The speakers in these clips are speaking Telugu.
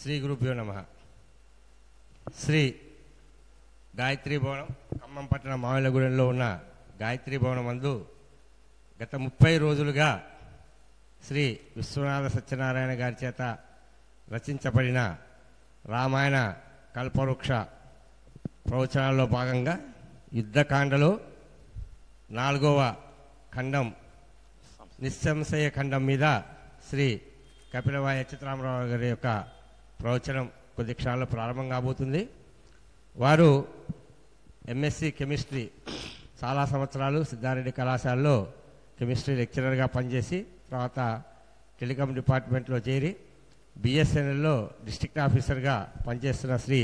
శ్రీ గురుభ్యో నమః. శ్రీ గాయత్రీ భవనం ఖమ్మం పట్టణ మామిళ్ళగూడెంలో ఉన్న గాయత్రీ భవనం మందు గత 30 రోజులుగా శ్రీ విశ్వనాథ సత్యనారాయణ గారి చేత రచించబడిన రామాయణ కల్పవృక్ష ప్రవచనాల్లో భాగంగా యుద్ధకాండలో 4వ ఖండం నిస్సంశయ ఖండం మీద శ్రీ కపిలవాయి అచ్యుతరామరావు గారి యొక్క ప్రవచనం కొద్ది క్షణాల్లో ప్రారంభం కాబోతుంది. వారు ఎంఎస్సి కెమిస్ట్రీ చాలా సంవత్సరాలు సిద్ధారెడ్డి కళాశాలలో కెమిస్ట్రీ లెక్చరర్గా పనిచేసి తర్వాత టెలికాం డిపార్ట్మెంట్లో చేరి బిఎస్ఎన్ఎల్లో డిస్ట్రిక్ట్ ఆఫీసర్గా పనిచేస్తున్న శ్రీ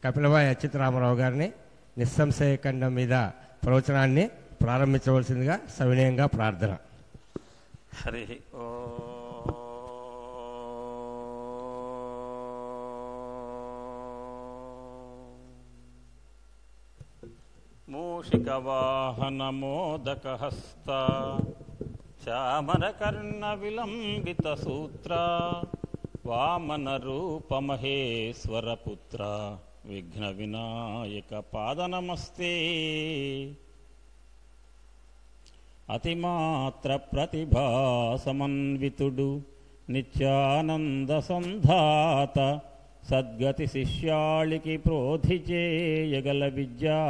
కపిలవాయి అచ్యుతరామరావు గారిని నిస్సంశయ ఖండం మీద ప్రవచనాన్ని ప్రారంభించవలసిందిగా సవినయంగా ప్రార్థన. హరి ఓ మూషికవాహనమోదకహస్త చామరకర్ణ విలంబిత సూత్ర వామనరూపమహేశ్వరపుత్ర విఘ్న వినాయక పాదనమస్తే. అతిమాత్ర ప్రతిభా సమన్వితుడు నిత్యానంద సంధాత సద్గతి శిష్యాళికి ప్రోధి చేయగల విద్యాభోగి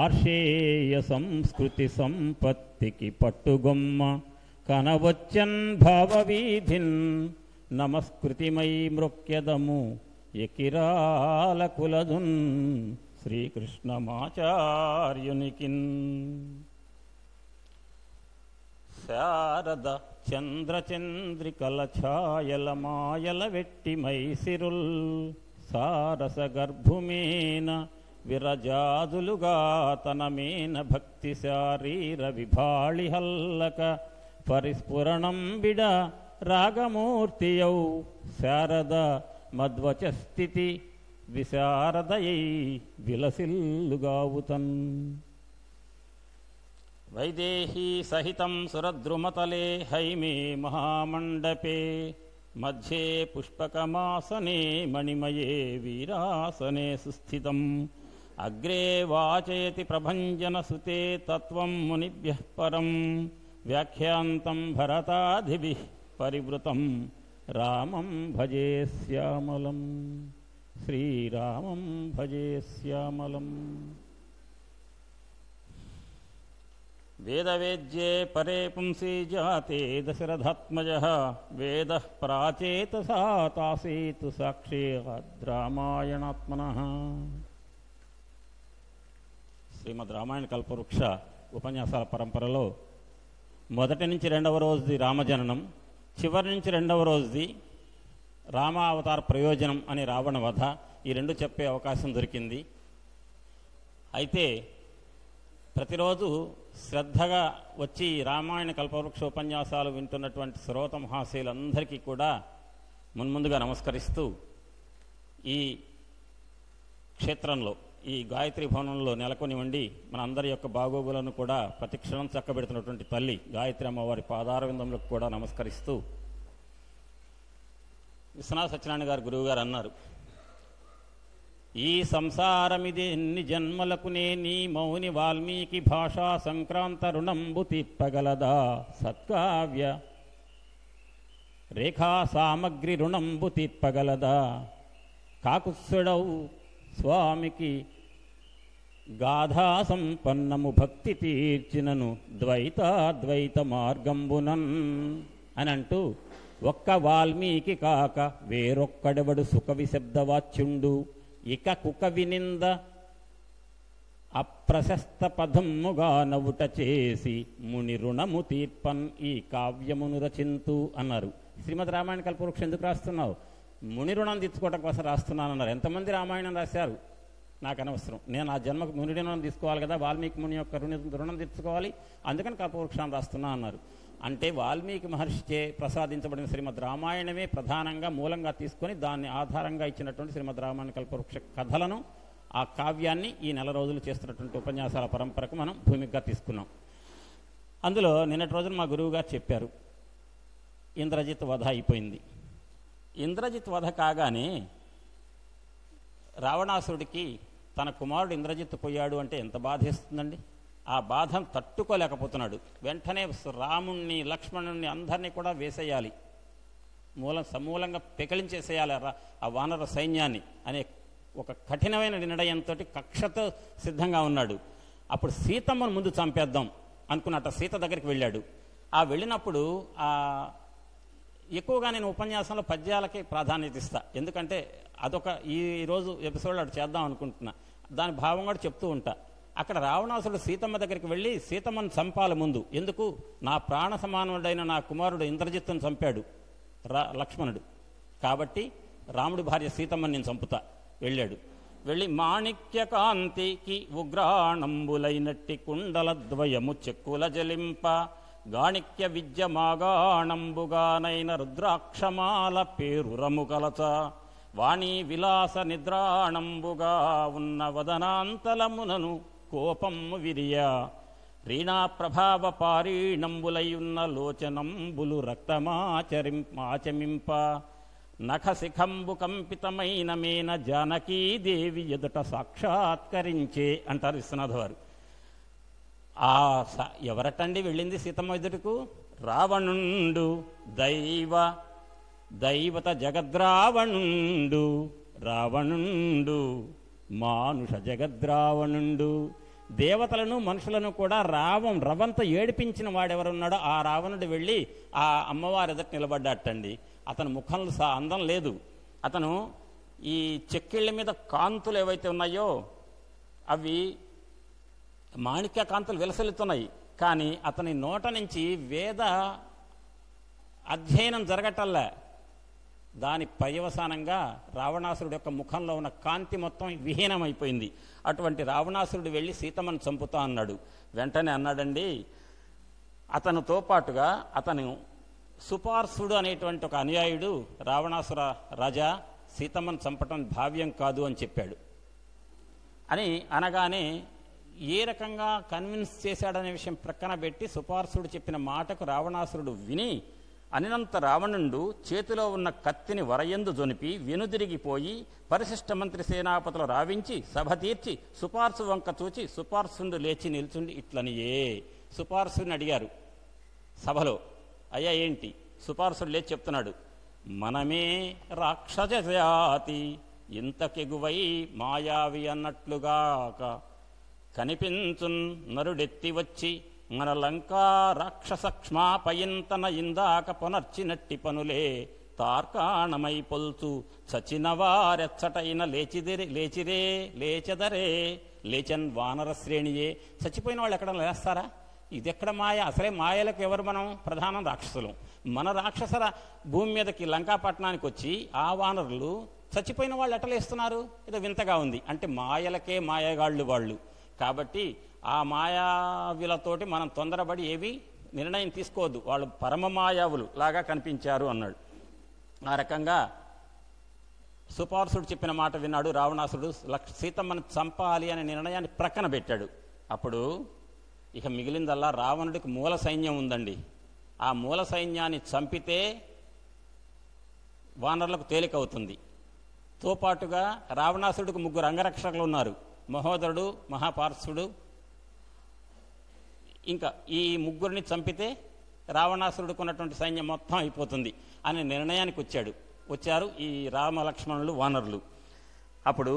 ఆర్షేయ సంస్కృతి సంపత్తికి పట్టుగొమ్మ కనవచ్చన్ భావవీధిన్ నమస్కృతిమై మృక్యదము ఎకిరాల కులదున్ శ్రీకృష్ణమాచార్యునికిన్. శారద చంద్రచంద్రికల ఛాయల మాయల వెట్టి మైసిరుల్ సారస గర్భుమేన విరజాదులుగా తనమేన భక్తి శారీర విభాళి హల్లక పరిస్ఫురణం బిడ రాగమూర్తియౌ శారద మద్వచ స్థితి విశారదయై విలసిల్లుగావుతన్. వైదేహీ సహితం సురద్రుమతలే హైమే మహామండపే మధ్యే పుష్పకమాసనే మణిమయే వీరాసనే సుస్థితం. అగ్రే వాచయతి ప్రభంజనసుతే తత్వం మునిభ్యః పరం వ్యాఖ్యాంతం భరతాదిభిః పరివృతం రామం భజే శ్యామలం. శ్రీరామం భజే శ్యామలం. వేదవేద్యే పరే పుంసి జాతే దశరథాత్మజః వేదః ప్రాచేతసా తాసేతు సాక్షాద్రామాయణాత్మనః. శ్రీమద్ రామాయణ కల్పవృక్ష ఉపన్యాసాల పరంపరలో మొదటి నుంచి 2వ రోజుది రామజననం, చివరి నుంచి 2వ రోజుది రామావతార ప్రయోజనం అనే రావణ వధ, ఈ 2 చెప్పే అవకాశం దొరికింది. అయితే ప్రతిరోజు శ్రద్ధగా వచ్చి రామాయణ కల్పవృక్ష ఉపన్యాసాలు వింటున్నటువంటి శ్రోత మహాశయులందరికీ కూడా మున్ముందుగా నమస్కరిస్తూ, ఈ క్షేత్రంలో ఈ గాయత్రీ భవనంలో నెలకొని ఉండి మన అందరి యొక్క బాగోగులను కూడా ప్రతిక్షణం చక్కబెడుతున్నటువంటి తల్లి గాయత్రి అమ్మవారి పాదారవిందములకు కూడా నమస్కరిస్తూ, విశ్వనాథ సత్యనారాయణ గారు గురువు గారు అన్నారు, ఈ సంసారమిది ఎన్ని జన్మలకునే నీ మౌని వాల్మీకి భాషా సంక్రాంత రుణంబు తీర్పగలదా సత్కావ్య రేఖా సామగ్రి రుణంబు తీర్పగలదా కాకుత్సుడవు స్వామికి గాథా సంపన్నము భక్తి తీర్చినను ద్వైతాద్వైత మార్గంబునన్ అని అంటూ, ఒక్క వాల్మీకి కాక వేరొక్కడెవడు సుఖ విశబ్దవాచ్యుండు ఇక కుక వినింద అప్రశస్త పదమ్ముగా నవ్వుట చేసి ముని రుణము తీర్పన్ ఈ కావ్యమును రచింతు అన్నారు. శ్రీమద్ రామాయణ కల్పవృక్షం ఎందుకు రాస్తున్నావు? ముని రుణం తీర్చుకోవటం కోసం రాస్తున్నానన్నారు. ఎంతమంది రామాయణం రాశారు నాకు అనవసరం, నేను ఆ జన్మకు ముని రుణం తీసుకోవాలి కదా, వాల్మీకి ముని యొక్క రుణం తీర్చుకోవాలి, అందుకని కల్పవృక్షాన్ని రాస్తున్నా అన్నారు. అంటే వాల్మీకి మహర్షిచే ప్రసాదించబడిన శ్రీమద్ రామాయణమే ప్రధానంగా మూలంగా తీసుకొని దాన్ని ఆధారంగా ఇచ్చినటువంటి శ్రీమద్ రామాయణ కల్పవృక్ష కథలను, ఆ కావ్యాన్ని ఈ 4 రోజులు చేస్తున్నటువంటి ఉపన్యాసాల పరంపరకు మనం భూమిగా తీసుకున్నాం. అందులో నిన్నటి రోజున మా గురువు గారు చెప్పారు, ఇంద్రజిత్ వధ అయిపోయింది. ఇంద్రజిత్ వధ కాగానే రావణాసురుడికి తన కుమారుడు ఇంద్రజిత్ పోయాడు అంటే ఎంత బాధేస్తుందండి. ఆ బాధను తట్టుకోలేకపోతున్నాడు. వెంటనే రాముణ్ణి లక్ష్మణుణ్ణి అందరినీ కూడా వేసేయాలి, సమూలంగా పెకిలించేసేయాలి ఆ వానర సైన్యాన్ని అనే ఒక కఠినమైన నిర్ణయంతో కక్షతో సిద్ధంగా ఉన్నాడు. అప్పుడు సీతమ్మను ముందు చంపేద్దాం అనుకున్నట్ట సీత దగ్గరికి వెళ్ళాడు. ఆ వెళ్ళినప్పుడు ఎక్కువగా నేను ఉపన్యాసంలో పద్యాలకి ప్రాధాన్యత ఇస్తా, ఎందుకంటే అదొక ఈరోజు ఎపిసోడ్ అటు చేద్దాం అనుకుంటున్నా, దాని భావం కూడా చెప్తూ ఉంటా. అక్కడ రావణాసురుడు సీతమ్మ దగ్గరికి వెళ్ళి సీతమ్మను చంపాలి ముందు, ఎందుకు నా ప్రాణ సమానుడైన నా కుమారుడు ఇంద్రజిత్తును చంపాడు లక్ష్మణుడు, కాబట్టి రాముడి భార్య సీతమ్మని నేను చంపుతా వెళ్ళాడు. వెళ్ళి మాణిక్య కాంతికి ఉగ్రాణంబులైనట్టి కుండలద్వయము చెక్కుల జలింప గాణిక్య విద్య మాగాణంబుగానైన రుద్రాక్షమాల పేరు రముకలచ వాణి విలాస నిద్రాణంబుగా ఉన్న వదనాంతలమునను కోపము విరియ రీణా ప్రభావ పారీణంబులయున్న లోచనంబులు రక్తమాచమింప నఖశిఖంబు కంపితమైన మేన జానకీదేవి ఎదుట సాక్షాత్కరించే అంటారు విశ్వనాథ వారు. ఎవరటండి వెళ్ళింది సీతమ్మ ఎదుటకు? రావణుండు దైవత జగద్రావణుండు రావణుండు మానుష జగద్రావణుండు. దేవతలను మనుషులను కూడా రవంత ఏడిపించిన వాడెవరున్నాడో ఆ రావణుడు వెళ్ళి ఆ అమ్మవారి ఎదుట నిలబడ్డాటండి. అతని ముఖంలో అందం లేదు. అతను ఈ చెక్కిళ్ళ మీద కాంతులు ఏవైతే ఉన్నాయో అవి మాణిక్య కాంతులు విలసిల్లుతున్నాయి, కానీ అతని నోట నుంచి వేద అధ్యయనం జరగటల్లా. దాని పర్యవసానంగా రావణాసురుడు యొక్క ముఖంలో ఉన్న కాంతి మొత్తం విహీనమైపోయింది. అటువంటి రావణాసురుడు వెళ్ళి సీతమ్మను చంపుతా అన్నాడు. వెంటనే అన్నాడండి, అతనితో పాటుగా అతను సుపార్సుడు అనేటువంటి ఒక అనుయాయుడు రావణాసుర రాజా సీతమ్మను చంపటం భావ్యం కాదు అని చెప్పాడు అని అనగానే ఏ రకంగా కన్విన్స్ చేశాడనే విషయం ప్రక్కన పెట్టి సుపార్సుడు చెప్పిన మాటకు రావణాసురుడు విని అనినంత రావణుడు చేతిలో ఉన్న కత్తిని వరయందు జొనిపి వెనుదిరిగిపోయి పరిశిష్ట మంత్రి సేనాపతులు రావించి సభ తీర్చి సుపార్సు వంక చూచి సుపార్సుడు లేచి నిల్చుండి ఇట్లనియే. సుపార్సుడిని అడిగారు సభలో, అయ్యా ఏంటి? సుపార్సుడు లేచి చెప్తున్నాడు, మనమే రాక్షస జాతి ఇంతకెగువై మాయావి అన్నట్లుగాక కనిపించున్ నరుడెత్తి వచ్చి మన లంకా రాక్షస క్షమాపయంతన ఇందాక పునర్చినట్టి పనులే తార్కాణమై పొల్చు చచ్చినవారెచ్చటైన లేచెదరే లేచన్ వానర శ్రేణియే. చచ్చిపోయిన వాళ్ళు ఎక్కడ లేస్తారా? ఇదెక్కడ మాయ? అసలే మాయలకు ఎవరు మనం? ప్రధానం రాక్షసులు. మన రాక్షసర భూమి మీదకి లంకాపట్నానికి వచ్చి ఆ వానరులు చచ్చిపోయిన వాళ్ళు ఎట్టలేస్తున్నారు? ఇది వింతగా ఉంది. అంటే మాయలకే మాయగాళ్ళు వాళ్ళు. కాబట్టి ఆ మాయావులతోటి మనం తొందరపడి ఏవి నిర్ణయం తీసుకోవద్దు, వాళ్ళు పరమ మాయావులు లాగా కనిపించారు అన్నాడు. ఆ రకంగా సుపార్సుడు చెప్పిన మాట విన్నాడు రావణాసురుడు. సీతమ్మను చంపాలి అనే నిర్ణయాన్ని ప్రక్కన పెట్టాడు. అప్పుడు ఇక మిగిలిందల్లా రావణుడికి మూల సైన్యం ఉందండి. ఆ మూల సైన్యాన్ని చంపితే వానరులకు తేలికవుతుంది. తో పాటుగా రావణాసురుడికి 3 అంగరక్షకులు ఉన్నారు, మహోదరుడు, మహాపార్శ్వుడు. ఇంకా ఈ 3 చంపితే రావణాసురుడికి ఉన్నటువంటి సైన్యం మొత్తం అయిపోతుంది అనే నిర్ణయానికి వచ్చారు ఈ రామలక్ష్మణులు వానరులు. అప్పుడు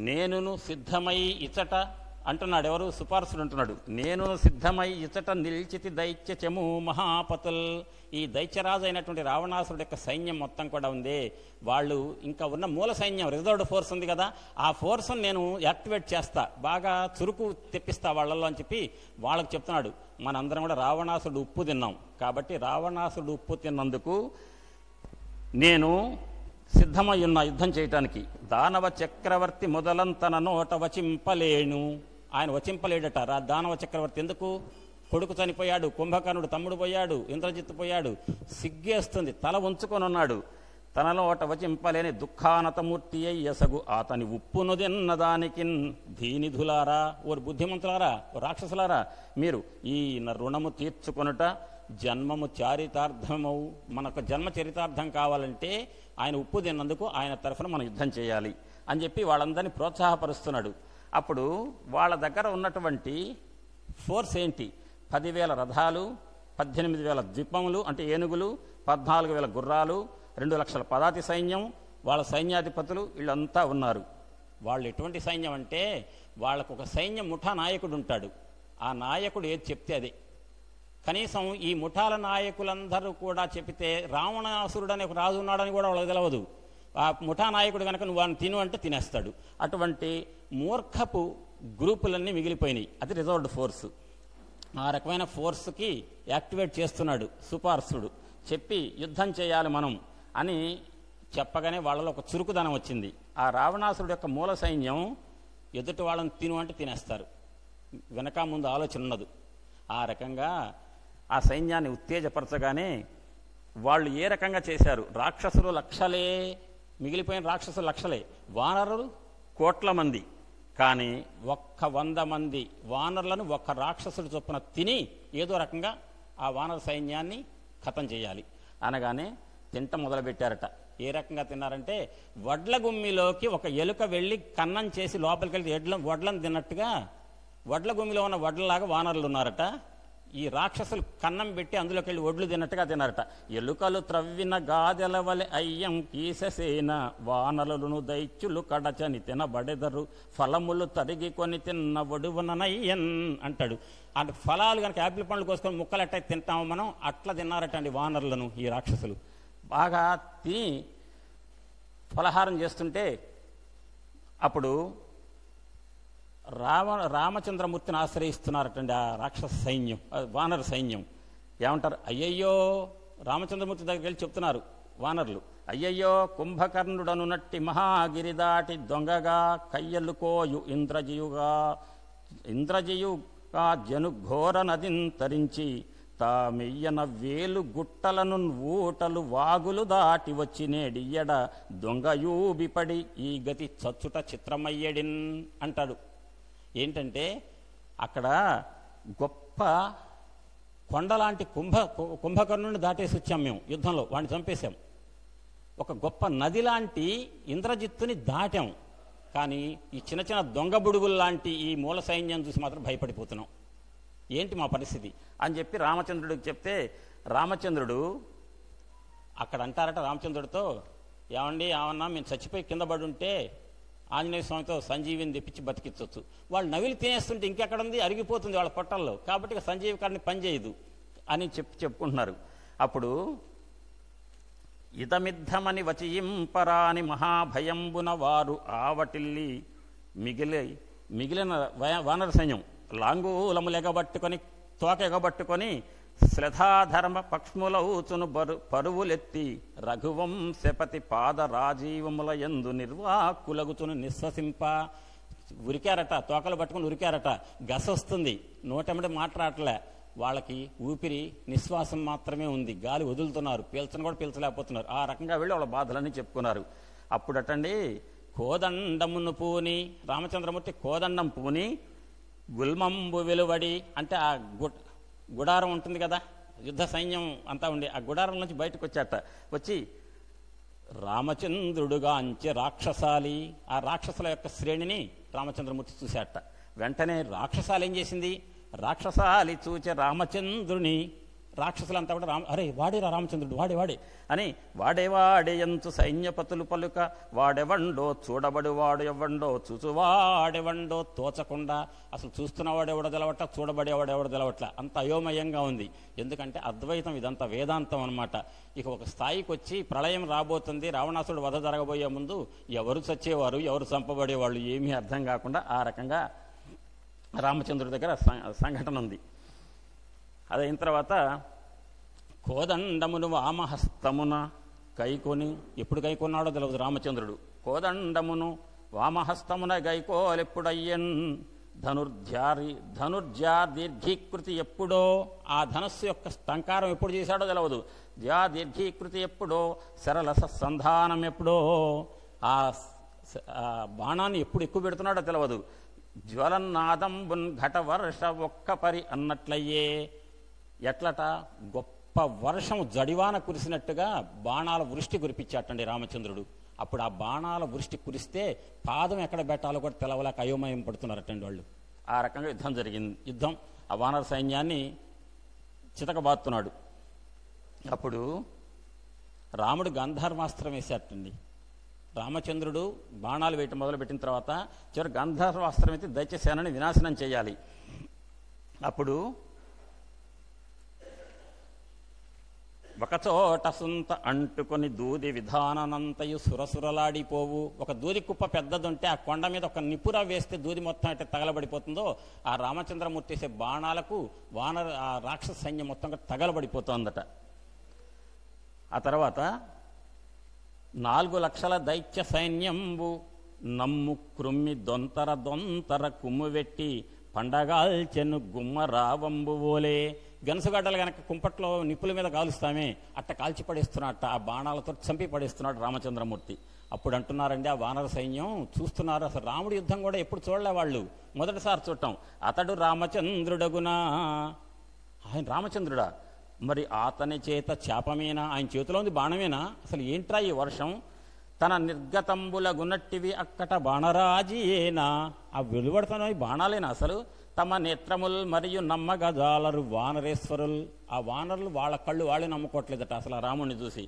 నేనును సిద్ధమై ఇచట అంటున్నాడు. ఎవరు? సుపార్సుడు అంటున్నాడు, నేను సిద్ధమై ఇచట నిల్చితి దైత్యచము మహాపతుల్. ఈ దైత్యరాజు అయినటువంటి రావణాసురుడు యొక్క సైన్యం మొత్తం కూడా ఉంది. వాళ్ళు ఇంకా ఉన్న మూల సైన్యం రిజర్వ్డ్ ఫోర్స్ ఉంది కదా, ఆ ఫోర్స్ను నేను యాక్టివేట్ చేస్తా, బాగా చురుకు తెప్పిస్తా వాళ్ళల్లో అని చెప్పి వాళ్ళకి చెప్తున్నాడు. మనందరం కూడా రావణాసురుడు ఉప్పు తిన్నాం కాబట్టి రావణాసురుడు ఉప్పు తిన్నందుకు నేను సిద్ధమై ఉన్న యుద్ధం చేయటానికి. దానవ చక్రవర్తి మొదలంతన నోట వచింపలేను. ఆయన వచింపలేడట దానవ చక్రవర్తి. ఎందుకు? కొడుకు చనిపోయాడు, కుంభకర్ణుడు తమ్ముడు పోయాడు, ఇంద్రజిత్తు పోయాడు, సిగ్గేస్తుంది, తల ఉంచుకొని ఉన్నాడు. తనలో వచింపలేని దుఃఖానతమూర్తి అయ్యసగు అతని ఉప్పును తిన్నదానికి ధీనిధులారా, ఓ బుద్ధిమంతులారా, ఓ రాక్షసులారా, మీరు ఈ రుణము తీర్చుకొనుట జన్మము చారితార్థమవు. మనకు జన్మ చరితార్థం కావాలంటే ఆయన ఉప్పు తిన్నందుకు ఆయన తరఫున మనం యుద్ధం చేయాలి అని చెప్పి వాళ్ళందరినీ ప్రోత్సాహపరుస్తున్నాడు. అప్పుడు వాళ్ళ దగ్గర ఉన్నటువంటి ఫోర్స్ ఏంటి? 10,000 రథాలు, 18,000 ద్వీపములు అంటే ఏనుగులు, 14,000 గుర్రాలు, 2 లక్షల పదాతి సైన్యం, వాళ్ళ సైన్యాధిపతులు వీళ్ళంతా ఉన్నారు. వాళ్ళు ఎటువంటి సైన్యం అంటే వాళ్ళకు ఒక సైన్య ముఠా నాయకుడు ఉంటాడు. ఆ నాయకుడు ఏది చెప్తే అదే. కనీసం ఈ ముఠాల నాయకులందరూ కూడా చెబితే రావణాసురుడు అనే ఒక రాజు ఉన్నాడని కూడా వాళ్ళకి తెలియదు. ఆ ముఠా నాయకుడు కనుక నువ్వు వాడిని తిను అంటే తినేస్తాడు. అటువంటి మూర్ఖపు గ్రూపులన్నీ మిగిలిపోయినాయి. అది రిజర్వ్డ్ ఫోర్సు. ఆ రకమైన ఫోర్స్కి యాక్టివేట్ చేస్తున్నాడు సుపార్సుడు. చెప్పి యుద్ధం చేయాలి మనం అని చెప్పగానే వాళ్ళలో ఒక చురుకుదనం వచ్చింది. ఆ రావణాసురుడు యొక్క మూల సైన్యం ఎదుటి వాళ్ళని తిను అంటే తినేస్తారు. వెనక ముందు ఆలోచన ఉండదు. ఆ రకంగా ఆ సైన్యాన్ని ఉత్తేజపరచగానే వాళ్ళు ఏ రకంగా చేశారు? రాక్షసులు లక్షలే, మిగిలిపోయిన రాక్షసులు లక్షలే, వానరులు కోట్ల మంది. కానీ 100 మంది వానరులను ఒక్క రాక్షసుడు చొప్పున తిని ఏదో రకంగా ఆ వానర సైన్యాన్ని ఖతం చేయాలి అనగానే తింట మొదలుపెట్టారట. ఏ రకంగా తిన్నారంటే వడ్ల గుమ్మిలోకి ఒక ఎలుక వెళ్ళి కన్నం చేసి లోపలికి వెళ్ళి వడ్లను తిన్నట్టుగా వడ్ల గుమ్మిలో ఉన్న వడ్లలాగా వానరులు ఉన్నారట. ఈ రాక్షసులు కన్నం పెట్టి అందులోకి వెళ్ళి ఒడ్లు తిన్నట్టుగా తిన్నారట. ఎలుకలు త్రవ్విన గాదెల వలె అయ్యం కీససేన వానరులను దైత్యులు కడచని తినబడెదరు ఫలములు తరిగి కొని తిన్న ఒడువననయ్యన్ అంటాడు. అంటే ఫలాలు కనుక యాపిల్ పండ్లు కోసుకొని ముక్కలు ఎట్ట తింటాము మనం, అట్లా తిన్నారటండి వానరులను ఈ రాక్షసులు. బాగా తిని ఫలహారం చేస్తుంటే అప్పుడు రామచంద్రమూర్తిని ఆశ్రయిస్తున్నారటండి ఆ రాక్షస సైన్యం, వానర సైన్యం. ఏమంటారు? అయ్యయ్యో, రామచంద్రమూర్తి దగ్గరికి వెళ్ళి చెప్తున్నారు వానరులు, అయ్యయ్యో కుంభకర్ణుడనునట్టి మహాగిరి దాటి దొంగగా కయ్యలుకోయు ఇంద్రజియుగా జనుఘోర నదింతరించి తామెయ్యన వేలు గుట్టలను ఊటలు వాగులు దాటి వచ్చినేడియ్యడ దొంగయూబిపడి ఈ గతి చచ్చుట చిత్రమయ్యడిన్ అంటాడు. ఏంటంటే అక్కడ గొప్ప కొండలాంటి కుంభకర్ణుని దాటేసి వచ్చాం మేము యుద్ధంలో, వాడిని చంపేశాం. ఒక గొప్ప నది లాంటి ఇంద్రజిత్తుని దాటాం. కానీ ఈ చిన్న చిన్న దొంగ బుడుగులు లాంటి ఈ మూల సైన్యం చూసి మాత్రం భయపడిపోతున్నాం. ఏంటి మా పరిస్థితి అని చెప్పి రామచంద్రుడికి చెప్తే రామచంద్రుడు అక్కడ అంటారట రామచంద్రుడితో, ఏమండి ఏమన్నా మేము చచ్చిపోయి కింద పడి ఉంటే ఆంజనేయ స్వామితో సంజీవిని తెప్పించి బతికించవచ్చు. వాళ్ళు నవిలి తినేస్తుంటే ఇంకెక్కడ ఉంది, అరిగిపోతుంది వాళ్ళ పొట్టల్లో, కాబట్టి ఇక సంజీవికాన్ని పనిచేయదు అని చెప్పుకుంటున్నారు. అప్పుడు ఇదమిద్ధమని వచియింపరాని మహాభయంబున వారు ఆవటిల్లి మిగిలిన వానర సైన్యం లాంగూలములు ఎగబట్టుకొని తోక ఎగబట్టుకొని శ్రద్ధాధర్మ పక్ష్ములవుచును పరువులెత్తి రఘువంశపతి పాద రాజీవముల యందు నిర్వాకులగుచును నిశ్వసింప ఉరికారట. తోకలు పట్టుకుని ఉరికారట. గసొస్తుంది, నోటెమ్మడి మాట్లాడలే. వాళ్ళకి ఊపిరి నిశ్వాసం మాత్రమే ఉంది, గాలి వదులుతున్నారు, పీల్చను కూడా పీల్చలేకపోతున్నారు. ఆ రకంగా వెళ్ళి వాళ్ళ బాధలన్నీ చెప్పుకున్నారు. అప్పుడటండి కోదండమును పూని రామచంద్రమూర్తి కోదండం పూని గుల్మంబు వెలువడి అంటే ఆ గుడారం ఉంటుంది కదా, యుద్ధ సైన్యం అంతా ఉండి ఆ గుడారం నుంచి బయటకు వచ్చాట. వచ్చి రామచంద్రుడుగా అంచె రాక్షసాలి, ఆ రాక్షసుల యొక్క శ్రేణిని రామచంద్రమూర్తి చూశాట. వెంటనే రాక్షసాలు ఏం చేసింది? రాక్షసాలి చూచే రామచంద్రుని రాక్షసులంతా కూడా అరే వాడేరా రామచంద్రుడు, వాడే అని వాడేవాడేయంతు సైన్యపతులు పలుక వాడెవండో చూడబడి వాడు ఎవ్వండో చూచువాడెవండో తోచకుండా అసలు చూస్తున్నవాడెవడో తెలవట్ల, చూడబడేవాడెవడో తెలవట్ల, అంత అయోమయంగా ఉంది. ఎందుకంటే అద్వైతం ఇదంతా వేదాంతం అనమాట. ఇక ఒక స్థాయికి వచ్చి ప్రళయం రాబోతుంది, రావణాసుడు వధ జరగబోయే ముందు ఎవరు చచ్చేవారు ఎవరు చంపబడేవాళ్ళు ఏమీ అర్థం కాకుండా ఆ రకంగా రామచంద్రుడి దగ్గర సంఘటన ఉంది. అదైన తర్వాత కోదండమును వామహస్తమున కైకొని, ఎప్పుడు కైకొన్నాడో తెలియదు రామచంద్రుడు. కోదండమును వామహస్తమున గైకోలెప్పుడయ్యన్ ధనుర్జా దీర్ఘీకృతి ఎప్పుడో, ఆ ధనస్సు యొక్క స్థంకారం ఎప్పుడు చేశాడో తెలవదు. జా దీర్ఘీకృతి ఎప్పుడో, సరళ సంధానం ఎప్పుడో, ఆ బాణాన్ని ఎప్పుడు ఎక్కువ పెడుతున్నాడో తెలవదు. జ్వలన్నాదంబున్ ఘట వర్ష ఒక్క పరి అన్నట్లయ్యే. ఎట్లట? గొప్ప వర్షం జడివాన కురిసినట్టుగా బాణాల వృష్టి కురిపించాటండి రామచంద్రుడు. అప్పుడు ఆ బాణాల వృష్టి కురిస్తే పాదం ఎక్కడ పెట్టాలో కూడా తెలవలేక అయోమయం పడుతున్నారటండి వాళ్ళు. ఆ రకంగా యుద్ధం జరిగింది. యుద్ధం ఆ వానర సైన్యాన్ని చితకబాతున్నాడు. అప్పుడు రాముడు గంధర్వాస్త్రం వేసేటండి. రామచంద్రుడు బాణాలు వేయటం మొదలుపెట్టిన తర్వాత చివరి గంధర్వాస్త్రం అయితే దైత్యసేనని వినాశనం చేయాలి. అప్పుడు ఒకచోట సుంత అంటుకొని దూది విధాననంతయు సురసురలాడిపోవు. ఒక దూది కుప్ప పెద్దదుంటే ఆ కొండ మీద ఒక నిపుర వేస్తే దూది మొత్తం అయితే తగలబడిపోతుందో, ఆ రామచంద్రమూర్తి వేసే బాణాలకు ఆ రాక్షస సైన్యం మొత్తంగా తగలబడిపోతుందట. ఆ తర్వాత 4 లక్షల దైత్య సైన్యంబు నమ్ము క్రుమ్మి దొంతర కుమ్మువెట్టి పండగాల్చెను గుమ్మ రావంబు ఓలే. గనసుగడ్డలు గనక కుంపట్లో నిప్పుల మీద కాలుస్తామే అట్ట కాల్చి పడేస్తున్నట్ట, ఆ బాణాలతో చంపి పడేస్తున్నాడు రామచంద్రమూర్తి. అప్పుడు అంటున్నారండి ఆ వానర సైన్యం చూస్తున్నారు, అసలు రాముడి యుద్ధం కూడా ఎప్పుడు చూడలే వాళ్ళు, మొదటిసారి చూడటం. అతడు రామచంద్రుడగునా, ఆయన రామచంద్రుడా, మరి అతని చేత చేపమేనా, ఆయన చేతిలో ఉంది బాణమేనా, అసలు ఏంట్రా ఈ వర్షం, తన నిర్గతంబుల గున్నట్టివి అక్కట బాణరాజియేనా, ఆ వెలువడుతున్న బాణాలేనా అసలు, తమ నేత్రముల్ మరియు నమ్మగజాలరు వానరేశ్వరుల్, ఆ వానరులు వాళ్ళ కళ్ళు వాళ్ళే నమ్ముకోవట్లేదట అసలు ఆ రాముడిని చూసి.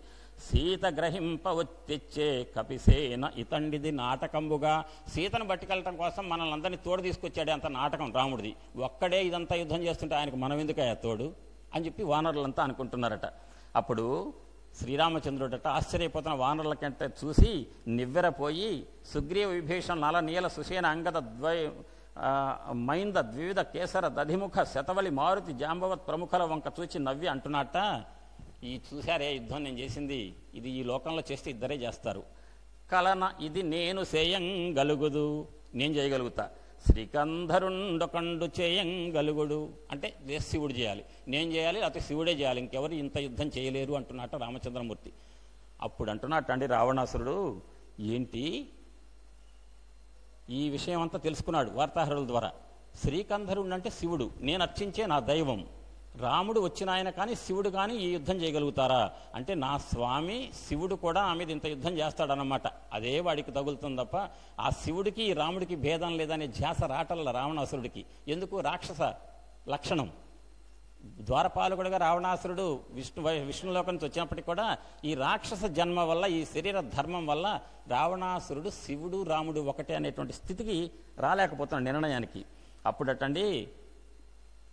సీత గ్రహింప వచ్చే కపిసేన ఇతండిది నాటకంబుగా, సీతను పట్టుకెళ్ళటం కోసం మనల్ని అందరినీ తోడు తీసుకొచ్చాడే అంత నాటకం రాముడిది, ఒక్కడే ఇదంతా యుద్ధం చేస్తుంటే ఆయనకు మనం ఎందుకయ్యా తోడు అని చెప్పి వానరులంతా అనుకుంటున్నారట. అప్పుడు శ్రీరామచంద్రుడట ఆశ్చర్యపోతున్న వానరులకంటే చూసి నివ్వెరపోయి సుగ్రీవ విభీషణ నల నీల సుషేణ అంగద మైంద ద్వివిధ కేసర దధిముఖ శతవలి మారుతి జాంబవత్ ప్రముఖుల వంక చూచి నవ్వి అంటున్నట్ట, ఈ చూశారే యుద్ధం నేను చేసింది, ఇది ఈ లోకంలో చేస్తే ఇద్దరే చేస్తారు, కలన ఇది నేను చేయంగలుగుదు, నేను చేయగలుగుతా, శ్రీకంధరుండొకండు చేయంగలుగుడు అంటే శివుడు చేయాలి, నేను చేయాలి లేకపోతే శివుడే చేయాలి, ఇంకెవరు ఇంత యుద్ధం చేయలేరు అంటున్నట్ట రామచంద్రమూర్తి. అప్పుడు అంటున్నట్టు అండి రావణాసురుడు, ఏంటి ఈ విషయం అంతా తెలుసుకున్నాడు వార్తాహరుల ద్వారా. శ్రీకంధరుడు అంటే శివుడు, నేను అర్చించే నా దైవం, రాముడు వచ్చిన ఆయన కానీ శివుడు కానీ ఈ యుద్ధం చేయగలుగుతారా అంటే, నా స్వామి శివుడు కూడా ఆ మీద ఇంత యుద్ధం చేస్తాడనమాట, అదే వాడికి తగులుతుంది తప్ప ఆ శివుడికి రాముడికి భేదం లేదనే ధ్యాస రాటల్ల రావణాసురుడికి. ఎందుకు? రాక్షస లక్షణం. ద్వారపాలకుడుగా రావణాసురుడు విష్ణులోకం నుంచి వచ్చినప్పటికీ కూడా ఈ రాక్షస జన్మ వల్ల, ఈ శరీర ధర్మం వల్ల రావణాసురుడు శివుడు రాముడు ఒకటే అనేటువంటి స్థితికి రాలేకపోతున్నాడు నిర్ణయానికి. అప్పుడటండి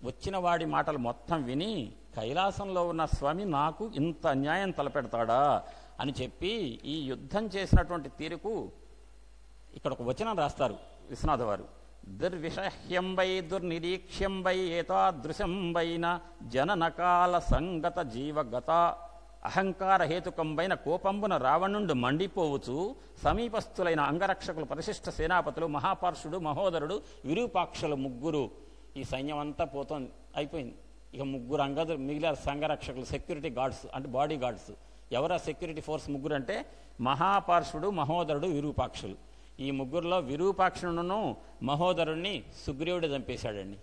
వచ్చిన వాడి మాటలు మొత్తం విని కైలాసంలో ఉన్న స్వామి నాకు ఇంత అన్యాయం తలపెడతాడా అని చెప్పి ఈ యుద్ధం చేసినటువంటి తీరుకు ఇక్కడ ఒక వచనం రాస్తారు విశ్వనాథ వారు. దుర్విషహ్యంబై దుర్నిరీక్ష్యంబై ఏతాదృశంబైన జననకాల సంగత జీవగత అహంకార హేతుకంబైన కోపంబున రావణుండు మండిపోవచ్చు, సమీపస్థులైన అంగరక్షకులు పరిశిష్ట సేనాపతులు మహాపార్షుడు మహోదరుడు విరూపాక్షులు ముగ్గురు, ఈ సైన్యం అంతా పోతుంది అయిపోయింది, ఇక ముగ్గురు అంగదులు మిగిలిన సంఘరక్షకులు సెక్యూరిటీ గార్డ్స్ అంటే బాడీ గార్డ్స్. ఎవరా సెక్యూరిటీ ఫోర్స్ ముగ్గురు అంటే మహాపార్షుడు మహోదరుడు విరూపాక్షులు. ఈ ముగ్గురులో విరూపాక్షుడును మహోదరుణ్ణి సుగ్రీవుడు చంపేశాడండి,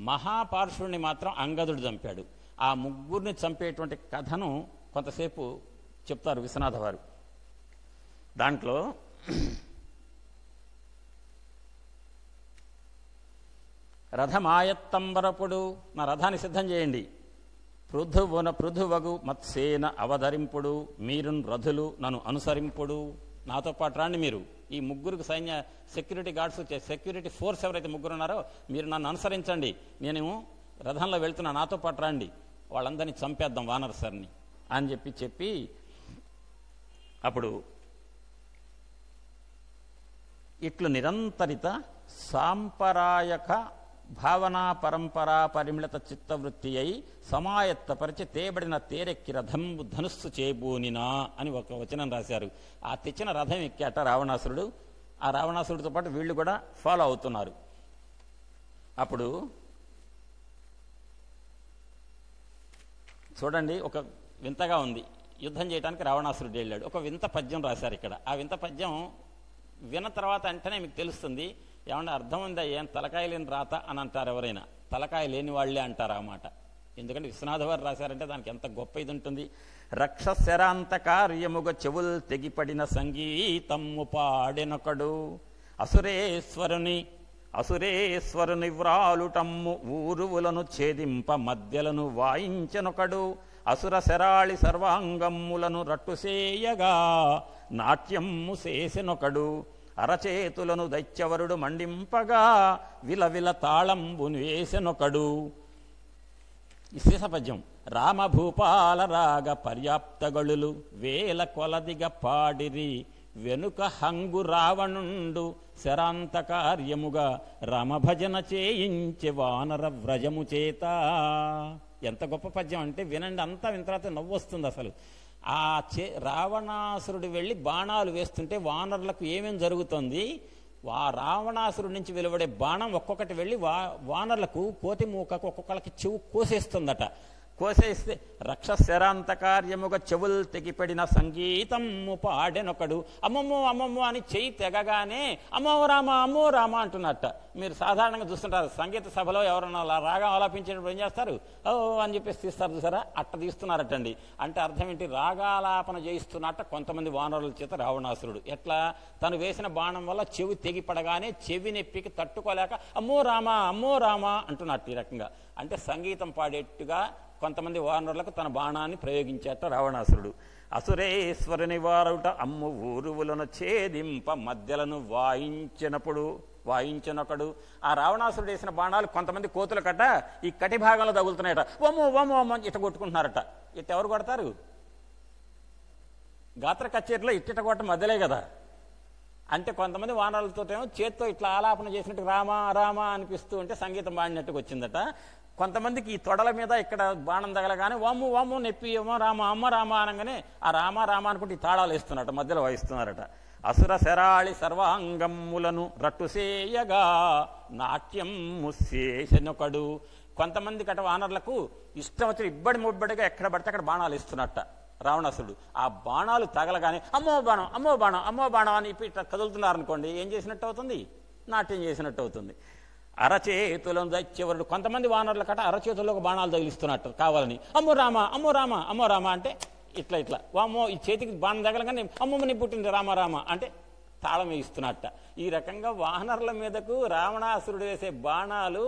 మహాపార్షుడిని మాత్రం అంగదుడు చంపాడు. ఆ ముగ్గురిని చంపేటువంటి కథను కొంతసేపు చెప్తారు విశ్వనాథ వారు. దాంట్లో రథమాయత్తంబరపుడు, నా రథాన్ని సిద్ధం చేయండి, పృథువగు మత్సేన అవధరింపుడు, మీరున్ రథులు నన్ను అనుసరింపుడు, నాతో పాటు రాండి మీరు, ఈ ముగ్గురికి సైన్య సెక్యూరిటీ గార్డ్స్ సెక్యూరిటీ ఫోర్స్ ఎవరైతే ముగ్గురు ఉన్నారో మీరు నన్ను అనుసరించండి, నేను రథంలో వెళ్తున్నా, నాతో పాటు రండి, వాళ్ళందరినీ చంపేద్దాం వానరసరిని అని చెప్పి అప్పుడు ఇట్లు నిరంతరిత సాంపరాయక భావనా పరంపరా పరిమిళత చిత్తవృత్తి అయి సమాయత్తపరిచి తేబడిన తేరెక్కి రథంబు ధనుస్సు చేబూనినా అని ఒక వచనం రాశారు. ఆ తెచ్చిన రథం ఎక్కాట రావణాసురుడు. ఆ రావణాసురుడితో పాటు వీళ్ళు కూడా ఫాలో అవుతున్నారు. అప్పుడు చూడండి, ఒక వింతగా ఉంది. యుద్ధం చేయడానికి రావణాసురుడు వెళ్ళాడు. ఒక వింత పద్యం రాశారు ఇక్కడ. ఆ వింత పద్యం విన్న తర్వాత వెంటనే మీకు తెలుస్తుంది. ఏమన్నా అర్థం ఉందా? ఏం తలకాయ లేని రాత అని అంటారు ఎవరైనా. తలకాయ లేని వాళ్ళే అంటారు ఆ మాట. ఎందుకంటే విశ్వనాథ వారు రాశారంటే దానికి ఎంత గొప్ప ఇది ఉంటుంది. రక్షశరాంత కార్యముగ చెవుల్ తెగిపడిన సంగీతము పాడెనొకడు అసురేశ్వరుని వ్రాలుటమ్ము ఊరువులను ఛేదింప మధ్యలను వాయించెనొకడు అసుర శరాళి సర్వాంగమ్ములను రట్టుసేయగా నాట్యమ్ము చేసెనొకడు అరచేతులను దైత్యవరుడు మండింపగా విలవిల తాళంబును వేసెనొకడు. ఈ శీసపద్యం. రామభూపాల రాగ పర్యాప్తగళులు వేల కొలదిగా పాడిరి వెనుక హంగు రావణుండు శరాంత కార్యముగా రామభజన చేయించే వానర వ్రజము చేత. ఎంత గొప్ప పద్యం అంటే వినండి, అంతా విన్న తర్వాత నవ్వు వస్తుంది అసలు. రావణాసురుడు వెళ్ళి బాణాలు వేస్తుంటే వానరులకు ఏమేం జరుగుతుంది? రావణాసురుడి నుంచి వెలువడే బాణం ఒక్కొక్కటి వెళ్ళి వానరులకు కోతి మూకకు ఒక్కొక్కళ్ళకి చెవు కోసేస్తుందట. కోసేస్తే రక్షశరాంత కార్యముగా చెవులు తెగిపడిన సంగీతము పాడెనొకడు. అమ్మమ్మో అమ్మమ్మో అని చెయ్యి తెగగానే అమ్మో రామ అంటున్నట్ట. మీరు సాధారణంగా చూస్తుంటారు సంగీత సభలో ఎవరన్నా రాగం ఆలాపించేటప్పుడు ఏం చేస్తారు? ఓ అని చెప్పేసి తీస్తారు చూసారా? అట్ట తీస్తున్నారటండి. అంటే అర్థం ఏంటి? రాగాలాపన చేయిస్తున్నట్ట కొంతమంది వానరుల చేత రావణాసురుడు. ఎట్లా? తను వేసిన బాణం వల్ల చెవి తెగిపడగానే చెవి నొప్పికి తట్టుకోలేక అమ్మో రామ అంటున్నట్టు. ఈ రకంగా అంటే సంగీతం పాడేట్టుగా కొంతమంది వానరులకు తన బాణాన్ని ప్రయోగించేట రావణాసురుడు. అసురేశ్వరుని వారుట అమ్ము ఊరువులను ఛేదింప మధ్యలను వాయించినొకడు. ఆ రావణాసురుడు వేసిన బాణాలు కొంతమంది కోతుల కట్ట ఈ కటి భాగంలో తగులుతున్నాయట. ఓమో ఇట్ట కొట్టుకుంటున్నారట. ఇట్ట ఎవరు కొడతారు? గాత్ర కచేరీలో ఇట్టిట కొట్ట మధ్యలే కదా. అంటే కొంతమంది వానరులతోటేమో చేత్తో ఇట్లా ఆలాపన చేసినట్టు రామ అనిపిస్తూ ఉంటే సంగీతం పాడినట్టుకు వచ్చిందట. కొంతమందికి ఈ తొడల మీద ఇక్కడ బాణం తగలగానే వాము నెప్పి అమ్మ రామ అనగానే ఆ రామ అనుకుంటే ఈ తాళాలు వేస్తున్నట్ట, మధ్యలో వాయిస్తున్నారట. అసుర శరాళి సర్వాంగమ్ములను రట్టుసేయగా నాట్యం ముసేసెనొకడు. కొంతమంది కట వానరులకు ఇష్టం వచ్చి ముబ్బడిగా ఎక్కడ పడితే అక్కడ బాణాలు ఇస్తున్నట్ట రావణాసురుడు. ఆ బాణాలు తగలగానే అమ్మో బాణం అని ఇట్లా కదులుతున్నారనుకోండి, ఏం చేసినట్టు అవుతుంది? నాట్యం చేసినట్టు అవుతుంది. అరచేతులను దైత్యవరుడు. కొంతమంది వానరుల కట అరచేతుల్లో బాణాలు తగిలిస్తున్నట్టు కావాలని. అమ్మో రామ అంటే ఇట్లా వామ్మో ఈ చేతికి బాణం తగలగానే అమ్మమ్మని పుట్టింది రామ అంటే తాళం వేయిస్తున్నట్ట. ఈ రకంగా వానరుల మీదకు రావణాసురుడు వేసే బాణాలు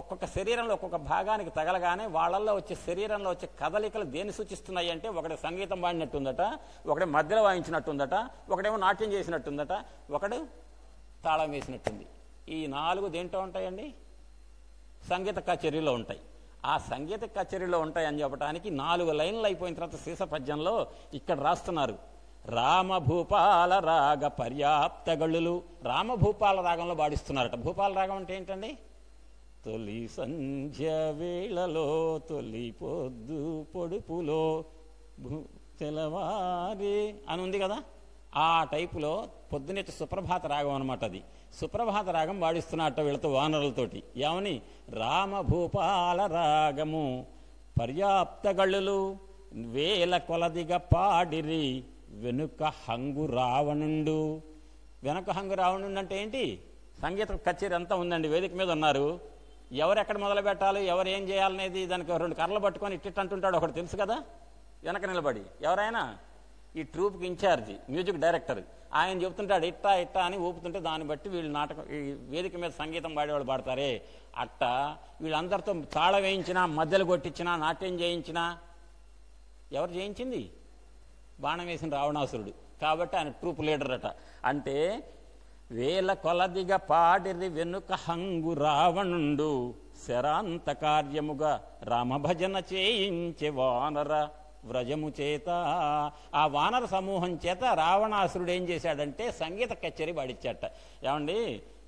ఒక్కొక్క శరీరంలో ఒక్కొక్క భాగానికి తగలగానే వాళ్ళల్లో వచ్చే శరీరంలో వచ్చే కదలికలు దేన్ని సూచిస్తున్నాయి అంటే ఒకటి సంగీతం పాడినట్టుందట, ఒకటి మధ్యలో వాయించినట్టుందట, ఒకటేమో నాట్యం చేసినట్టుందట, ఒకడు తాళం వేసినట్టుంది. ఈ 4 దేంట్లో ఉంటాయండి? సంగీత కచేరీలో ఉంటాయి. ఆ సంగీత కచేరీలో ఉంటాయని చెప్పడానికి 4 లైన్లు అయిపోయిన తర్వాత శీస పద్యంలో ఇక్కడ రాస్తున్నారు. రామభూపాల రాగ పర్యాప్తగళులు. రామభూపాల రాగంలో పాడిస్తున్నారట. భూపాల రాగం అంటే ఏంటండి? తొలి సంధ్య వేళలో తొలి పొద్దు పొడుపులో తెలవారే అని ఉంది కదా. ఆ టైపులో పొద్దునెట్టి సుప్రభాత రాగం అనమాట. అది సుప్రభాత రాగం పాడిస్తున్నట్ట వీళ్ళతో వానరులతోటి. ఏమని? రామభూపాల రాగము పర్యాప్తగళులు వేల కొలదిగా పాడిరి వెనుక హంగు రావణుండు. వెనుక హంగు రావణుండు అంటే ఏంటి? సంగీత కచేరీ అంతా ఉందండి, వేదిక మీద ఉన్నారు. ఎవరు ఎక్కడ మొదలు పెట్టాలి, ఎవరు ఏం చేయాలనేది దానికి 2 కర్రలు పట్టుకొని ఇట్టిట్ అంటుంటాడు ఒకటి, తెలుసు కదా, వెనక నిలబడి. ఎవరైనా ఈ ట్రూప్కి ఇన్ఛార్జి మ్యూజిక్ డైరెక్టర్ ఆయన చెప్తుంటాడు ఇట్టా అని ఊపుతుంటే దాన్ని బట్టి వీళ్ళు నాటకం ఈ వేదిక మీద సంగీతం పాడేవాళ్ళు పాడతారే అట్ట వీళ్ళందరితో తాళ వేయించినా మధ్యలో కొట్టించినా నాట్యం చేయించినా ఎవరు చేయించింది? బాణం వేసిన రావణాసురుడు. కాబట్టి ఆయన ట్రూప్ లీడర్ అట. అంటే వేల కొలదిగా పాడిరి వెనుక హంగు రావణుండు శరాంత కార్యముగా రామభజన చేయించే వానర వ్రజము చేత. ఆ వానర సమూహం చేత రావణాసురుడు ఏం చేశాడంటే సంగీత కచేరీ పాడిచ్చాట. ఏమండి,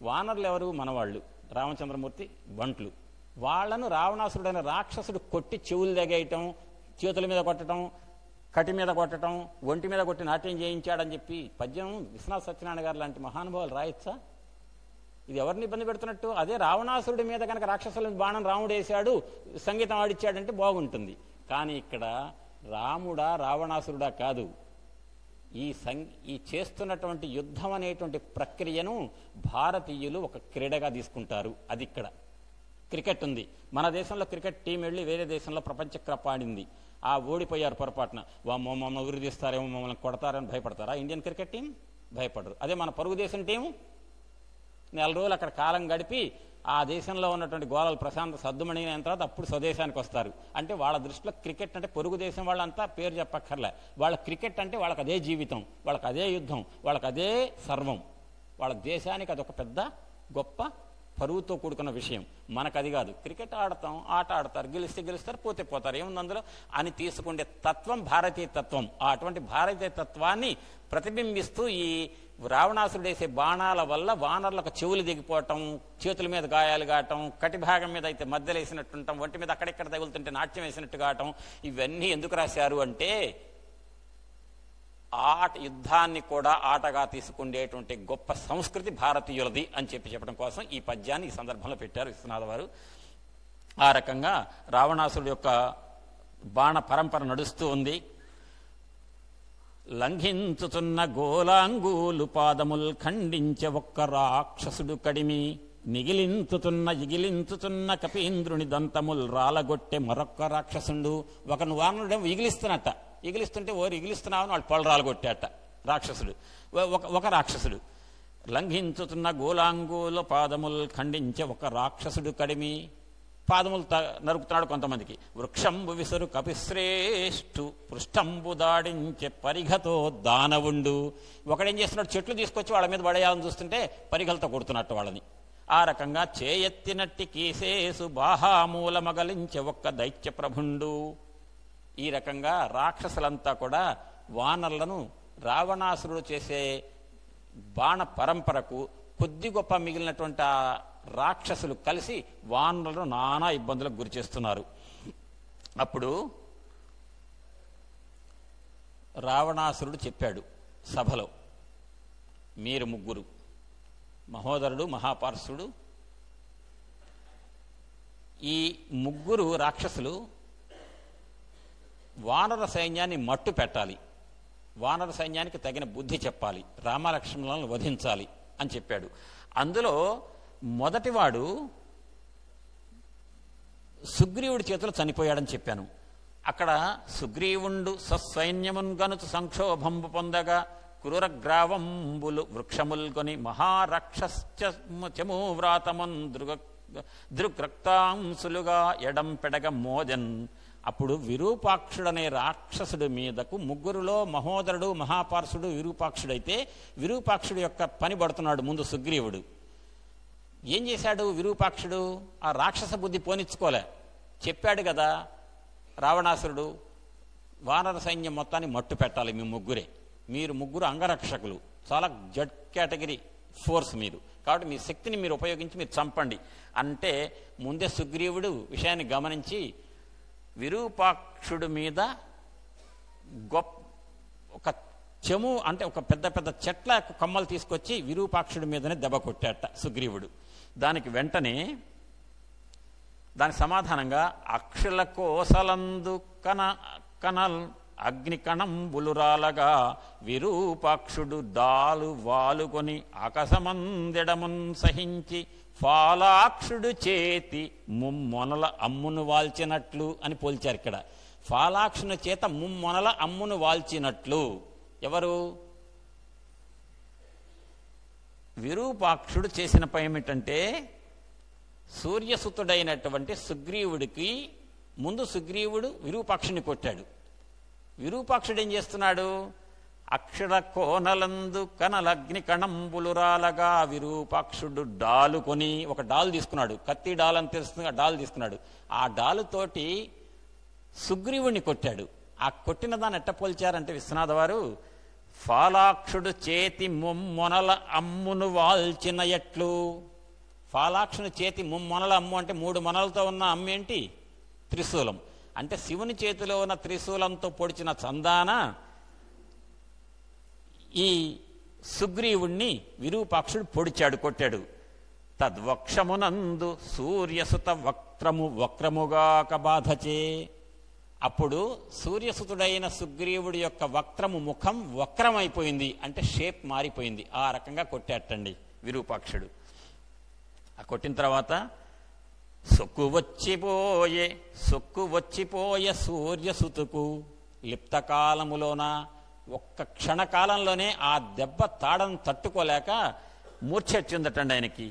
వానరులు ఎవరు? మనవాళ్ళు, రామచంద్రమూర్తి బంట్లు. వాళ్లను రావణాసురుడైన రాక్షసుడు కొట్టి చెవులు తెగేయటం, చేతుల మీద కొట్టడం, కటి మీద కొట్టడం, ఒంటి మీద కొట్టి నాట్యం చేయించాడని చెప్పి పద్యం విశ్వనాథ సత్యనారాయణ గారు లాంటి మహానుభావులు రాయొచ్చా? ఇది ఎవరిని ఇబ్బంది పెడుతున్నట్టు? అదే రావణాసురుడి మీద కనుక రాక్షసుల బాణం రాముడు వేశాడు, సంగీతం ఆడిచ్చాడంటే బాగుంటుంది. కానీ ఇక్కడ రాముడా రావణాసురుడా కాదు, ఈ చేస్తున్నటువంటి యుద్ధం అనేటువంటి ప్రక్రియను భారతీయులు ఒక క్రీడగా తీసుకుంటారు. అది ఇక్కడ క్రికెట్ ఉంది. మన దేశంలో క్రికెట్ టీం వెళ్ళి వేరే దేశంలో ప్రపంచ కప్ ఆడింది, ఆ ఓడిపోయారు పొరపాటున. మమ్మల్ని ఉరిదీస్తారేమో, మమ్మల్ని కొడతారని భయపడతారా ఇండియన్ క్రికెట్ టీం? భయపడరు. అదే మన పొరుగు దేశం టీము నెల రోజులు అక్కడ కాలం గడిపి ఆ దేశంలో ఉన్నటువంటి గోళాలు ప్రశాంత సద్దుమణి అయిన తర్వాత అప్పుడు స్వదేశానికి వస్తారు. అంటే వాళ్ళ దృష్టిలో క్రికెట్ అంటే పొరుగు దేశం వాళ్ళంతా పేరు చెప్పక్కర్లే, వాళ్ళ క్రికెట్ అంటే వాళ్ళకి అదే జీవితం, వాళ్ళకి అదే యుద్ధం, వాళ్ళకి అదే సర్వం. వాళ్ళ దేశానికి అదొక పెద్ద గొప్ప పరువుతో కూడుకున్న విషయం. మనకు అది కాదు. క్రికెట్ ఆడతాం, ఆట ఆడతారు, గెలిస్తే గెలుస్తారు, పోతే పోతారు, ఏముంది అందులో అని తీసుకుండే తత్వం భారతీయ తత్వం. అటువంటి భారతీయ తత్వాన్ని ప్రతిబింబిస్తూ ఈ రావణాసురుడు వేసే బాణాల వల్ల వానరులకు చెవులు దిగిపోవటం, చేతుల మీద గాయాలు కావటం, కటి భాగం మీద అయితే మధ్యలో వేసినట్టుంటాం, ఒంటి మీద అక్కడెక్కడ తగులుతుంటే నాట్యం వేసినట్టు కావటం, ఇవన్నీ ఎందుకు రాశారు అంటే ఆట యుద్ధాన్ని కూడా ఆటగా తీసుకునేటువంటి గొప్ప సంస్కృతి భారతీయులది అని చెప్పడం కోసం ఈ పద్యాన్ని ఈ సందర్భంలో పెట్టారు విశ్వనాథ వారు. ఆ రకంగా రావణాసురుడు యొక్క బాణ పరంపర నడుస్తూ ఉంది. లంఘించుతున్న గోలాంగూలు పాదముల్ ఖండించే ఒక్క రాక్షసుడు కడిమి, ఇగిలించుతున్న కపీంద్రుని దంతముల్ రాలగొట్టె మరొక్క రాక్షసుడు. ఒకను వానరుడేమో ఇగిలిస్తున్నట్ట, ఇగిలిస్తుంటే ఓరు ఇగిలిస్తున్నామని వాళ్ళు పళ్ళు రాలగొట్టాట రాక్షసుడు. ఒక రాక్షసుడు లంఘించుతున్న గోలాంగూల పాదముల్ ఖండించే ఒక రాక్షసుడు కడిమి, పాదములు నరుకుతున్నాడు కొంతమందికి. వృక్షంబు విసరు కపిశ్రేష్ఠు పృష్టంబు దాడించే పరిఘతో దానవుండు. ఒకడేం చేస్తున్నాడు, చెట్లు తీసుకొచ్చి వాళ్ళ మీద పడేయాలని చూస్తుంటే పరిఘలతో కొడుతున్నట్టు వాళ్ళని. ఆ రకంగా చేయెత్తినట్టి కీసేసు బాహామూల మగలించే ఒక్క దైత్య ప్రభుండు. ఈ రకంగా రాక్షసులంతా కూడా వానరులను రావణాసురుడు చేసే బాణ పరంపరకు కొద్ది గొప్ప మిగిలినటువంటి ఆ రాక్షసులు కలిసి వానరులను నానా ఇబ్బందులకు గురి చేస్తున్నారు. అప్పుడు రావణాసురుడు చెప్పాడు సభలో, మీరు ముగ్గురు, మహోదరుడు, మహాపార్శ్వుడు, ఈ ముగ్గురు రాక్షసులు వానర సైన్యాన్ని మట్టు పెట్టాలి, వానర సైన్యానికి తగిన బుద్ధి చెప్పాలి, రామలక్ష్మణులను వధించాలి అని చెప్పాడు. అందులో మొదటివాడు సుగ్రీవుడి చేతులు చనిపోయాడని చెప్పాను. అక్కడ సుగ్రీవుండు ససైన్యమున్ గనుచు సంక్షోభంబు పొందగా క్రూరగ్రావంబులు వృక్షముల్కొని మహారాక్షస్యము వ్రాతమున్ దృక్రక్తాంసులుగా ఎడం పెడగ మోదెన్. అప్పుడు విరూపాక్షుడనే రాక్షసుడి మీదకు ముగ్గురులో మహోదరుడు, మహాపార్శ్వుడు, విరూపాక్షుడైతే విరూపాక్షుడు యొక్క పని పడుతున్నాడు ముందు సుగ్రీవుడు. ఏం చేశాడు విరూపాక్షుడు? ఆ రాక్షస బుద్ధి పోనిచ్చుకోలే. చెప్పాడు కదా రావణాసురుడు, వానర సైన్యం మొత్తాన్ని మట్టు పెట్టాలి మీ ముగ్గురే, మీరు ముగ్గురు అంగరక్షకులు, చాలా జడ్ కేటగిరీ ఫోర్స్ మీరు, కాబట్టి మీ శక్తిని మీరు ఉపయోగించి మీరు చంపండి అంటే ముందే సుగ్రీవుడు విషయాన్ని గమనించి విరూపాక్షుడి మీద ఒక చెము అంటే ఒక పెద్ద పెద్ద చెట్ల కొమ్మలు తీసుకొచ్చి విరూపాక్షుడి మీదనే దెబ్బ కొట్టాట సుగ్రీవుడు. దానికి వెంటనే దాని సమాధానంగా అక్షుల కోసలందు కనల్ అగ్నికణంబులురాలగా విరూపాక్షుడు దాలు వాలుకొని ఆకాశమందెడమున్ సహించి ఫాలాక్షుడు చేతి ముమ్మొనల అమ్మును వాల్చినట్లు అని పోల్చారు. ఇక్కడ ఫాలాక్షుని చేత ముమ్మొనల అమ్మును వాల్చినట్లు ఎవరు? విరూపాక్షుడు చేసిన పని ఏమిటంటే సూర్యసుతుడైనటువంటి సుగ్రీవుడికి ముందు సుగ్రీవుడు విరూపాక్షుని కొట్టాడు. విరూపాక్షుడు ఏం చేస్తున్నాడు? అక్షర కోనలందు కనలగ్ని కణంబులురాలగా విరూపాక్షుడు డాలు కొని ఒక డాలు తీసుకున్నాడు, కత్తి డాలు అని తెలుస్తుంది, ఆ డాలు తీసుకున్నాడు. ఆ డాలుతోటి సుగ్రీవుణ్ణి కొట్టాడు. ఆ కొట్టిన దాన్ని ఎట్ట పోల్చారంటే విశ్వనాథ వారు, ఫాలాక్షుడు చేతి ముమ్మొనల అమ్మును వాల్చిన ఎట్లు. ఫాలాక్షుని చేతి ముమ్మొనల అమ్ము అంటే 3 మొనలతో ఉన్న అమ్ము ఏంటి? త్రిశూలం. అంటే శివుని చేతిలో ఉన్న త్రిశూలంతో పొడిచిన చందాన ఈ సుగ్రీవుణ్ణి విరూపాక్షుడు పొడిచాడు, కొట్టాడు. తద్వక్షమునందు సూర్యసుత వక్రముగాక బాధచే. అప్పుడు సూర్యసుతుడైన సుగ్రీవుడి యొక్క వక్రము ముఖం వక్రమైపోయింది, అంటే షేప్ మారిపోయింది. ఆ రకంగా కొట్టాటండి విరూపాక్షుడు. ఆ కొట్టిన తర్వాత సొక్కు వచ్చిపోయే సూర్యసుతుకు లిప్తకాలములోన ఒక్క క్షణకాలంలోనే ఆ దెబ్బ తాడను తట్టుకోలేక మూర్ఛ వచ్చిందటండి ఆయనకి.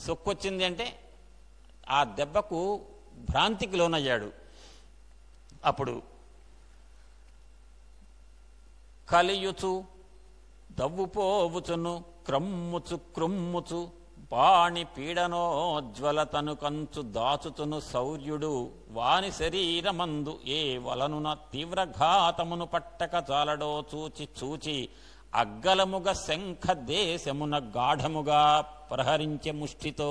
సొక్కొచ్చింది అంటే ఆ దెబ్బకు భ్రాంతికి లోనయ్యాడు. అప్పుడు కలియుచు దవ్వుపోవుచును క్రమ్ముచు పాణి పీడనోజ్వలతను కంచు దాచుతును శౌర్యుడు వాని శరీరమందు ఏ వలనున తీవ్రఘాతమును పట్టక చాలడో చూచి అగ్గలముగ శంఖ దేశమున గాఢముగా ప్రహరించే ముష్టితో.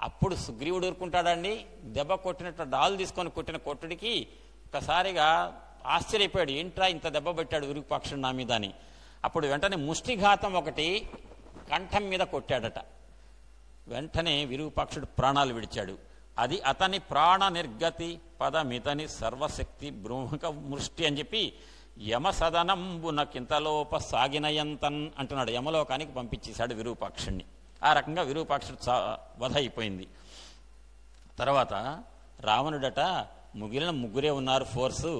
అప్పుడు సుగ్రీవుడు ఊరుకుంటాడండి. దెబ్బ కొట్టినట్టు డాలు తీసుకొని కొట్టిన కొట్టుడికి ఒకసారిగా ఆశ్చర్యపోయాడు, ఏంట్రా ఇంత దెబ్బ పెట్టాడు విరూపాక్షుడు నా మీద అని. అప్పుడు వెంటనే ముష్టిఘాతం ఒకటి కంఠం మీద కొట్టాడట. వెంటనే విరూపాక్షుడు ప్రాణాలు విడిచాడు. అది అతని ప్రాణ నిర్గతి పదమితని సర్వశక్తి బ్రహ్మక ముష్టి అని చెప్పి యమసదనంబునకింతలోప సాగినయంతన్ అంటున్నాడు. యమలోకానికి పంపించేశాడు విరూపాక్షుణ్ణి. ఆ రకంగా విరూపాక్షుడు వధ అయిపోయింది. తర్వాత రావణుడట మిగిలిన ముగ్గురే ఉన్నారు ఫోర్సు.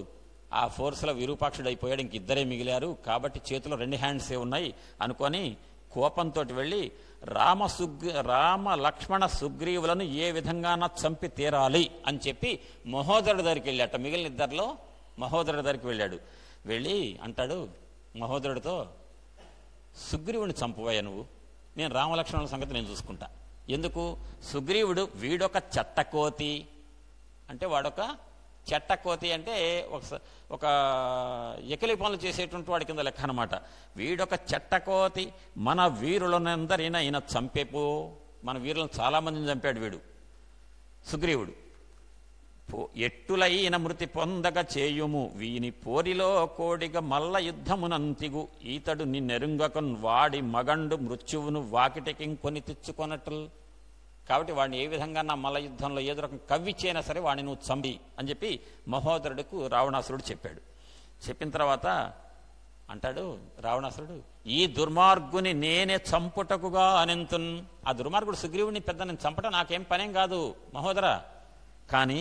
ఆ ఫోర్సులో విరూపాక్షుడు అయిపోయాడు, ఇంకిద్దరే మిగిలారు. కాబట్టి చేతిలో 2 హ్యాండ్సే ఉన్నాయి అనుకొని కోపంతో వెళ్ళి రామ లక్ష్మణ సుగ్రీవులను ఏ విధంగాన చంపి తీరాలి అని చెప్పి మహోదరుడి దగ్గరికి వెళ్ళాట. మిగిలిన ఇద్దరిలో మహోదరుడి దగ్గరికి వెళ్ళాడు. వెళ్ళి అంటాడు మహోదరుడితో, సుగ్రీవుని చంపువయ్యా నువ్వు, నేను రామలక్ష్మణుల సంగతి నేను చూసుకుంటా. ఎందుకు? సుగ్రీవుడు వీడొక చెట్టకోతి, అంటే వాడొక చెట్టకోతి అంటే ఒక ఎకిలి పనులు చేసేటువంటి వాడి కింద లెక్క అనమాట. వీడొక చెట్టకోతి, మన వీరులనందరినా ఈయన చంపేపో. మన వీరులను చాలామందిని చంపాడు వీడు సుగ్రీవుడు. ఎట్టులైన మృతి పొందగ చేయుము వీని పోరిలో కోడిగ మల్ల యుద్ధమునంతిగు ఈతడు నిన్నెరుంగకన్ వాడి మగండు మృత్యువును వాకిటికింకొని తెచ్చుకొనట్లు. కాబట్టి వాడిని ఏ విధంగా నా మల్ల యుద్ధంలో ఏదో రకం కవ్విచ్చైనా సరే వాడిని నువ్వు చంపి అని చెప్పి మహోదరుడికి రావణాసురుడు చెప్పాడు. చెప్పిన తర్వాత అంటాడు రావణాసురుడు, ఈ దుర్మార్గుని నేనే చంపుటకుగా అనెంతున్. ఆ దుర్మార్గుడు సుగ్రీవుని పెద్ద నేను చంపటం నాకేం పనేం కాదు మహోదరా, కానీ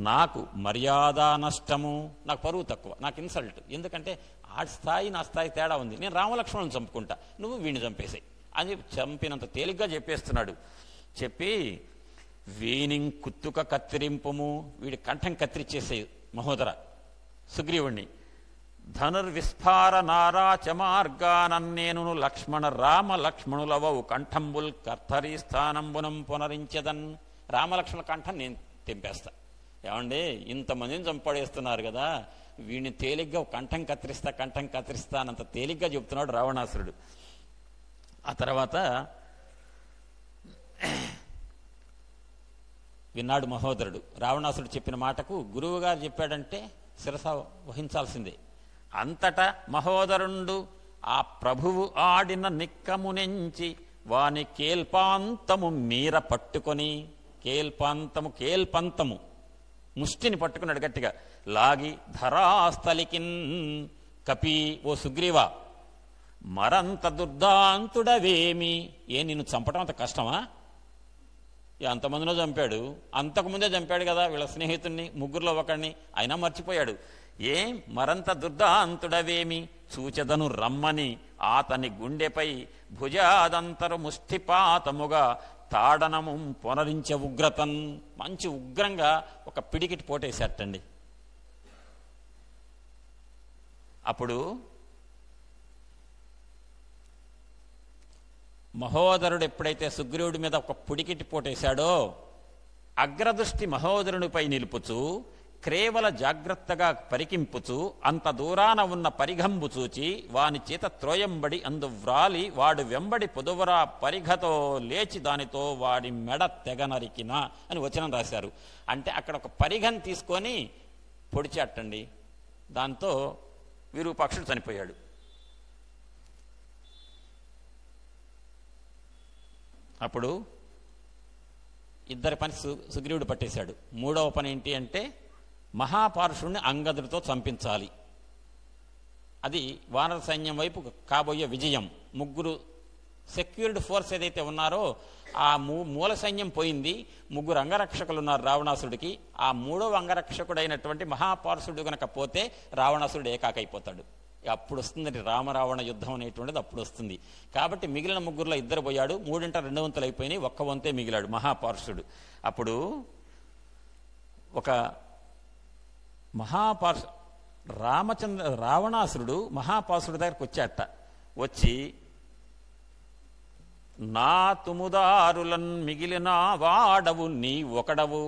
నాకు మర్యాద నష్టము, నాకు పరువు తక్కువ, నాకు ఇన్సల్ట్. ఎందుకంటే ఆ స్థాయి నా స్థాయి తేడా ఉంది. నేను రామలక్ష్మణులను చంపుకుంటా, నువ్వు వీడిని చంపేసాయి అని చెప్పి చంపినంత తేలిగ్గా చెప్పేస్తున్నాడు. చెప్పి వీని కుత్తుక కత్తిరింపుము, వీడి కంఠం కత్తిరించేసే మహోదర సుగ్రీవుణ్ణి. ధనుర్విస్ఫార నారాచ మార్గానన్నేను లక్ష్మణ రామ లక్ష్మణులవవు కంఠంబుల్ కర్తరీ స్థానంబునం పునరించదన్. రామలక్ష్మణ కంఠం నేను తెంపేస్తా. ఏమండి ఇంతమందిని చంపడేస్తున్నారు కదా, వీడిని తేలిగ్గా కంఠం కత్తిరిస్తా అనంత తేలిగ్గా చెప్తున్నాడు రావణాసురుడు. ఆ తర్వాత విన్నాడు మహోదరుడు. రావణాసురుడు చెప్పిన మాటకు గురువుగారు చెప్పాడంటే శిరస వహించాల్సిందే. అంతటా మహోదరుండు ఆ ప్రభువు ఆడిన నిక్కమునెంచి వాని కేల్పాంతము మీర పట్టుకొని, కేల్పంతము ముష్టిని పట్టుకున్నాడు గట్టిగా. లాగి ధరాస్థలికిన్ కపి, ఓ సుగ్రీవా మరంత దుర్దాంతుడవేమి, నిన్ను చంపడం అంత కష్టమా? అంతమందిలో చంపాడు, అంతకుముందే చంపాడు కదా వీళ్ళ స్నేహితుడిని, ముగ్గురులో ఒకడిని, అయినా మర్చిపోయాడు. మరంత దుర్దాంతుడవేమి సూచదను రమ్మని ఆతని గుండెపై భుజాదంతరు ముష్టిపాతముగా తాడనము పునరించే ఉగ్రతన్. మంచి ఉగ్రంగా ఒక పిడికిటి పోటేసేటండి. అప్పుడు మహోదరుడు ఎప్పుడైతే సుగ్రీవుడి మీద ఒక పిడికిటి పోటేశాడో అగ్రదృష్టి మహోదరునిపై నిలుపుచు క్రేవల జాగ్రత్తగా పరికింపుచు అంత దూరాన ఉన్న పరిఘంబు చూచి వాని చేత త్రోయంబడి అందు వ్రాలి వాడు వెంబడి పొదువరా పరిఘతో లేచి దానితో వాడి మెడ తెగనరికిన అని వచనం రాశారు. అంటే అక్కడ ఒక పరిఘం తీసుకొని పొడిచాటండి, దాంతో విరూపాక్షుడు చనిపోయాడు. అప్పుడు ఇద్దరి పని సుగ్రీవుడు పట్టేశాడు. మూడవ పని ఏంటి అంటే మహాపారుషుడిని అంగదుడితో చంపించాలి. అది వానర సైన్యం వైపు కాబోయే విజయం. ముగ్గురు సెక్యూర్డ్ ఫోర్స్ ఏదైతే ఉన్నారో ఆ మూల సైన్యం పోయింది. ముగ్గురు అంగరక్షకులు ఉన్నారు రావణాసుడికి. ఆ మూడవ అంగరక్షకుడైనటువంటి మహాపారుషుడు గనక పోతే రావణాసురుడు ఏకాకైపోతాడు. అప్పుడు వస్తుందండి రామరావణ యుద్ధం అనేటువంటిది, అప్పుడు వస్తుంది. కాబట్టి మిగిలిన ముగ్గురులో ఇద్దరు పోయాడు, 2 వంతులు అయిపోయినాయి, 1 వంతే మిగిలాడు మహాపారుషుడు. అప్పుడు ఒక రావణాసురుడు మహాపారుషుడి దగ్గరకు వచ్చాట. వచ్చి నా తుముదారులన్ మిగిలిన వాడవు నీ ఒకడవు.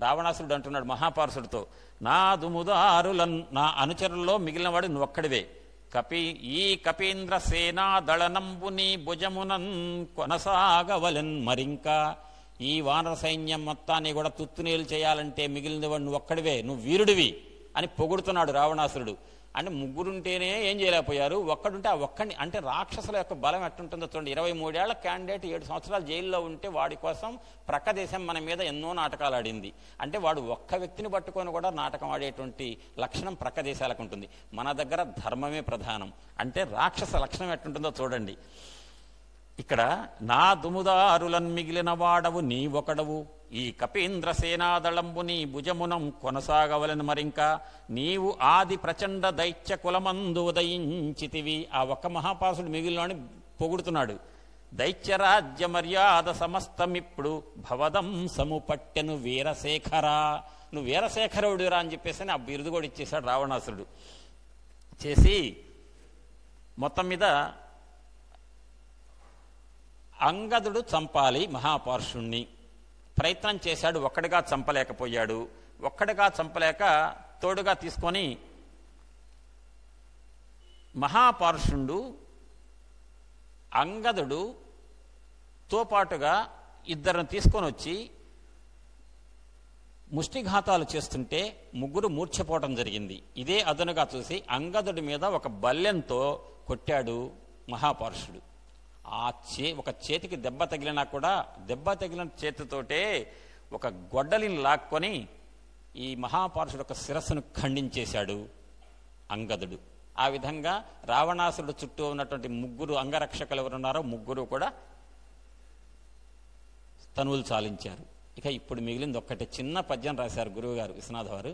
రావణాసురుడు అంటున్నాడు మహాపారుషుడితో, నా దుముదారులన్ నా అనుచరుల్లో మిగిలిన వాడు నువ్వొక్కడివే. ఈ కపీంద్ర సేనా దళనంబు నీ భుజమునన్ కొనసాగవలెన్ మరింకా. ఈ వానర సైన్యం మొత్తాన్ని కూడా తుత్తునీలు చేయాలంటే మిగిలిన వాడు నువ్వొక్కడివే, నువ్వు వీరుడివి అని పొగుడుతున్నాడు రావణాసురుడు. అంటే ముగ్గురుంటేనే ఏం చేయలేకపోయారు, ఒక్కడుంటే ఆ ఒక్కడిని. అంటే రాక్షసుల యొక్క బలం ఎట్టుంటుందో చూడండి. 23 ఏళ్ల క్యాండిడేట్ 7 సంవత్సరాలు జైల్లో ఉంటే వాడి కోసం ప్రక్క దేశం మన మీద ఎన్నో నాటకాలు ఆడింది. అంటే వాడు ఒక్క వ్యక్తిని పట్టుకొని కూడా నాటకం ఆడేటువంటి లక్షణం ప్రక్క దేశాలకు ఉంటుంది. మన దగ్గర ధర్మమే ప్రధానం. అంటే రాక్షస లక్షణం ఎట్టుంటుందో చూడండి. ఇక్కడ నా దుముదారులన్ మిగిలిన వాడవు నీ ఒకడవు, ఈ కపీంద్ర సేనాదళంబు నీ భుజమునం కొనసాగవలను మరింకా. నీవు ఆది ప్రచండ దైత్య కులమందు ఉదయించితివి. ఆ ఒక్క మహాపాసుడు మిగిలినని పొగుడుతున్నాడు. దైత్యరాజ్య మర్యాద సమస్తమిప్పుడు భవదం సముపట్టెను వీరశేఖరా. నువ్వు వీరశేఖరుడిరా అని చెప్పేసి ఆ బిరుదు కూడా ఇచ్చేశాడు రావణాసురుడు. చేసి మొత్తం మీద అంగదుడు చంపాలి మహాపారుషుణ్ణి ప్రయత్నం చేశాడు. ఒక్కడిగా చంపలేకపోయాడు. ఒక్కడిగా చంపలేక తోడుగా తీసుకొని మహాపారుషుడు అంగదుడుతో పాటుగా ఇద్దరిని తీసుకొని వచ్చి ముష్టిఘాతాలు చేస్తుంటే ముగ్గురు మూర్ఛపోవటం జరిగింది. ఇదే అదనుగా చూసి అంగదుడి మీద ఒక బల్లెంతో కొట్టాడు మహాపారుషుడు. ఒక చేతికి దెబ్బ తగిలినా కూడా దెబ్బ తగిలిన చేతితోటే ఒక గొడ్డలిని లాక్కొని ఈ మహాపారుషుడు యొక్క శిరస్సును ఖండించేశాడు అంగదుడు. ఆ విధంగా రావణాసురుడు చుట్టూ ఉన్నటువంటి ముగ్గురు అంగరక్షకులు ఎవరున్నారో ముగ్గురు కూడా తనువులు చాలించారు. ఇక ఇప్పుడు మిగిలింది ఒక్కటి చిన్న పద్యం రాశారు గురువు గారు విశ్వనాథ వారు.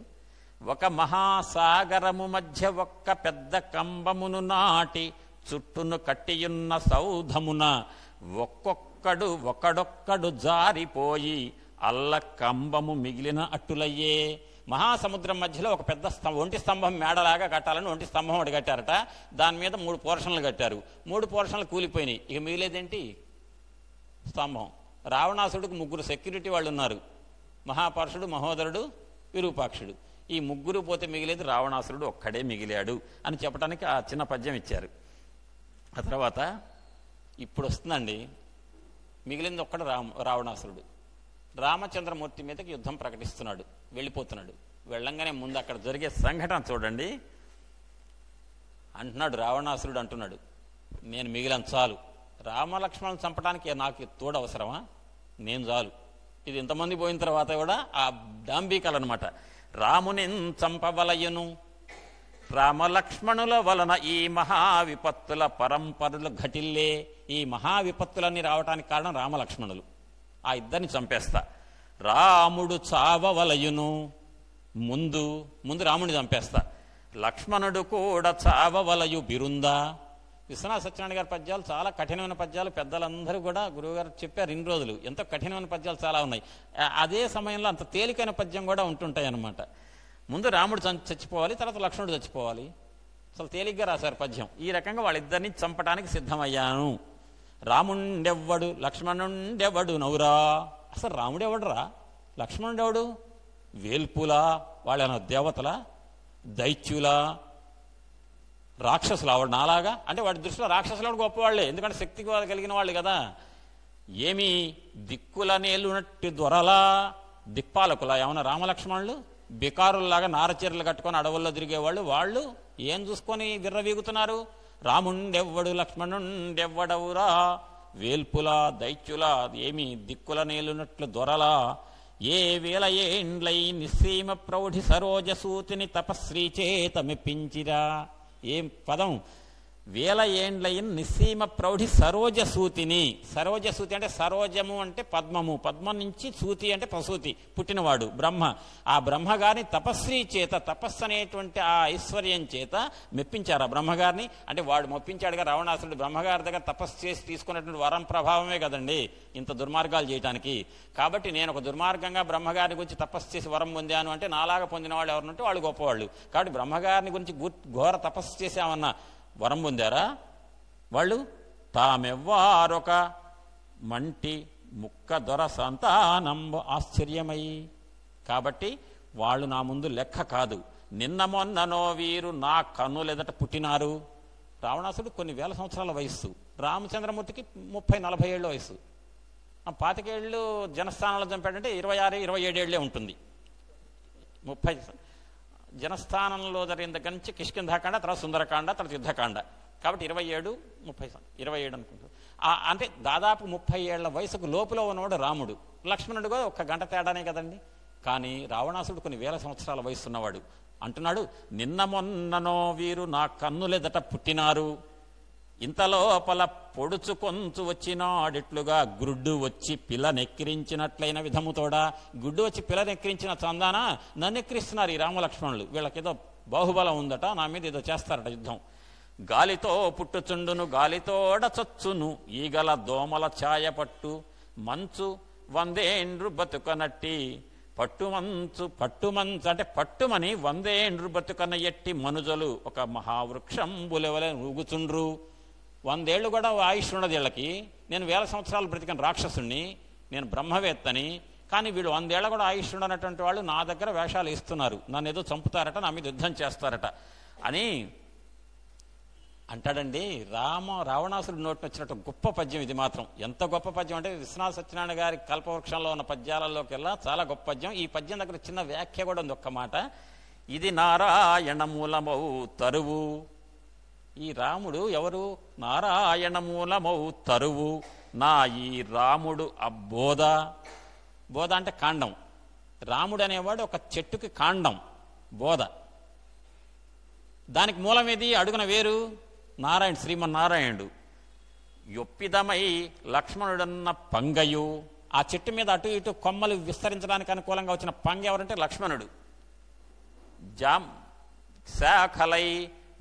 ఒక మహాసాగరము మధ్య ఒక్క పెద్ద కంబమును నాటి చుట్టును కట్టియున్న సౌధమున ఒకడొక్కడు జారిపోయి అల్ల కంబము మిగిలిన అట్టులయ్యే. మహాసముద్రం మధ్యలో ఒక పెద్ద ఒంటి స్తంభం మేడలాగా కట్టాలని ఒంటి స్తంభం ఒకటి కట్టారట. దాని మీద 3 పోర్షన్లు కట్టారు. 3 పోర్షన్లు కూలిపోయినాయి. ఇక మిగిలేదేంటి? స్తంభం. రావణాసుడికి 3 సెక్యూరిటీ వాళ్ళు ఉన్నారు, మహాపారుషుడు, మహోదరుడు, విరూపాక్షుడు. ఈ ముగ్గురు పోతే మిగిలేదు రావణాసురుడు ఒక్కడే మిగిలాడు అని చెప్పడానికి ఆ చిన్న పద్యం ఇచ్చారు. ఆ తర్వాత ఇప్పుడు వస్తుందండి మిగిలింది ఒక్కడు రావణాసురుడు. రామచంద్రమూర్తి మీదకి యుద్ధం ప్రకటిస్తున్నాడు, వెళ్ళిపోతున్నాడు. వెళ్ళంగానే ముందు అక్కడ జరిగే సంఘటన చూడండి. అంటున్నాడు రావణాసురుడు అంటున్నాడు, నేను మిగిలిన చాలు, రామలక్ష్మణులను చంపడానికి నాకు తోడు అవసరమా, నేను చాలు. ఇది ఇంతమంది పోయిన తర్వాత కూడా ఆ డాంబికాలన్నమాట. రాముని చంపవలయును రామలక్ష్మణుల వలన ఈ మహావిపత్తుల పరంపరలు ఘటిల్లే. ఈ మహావిపత్తులన్నీ రావటానికి కారణం రామలక్ష్మణులు. ఆ ఇద్దరిని చంపేస్తా. రాముడు చావవలయును, ముందు రాముడిని చంపేస్తా. లక్ష్మణుడు కూడా చావవలయు బిరుందా. విశ్వనాథ సత్యనారాయణ గారి పద్యాలు చాలా కఠినమైన పద్యాలు. పెద్దలందరూ కూడా గురువుగారు చెప్పారు ఇన్ని రోజులు. ఎంతో కఠినమైన పద్యాలు చాలా ఉన్నాయి. అదే సమయంలో అంత తేలికైన పద్యం కూడా ఉంటుంటాయి అన్నమాట. ముందు రాముడు చచ్చిపోవాలి, తర్వాత లక్ష్మణుడు చచ్చిపోవాలి. అసలు తేలిగ్గా రాశారు పద్యం. ఈ రకంగా వాళ్ళిద్దరిని చంపడానికి సిద్ధమయ్యాను. రాముండెవ్వడు లక్ష్మణుండెవ్వడు నౌరా. అసలు రాముడెవడురా, లక్ష్మణుడెవడు? వేల్పులా, వాళ్ళ దేవతల, దైత్యులా, రాక్షసులు ఆవిడ నాలాగా అంటే వాడి దృష్టిలో రాక్షసులు గొప్పవాళ్లే, ఎందుకంటే శక్తి కలిగిన వాళ్ళు కదా. ఏమి దిక్కుల నేలునట్టి దొరలా, దిక్పాలకులా, ఏమన్నా రామలక్ష్మణులు బికారుల్లాగా నారచీరలు కట్టుకొని అడవుల్లో తిరిగేవాళ్ళు, వాళ్ళు ఏం చూసుకొని విర్రవీగుతున్నారు? రాముండెవ్వడు లక్ష్మణుండెవ్వడవురా, వేల్పులా దైత్యులా, ఏమి దిక్కుల నేలునట్లు దొరలా, ఏ వేల ఏండ్లై నిస్సీమ ప్రౌఢి సరోజసూతిని తపశ్రీ చేత మెప్పించిరా. ఏం పదం! వేల ఏండ్లయిన నిస్సీమ ప్రౌఢి సరోజసూతిని. సరోజసూతి అంటే సరోజము అంటే పద్మము, పద్మం నుంచి సూతి అంటే ప్రసూతి, పుట్టినవాడు బ్రహ్మ. ఆ బ్రహ్మగారిని తపశ్రీ చేత, తపస్సు అనేటువంటి ఆ ఐశ్వర్యం చేత మెప్పించారు ఆ బ్రహ్మగారిని. అంటే వాడు మెప్పించాడుగా రావణాసురుడు, బ్రహ్మగారి దగ్గర తపస్సు చేసి తీసుకున్నటువంటి వరం ప్రభావమే కదండి ఇంత దుర్మార్గాలు చేయడానికి. కాబట్టి నేను ఒక దుర్మార్గంగా బ్రహ్మగారిని గురించి తపస్సు చేసి వరం పొందాను అంటే నాలాగా పొందిన వాళ్ళు ఎవరుంటే వాళ్ళు గొప్పవాళ్ళు. కాబట్టి బ్రహ్మగారిని గురించి ఘోర తపస్సు చేసామన్నా వరం పొందారా వాళ్ళు? తామెవ్వారొక మంటి ముక్క దొర సంతానంబు ఆశ్చర్యమై. కాబట్టి వాళ్ళు నా ముందు లెక్క కాదు. నిన్న మొన్ననో వీరు నా కన్నులెదట పుట్టినారు. రావణాసుడు కొన్ని వేల సంవత్సరాల వయస్సు, రామచంద్రమూర్తికి 30-40 ఏళ్ళ వయస్సు. 25 ఏళ్ళు జనస్థానంలో చంపాడంటే 26-27 ఏళ్లే ఉంటుంది. 30 జనస్థానంలో జరిగిన దగ్గర నుంచి కిష్కింధాకాండ, తర్వాత సుందరకాండ, తర్వాత యుద్ధకాండ. కాబట్టి 27 అనుకుంటారు. అంటే దాదాపు 30 ఏళ్ల వయసుకు లోపులో ఉన్నవాడు రాముడు. లక్ష్మణుడు కూడా 1 గంట తేడానే కదండి. కానీ రావణాసుడు కొన్ని వేల సంవత్సరాల వయసు ఉన్నవాడు. అంటున్నాడు, నిన్న మొన్ననో వీరు నా కన్నులెదట పుట్టినారు, ఇంతలోపల పొడుచు కొంచు వచ్చినాడిట్లుగా గుడ్డు వచ్చి పిల్లనెక్కిరించినట్లయిన విధముతోడా. గుడ్డు వచ్చి పిల్లనెక్కిరించిన చందాన నన్ను ఎక్కిరిస్తున్నారు ఈ రామలక్ష్మణులు. వీళ్ళకేదో బాహుబలం ఉందట, నా మీద ఏదో చేస్తారట యుద్ధం. గాలితో పుట్టుచుండును గాలితోడ చొచ్చును, ఈగల దోమల ఛాయ పట్టు మంచు 100 ఏండ్రు బతుకనట్టి, పట్టుమంచు అంటే పట్టుమని 100 ఏండ్రు బతుకన ఎట్టి మనుజులు ఒక మహావృక్షంబులెవలే ఊగుచుండ్రు. 100 ఏళ్ళు కూడా ఆయుష్ ఉన్నది వీళ్ళకి. నేను వేల సంవత్సరాలు బ్రతికిన రాక్షసుణ్ణి, నేను బ్రహ్మవేత్తని. కానీ వీళ్ళు 100 ఏళ్ళ కూడా ఆయుష్ ఉండనటువంటి వాళ్ళు నా దగ్గర వేషాలు ఇస్తున్నారు, నన్ను ఏదో చంపుతారట, నా మీద యుద్ధం చేస్తారట అని అంటాడండి. రావణాసురుడు నోటిని వచ్చినట్టు గొప్ప పద్యం ఇది మాత్రం. ఎంత గొప్ప పద్యం అంటే విశ్వనాథ సత్యనారాయణ గారి కల్పవృక్షంలో ఉన్న పద్యాలలోకెల్లా చాలా గొప్ప పద్యం. ఈ పద్యం దగ్గర చిన్న వ్యాఖ్య కూడా ఉంది, ఒక్క మాట. ఇది నారాయణ మూలమౌ తరువు. ఈ రాముడు ఎవరు? నారాయణ మూలమౌ తరువు. నా ఈ రాముడు అబ్బోధ. బోధ అంటే కాండం. రాముడు అనేవాడు ఒక చెట్టుకి కాండం, బోధ. దానికి మూలమేది? అడుగున వేరు నారాయణ, శ్రీమన్నారాయణుడు. యొప్పిదమై లక్ష్మణుడన్న పంగయు. ఆ చెట్టు మీద అటు ఇటు కొమ్మలు విస్తరించడానికి అనుకూలంగా వచ్చిన పంగ ఎవరంటే లక్ష్మణుడు. శాఖలై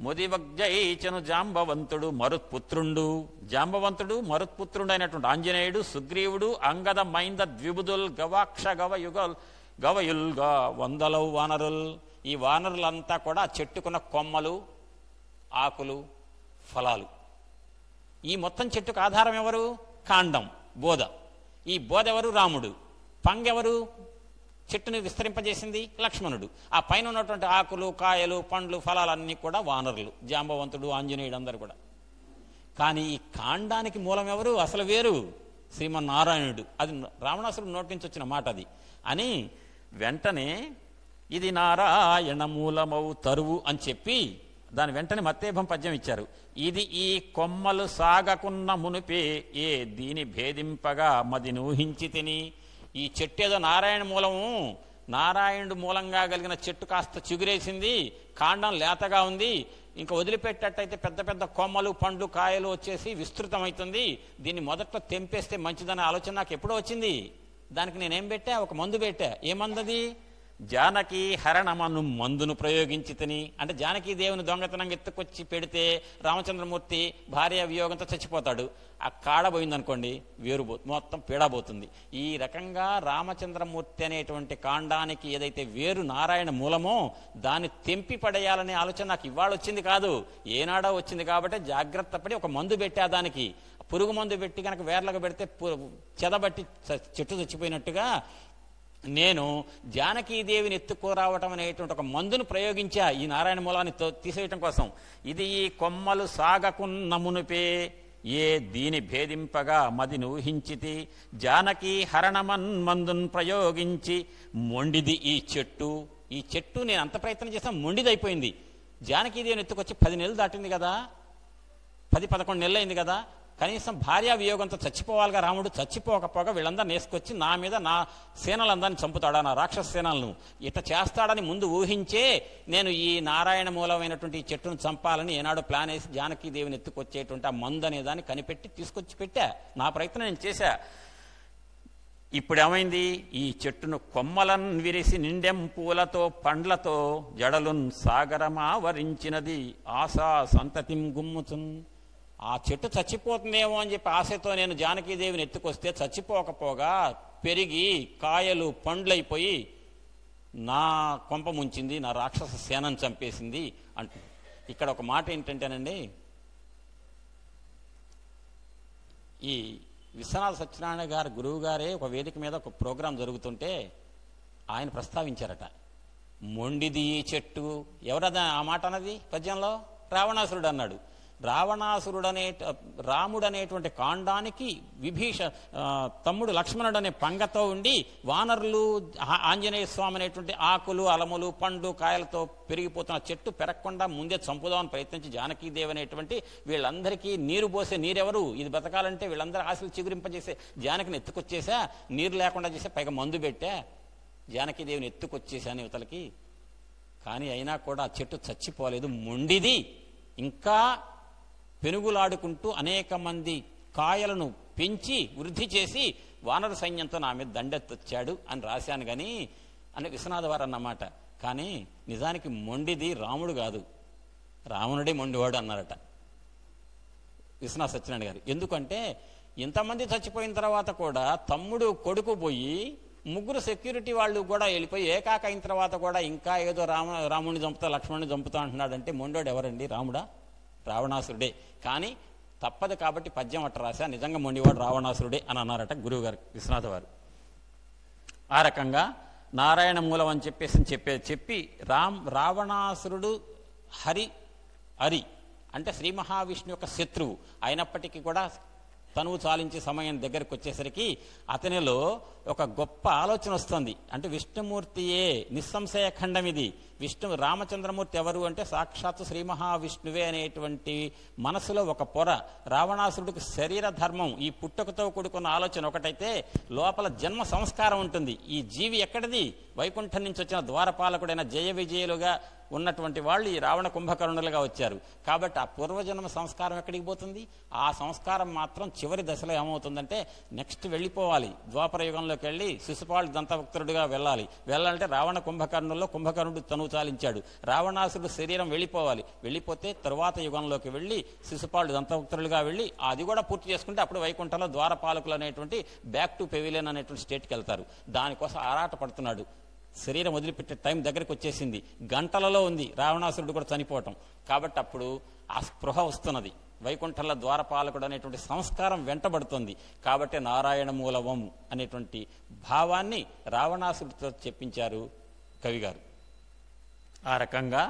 ముదివగ్జైచను జాంబవంతుడు మరుత్పుత్రుండు. జాంబవంతుడు మరుత్పుత్రుడు అయినటువంటి ఆంజనేయుడు, సుగ్రీవుడు, అంగద మైంద ద్విబుదుల్ గవాక్ష గవయుల్గా 100 వానరుల్. ఈ వానరులంతా కూడా చెట్టుకున్న కొమ్మలు, ఆకులు, ఫలాలు. ఈ మొత్తం చెట్టుకు ఆధారం ఎవరు? కాండం, బోధ. ఈ బోధ ఎవరు? రాముడు. పంగెవరు? చెట్టుని విస్తరింపజేసింది లక్ష్మణుడు. ఆ పైన ఉన్నటువంటి ఆకులు, కాయలు, పండ్లు, ఫలాలన్నీ కూడా వానరులు, జాంబవంతుడు, ఆంజనేయుడు అందరు కూడా. కానీ ఈ కాండానికి మూలం ఎవరు? అసలు వేరు శ్రీమన్నారాయణుడు. అది రావణాసురుడు నోటి నుంచి వచ్చిన మాట అది అని వెంటనే ఇది నారాయణ మూలమౌ తరువు అని చెప్పి దాని వెంటనే మత్తేభం పద్యం ఇచ్చారు. ఇది ఈ కొమ్మలు సాగకున్న మునిపే ఏ దీని భేదింపగా మది నూహించి తిని. ఈ చెట్టు ఏదో నారాయణ మూలము, నారాయణుడు మూలంగా కలిగిన చెట్టు కాస్త చిగురేసింది, కాండం లేతగా ఉంది, ఇంకా వదిలిపెట్టేటట్టయితే పెద్ద పెద్ద కొమ్మలు, పండ్లు, కాయలు వచ్చేసి విస్తృతమవుతుంది, దీన్ని మొదట్లో తెంపేస్తే మంచిదనే ఆలోచన నాకు ఎప్పుడో వచ్చింది. దానికి నేనేం పెట్టా? ఒక మందు పెట్టా. ఏ మందది? జానకి హరణమను మందును ప్రయోగించి తిని. అంటే జానకీ దేవుని దొంగతనంగా ఎత్తుకొచ్చి పెడితే రామచంద్రమూర్తి భార్య వియోగంతో చచ్చిపోతాడు. ఆ కాడ పోయిందనుకోండి, మొత్తం పీడబోతుంది. ఈ రకంగా రామచంద్రమూర్తి అనేటువంటి కాండానికి ఏదైతే వేరు నారాయణ మూలమో దాన్ని తెంపి పడేయాలనే ఆలోచన నాకు ఇవాళ వచ్చింది కాదు, ఏనాడో వచ్చింది. కాబట్టి జాగ్రత్త పడి ఒక మందు పెట్టా. దానికి పురుగు మందు పెట్టి కనుక వేర్లకు పెడితే చెదబట్టి చెట్టు చచ్చిపోయినట్టుగా నేను జానకీదేవిని ఎత్తుకోరావటం అనేటువంటి ఒక మందును ప్రయోగించా ఈ నారాయణ మూలాన్ని తీసేయటం కోసం. ఇది ఈ కొమ్మలు సాగకున్నమునుపే ఏ దీని భేదింపగా మదిని ఊహించితి, జానకి హరణమన్ మందును ప్రయోగించి మొండిది ఈ చెట్టు. ఈ చెట్టు నేను అంత ప్రయత్నం చేస్తాను, మొండిదైపోయింది. జానకీదేవిని ఎత్తుకొచ్చి 10 నెలలు దాటింది కదా, 10-11 నెలలు అయింది కదా, కనీసం భార్యా వియోగంతో చచ్చిపోవాలిగా రాముడు. చచ్చిపోకపోగా వీళ్ళందరినీ వేసుకొచ్చి నా మీద నా సేనలందరినీ చంపుతాడా, నా రాక్షస సేనలను ఇట చేస్తాడని ముందు ఊహించే నేను ఈ నారాయణ మూలమైనటువంటి ఈ చెట్టును చంపాలని ఏనాడు ప్లాన్ వేసి జానకీదేవిని ఎత్తుకొచ్చేటువంటి ఆ మందు అనే దాన్ని కనిపెట్టి తీసుకొచ్చి పెట్టా. నా ప్రయత్నం నేను చేశా. ఇప్పుడు ఏమైంది, ఈ చెట్టును కొమ్మలన్ విరిసి నిండెం పూలతో పండ్లతో జడలున్ సాగరమావరించినది ఆశా సంతతిం గుమ్ముచున్. ఆ చెట్టు చచ్చిపోతుందేమో అని చెప్పి ఆశతో నేను జానకీదేవిని ఎత్తుకొస్తే చచ్చిపోకపోగా పెరిగి కాయలు పండ్లైపోయి నా కొంప ముంచింది, నా రాక్షస సేనను చంపేసింది అంటు. ఇక్కడ ఒక మాట ఏంటంటేనండి, ఈ విశ్వనాథ సత్యనారాయణ గారు గురువు గారే ఒక వేదిక మీద ఒక ప్రోగ్రాం జరుగుతుంటే ఆయన ప్రస్తావించారట, మొండిది ఈ చెట్టు. ఎవరదా ఆ మాట అన్నది పద్యంలో? రావణాసురుడు అన్నాడు. రాముడు అనేటువంటి కాండానికి తమ్ముడు లక్ష్మణుడు అనే పంగతో ఉండి వానరులు ఆంజనేయ స్వామి అనేటువంటి ఆకులు అలములు పండు కాయలతో పెరిగిపోతున్న చెట్టు పెరగకుండా ముందే చంపుదామని ప్రయత్నించి జానకీదేవి అనేటువంటి వీళ్ళందరికీ నీరు పోసే నీరెవరు, ఇది బతకాలంటే వీళ్ళందరూ ఆశలు చిగురింపజేసే జానకిని ఎత్తుకొచ్చేసా, నీరు లేకుండా చేసే, పైగా మందు పెట్టా, జానకీదేవిని ఎత్తుకొచ్చేసాను యువతలకి. కానీ అయినా కూడా ఆ చెట్టు చచ్చిపోలేదు, మొండిది. ఇంకా పెనుగులాడుకుంటూ అనేక మంది కాయలను పెంచి వృద్ధి చేసి వానర సైన్యంతో నా మీద దండెత్తొచ్చాడు అని రాశాను కానీ అని విశ్వనాథ వారు అన్నమాట. కానీ నిజానికి మొండిది రాముడు కాదు, రావణుడే మొండివాడు అన్నారట విశ్వనాథ సత్యనారాయణ గారు. ఎందుకంటే ఇంతమంది చచ్చిపోయిన తర్వాత కూడా తమ్ముడు కొడుకు పోయి ముగ్గురు సెక్యూరిటీ వాళ్ళు కూడా వెళ్ళిపోయి ఏకాక అయిన తర్వాత కూడా ఇంకా ఏదో రాముడిని చంపుతా లక్ష్మణుని చంపుతా అంటున్నాడంటే మొండోడు ఎవరండి? రాముడా? రావణాసురుడే. కానీ తప్పదు కాబట్టి పద్యం అట్ట రాశా, నిజంగా మొండివాడు రావణాసురుడే అని అన్నారట గురువు గారు విశ్వనాథ వారు. ఆ రకంగా నారాయణ మూలం అని చెప్పి రావణాసురుడు హరి అంటే శ్రీ మహావిష్ణు యొక్క శత్రువు అయినప్పటికీ కూడా తనువు చాలించే సమయం దగ్గరికి వచ్చేసరికి అతనిలో ఒక గొప్ప ఆలోచన వస్తుంది. అంటే విష్ణుమూర్తియే నిస్సంశయ ఖండం ఇది. రామచంద్రమూర్తి ఎవరు అంటే సాక్షాత్తు శ్రీ మహావిష్ణువే అనేటువంటి మనసులో ఒక పొర. రావణాసురుడికి శరీర ధర్మం, ఈ పుట్టుకతో కూడుకున్న ఆలోచన ఒకటైతే లోపల జన్మ సంస్కారం ఉంటుంది. ఈ జీవి ఎక్కడిది? వైకుంఠం నుంచి వచ్చిన ద్వారపాలకుడైన జయ విజయులుగా ఉన్నటువంటి వాళ్ళు ఈ రావణ కుంభకర్ణులుగా వచ్చారు. కాబట్టి ఆ పూర్వజన్మ సంస్కారం ఎక్కడికి పోతుంది? ఆ సంస్కారం మాత్రం చివరి దశలో ఏమవుతుందంటే నెక్స్ట్ వెళ్ళిపోవాలి, ద్వాపర యుగంలోకి వెళ్ళి శిశుపాలుడు దంతభక్తుడుగా వెళ్ళాలంటే రావణ కుంభకర్ణుల్లో కుంభకర్ణుడు తనువు చాలించాడు. రావణాసురుడు శరీరం వెళ్ళిపోతే తరువాత యుగంలోకి వెళ్ళి శిశుపాలుడు దంతభక్తులుగా వెళ్ళి అది కూడా పూర్తి చేసుకుంటే అప్పుడు వైకుంఠంలో ద్వారపాలకులు అనేటువంటి బ్యాక్ టు పెవిలియన్ అనేటువంటి స్టేట్కి వెళ్తారు. దానికోసం ఆరాట పడుతున్నాడు. శరీరం వదిలిపెట్టే టైం దగ్గరికి వచ్చేసింది, గంటలలో ఉంది రావణాసురుడు కూడా చనిపోవటం. కాబట్టి అప్పుడు ఆ స్పృహ వస్తున్నది, వైకుంఠంలో ద్వారపాలకుడు అనేటువంటి సంస్కారం వెంటబడుతుంది. కాబట్టి నారాయణ మూలవం అనేటువంటి భావాన్ని రావణాసురుడితో చెప్పించారు కవిగారు. ఆ రకంగా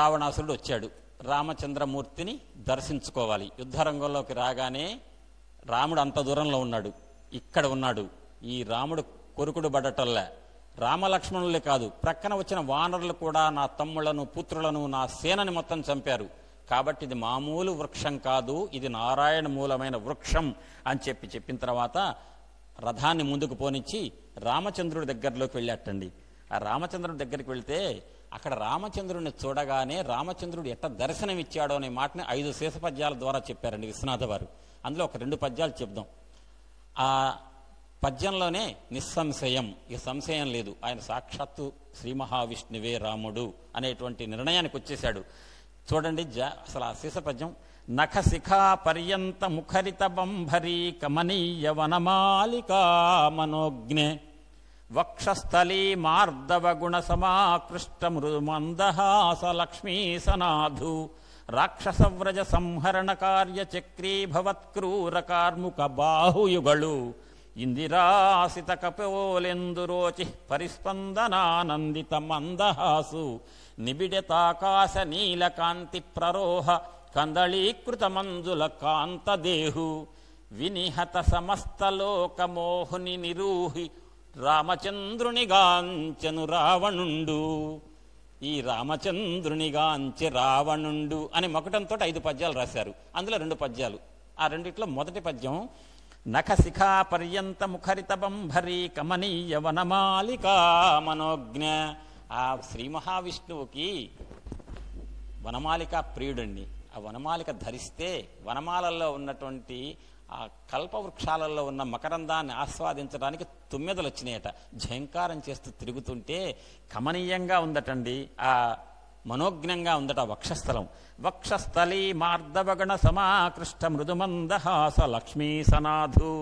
రావణాసురుడు వచ్చాడు, రామచంద్రమూర్తిని దర్శించుకోవాలి. యుద్ధరంగంలోకి రాగానే రాముడు అంత దూరంలో ఉన్నాడు, ఇక్కడ ఉన్నాడు. ఈ రాముడు కొరుకుడు పడటల్లా రామలక్ష్మణులే కాదు, ప్రక్కన వచ్చిన వానరులు కూడా నా తమ్ముళ్లను పుత్రులను నా సేనని మొత్తం చంపారు. కాబట్టి ఇది మామూలు వృక్షం కాదు, ఇది నారాయణ మూలమైన వృక్షం అని చెప్పిన తర్వాత రథాన్ని ముందుకు పోనిచ్చి రామచంద్రుడి దగ్గరలోకి వెళ్ళాటండి. ఆ రామచంద్రుడి దగ్గరికి వెళ్తే అక్కడ రామచంద్రుడిని చూడగానే రామచంద్రుడు ఎట్ట దర్శనం ఇచ్చాడో అనే మాటని 5 శేషపద్యాల ద్వారా చెప్పారండి విశ్వనాథ వారు. అందులో ఒక 2 పద్యాలు చెప్దాం. ఆ పద్యంలోనే నిస్సంశయం, ఇక సంశయం లేదు, ఆయన సాక్షాత్తు శ్రీ మహావిష్ణువే రాముడు అనేటువంటి నిర్ణయానికి వచ్చేశాడు. చూడండి అసలు ఆ శేషపద్యం. నఖ శిఖా పర్యంత ముఖరిత బంభరీ కమనీయ వనమాలికా మనోజ్ఞే వక్షస్థలీ మార్దవ గుణ సమాకృష్ట మృదు మందహాస లక్ష్మీ సనాధు రాక్షసవ్రజ సంహరణ కార్య చక్రీభవత్క్రూర కార్ముక బాహుయుగళు ఇందిరాసిత కపోలెందురోచి పరిస్పందనానందిత మందహాసు నిబిడతాకాశ నీలకాంతి ప్రరోహ కందళీకృత మంజుల కాంతదేహు వినిహత సమస్తలోకమోహుని నిరూహి రామచంద్రునిగాంచెను రావణుండు. ఈ రామచంద్రునిగాంచె రావణుండు అని మకుటంతో 5 పద్యాలు రాశారు. అందులో 2 పద్యాలు. ఆ రెండిట్లో మొదటి పద్యం నఖశిఖా పర్యంత ముఖరిత బంభరీ కమనీయ వనమాలికా మనోజ్ఞ. ఆ శ్రీ మహావిష్ణువుకి వనమాలిక ప్రియుడండి. ఆ వనమాలిక ధరిస్తే వనమాలలో ఉన్నటువంటి ఆ కల్పవృక్షాలలో ఉన్న మకరందాన్ని ఆస్వాదించడానికి తుమ్మెదలు వచ్చినాయట. ఝంకారం చేస్తూ తిరుగుతుంటే కమనీయంగా ఉందటండి. ఆ మనోజ్ఞంగా ఉందట వక్షస్థలం. వక్షస్థలీ మార్దవగణ సమాకృష్ట మృదుమందహాస లక్ష్మీ సనాథు.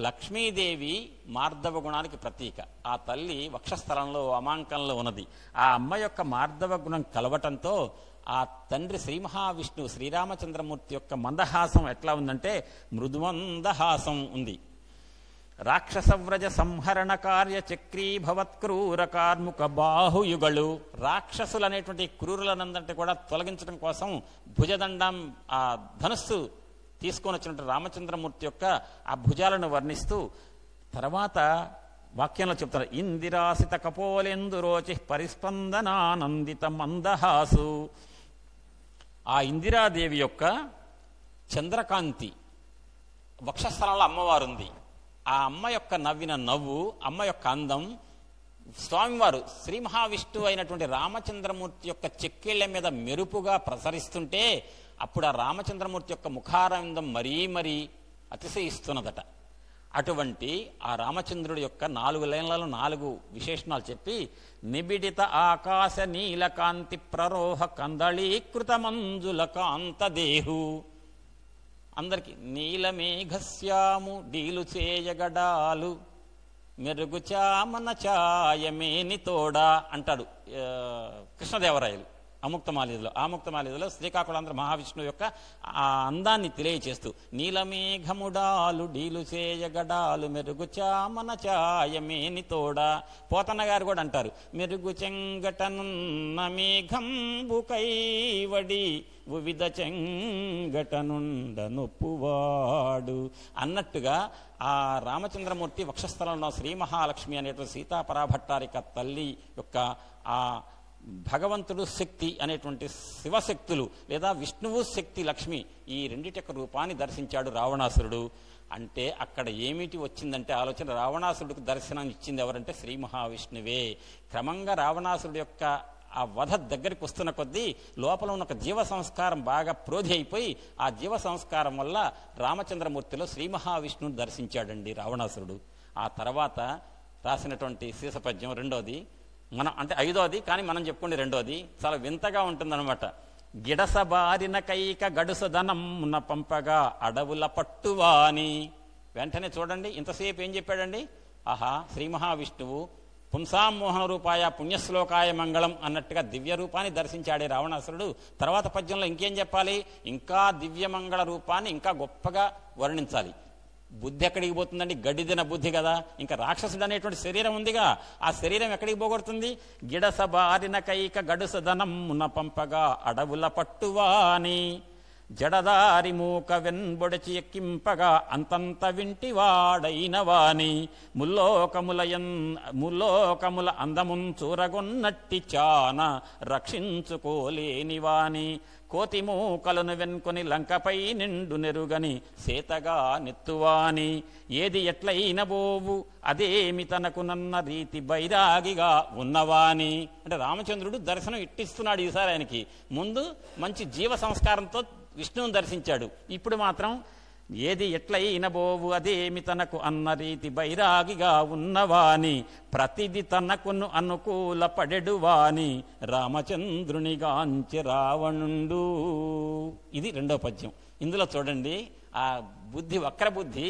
లక్ష్మీదేవి మార్దవ గుణానికి ప్రతీక. ఆ తల్లి వక్షస్థలంలో అమాంకంలో ఉన్నది. ఆ అమ్మ యొక్క మార్దవ గుణం కలవటంతో ఆ తండ్రి శ్రీ మహావిష్ణువు శ్రీరామచంద్రమూర్తి యొక్క మందహాసం ఎట్లా ఉందంటే మృదుమందహాసం ఉంది. రాక్షసవ్రజ సంహరణ కార్య చక్రీభవత్క్రూర కార్ముక బాహుయుగళు. రాక్షసులు అనేటువంటి క్రూరులనందంటే కూడా తొలగించడం కోసం భుజదండం ఆ ధనుస్సు తీసుకొని వచ్చినట్టు రామచంద్రమూర్తి యొక్క ఆ భుజాలను వర్ణిస్తూ తర్వాత వాక్యంలో చెప్తారు. ఇందిరాసిత కపోలెందురోచి పరిస్పందనానందిత మందహాసు. ఆ ఇందిరాదేవి యొక్క చంద్రకాంతి వక్షస్థలంలో అమ్మవారుంది. ఆ అమ్మ యొక్క నవ్విన నవ్వు, అమ్మ యొక్క అందం స్వామివారు శ్రీ మహావిష్ణువు అయినటువంటి రామచంద్రమూర్తి యొక్క చెక్కిళ్ల మీద మెరుపుగా ప్రసరిస్తుంటే అప్పుడు ఆ రామచంద్రమూర్తి యొక్క ముఖారందం మరీ మరీ అతిశయిస్తున్నదట. అటువంటి ఆ రామచంద్రుడి యొక్క 4 లైన్లలో 4 విశేషణాలు చెప్పి నిబిడిత ఆకాశ నీలకాంతి ప్రరోహ కందళీకృత మంజుల కాంతదేహు. అందరికి నీలమేఘశ్యాము డీలు చేయగడాలు మెరుగు చామన ఛాయమేని తోడా అంటాడు కృష్ణదేవరాయలు అముక్తమాల్యదలో. ఆముక్తమాల్యదలో శ్రీకాకుళాంధ్ర మహావిష్ణువు యొక్క ఆ అందాన్ని తెలియచేస్తూ నీలమేఘముడాలు డీలు చేయగడాలు మెరుగు చామన ఛాయమేని తోడా. పోతన్న గారు కూడా అంటారు మెరుగు చెంగటనున్న మేఘంబు కైవడి వివిధ చెంగటనుండ నొప్పువాడు అన్నట్టుగా ఆ రామచంద్రమూర్తి వక్షస్థలంలో శ్రీ మహాలక్ష్మి అనేటువంటి సీతాపరాభట్టారిక తల్లి యొక్క ఆ భగవంతుడు శక్తి అనేటువంటి శివశక్తులు లేదా విష్ణువు శక్తి లక్ష్మి ఈ రెండిటి యొక్క రూపాన్ని దర్శించాడు రావణాసురుడు. అంటే అక్కడ ఏమిటి వచ్చిందంటే ఆలోచన, రావణాసురుడికి దర్శనం ఇచ్చింది ఎవరంటే శ్రీ మహావిష్ణువే. క్రమంగా రావణాసురుడు యొక్క ఆ వధ దగ్గరికి వస్తున్న కొద్దీ లోపల ఉన్న ఒక జీవ సంస్కారం బాగా ప్రోధి అయిపోయి ఆ జీవ సంస్కారం వల్ల రామచంద్రమూర్తిలో శ్రీ మహావిష్ణువుని దర్శించాడండి రావణాసురుడు. ఆ తర్వాత రాసినటువంటి శీర్షపద్యం రెండోది మనం అంటే 5వది, కానీ మనం చెప్పుకోండి 2వది. చాలా వింతగా ఉంటుందన్నమాట. గిడసబారిన కైక గడుసదనమున పంపగా అడవుల పట్టువాని. వెంటనే చూడండి ఇంతసేపు ఏం చెప్పాడండి. ఆహా, శ్రీ మహావిష్ణువు పుంసామోహన రూపాయ పుణ్యశ్లోకాయ మంగళం అన్నట్టుగా దివ్య రూపాన్ని దర్శించాడే రావణాసురుడు. తర్వాత పద్యంలో ఇంకేం చెప్పాలి, ఇంకా దివ్యమంగళ రూపాన్ని ఇంకా గొప్పగా వర్ణించాలి. బుద్ధి ఎక్కడికి పోతుందండి, గడ్డిదిన బుద్ధి కదా. ఇంకా రాక్షసుడు అనేటువంటి శరీరం ఉందిగా, ఆ శరీరం ఎక్కడికి పోగొడుతుంది. గిడసబారిన కైక గడుసదనమున పంపగా అడవుల పట్టువాని జడదారి మూక వెన్బొడచి ఎక్కింపగా అంతంత వింటివాడైన వాని ముల్లోకముల అందమున్ చూరగొన్నట్టి చాన రక్షించుకోలేని వాని కోతి మూకలను వెన్కొని లంకపై నిండు నెరుగని సేతగా నెత్తువాని ఏది ఎట్లయిన బోవు అదేమి తనకు నన్న రీతి బైరాగిగా ఉన్నవాని. అంటే రామచంద్రుడు దర్శనం ఇట్టిస్తున్నాడు ఈసారి ఆయనకి. ముందు మంచి జీవ సంస్కారంతో విష్ణువుని దర్శించాడు. ఇప్పుడు మాత్రం ఏది ఎట్లయిన బోవు అదేమి తనకు అన్న రీతి బైరాగిగా ఉన్నవాని ప్రతిది తనకును అనుకూల పడెడువాని రామచంద్రునిగాంచె రావణుండు. ఇది 2వ పద్యం. ఇందులో చూడండి ఆ బుద్ధి, వక్ర బుద్ధి.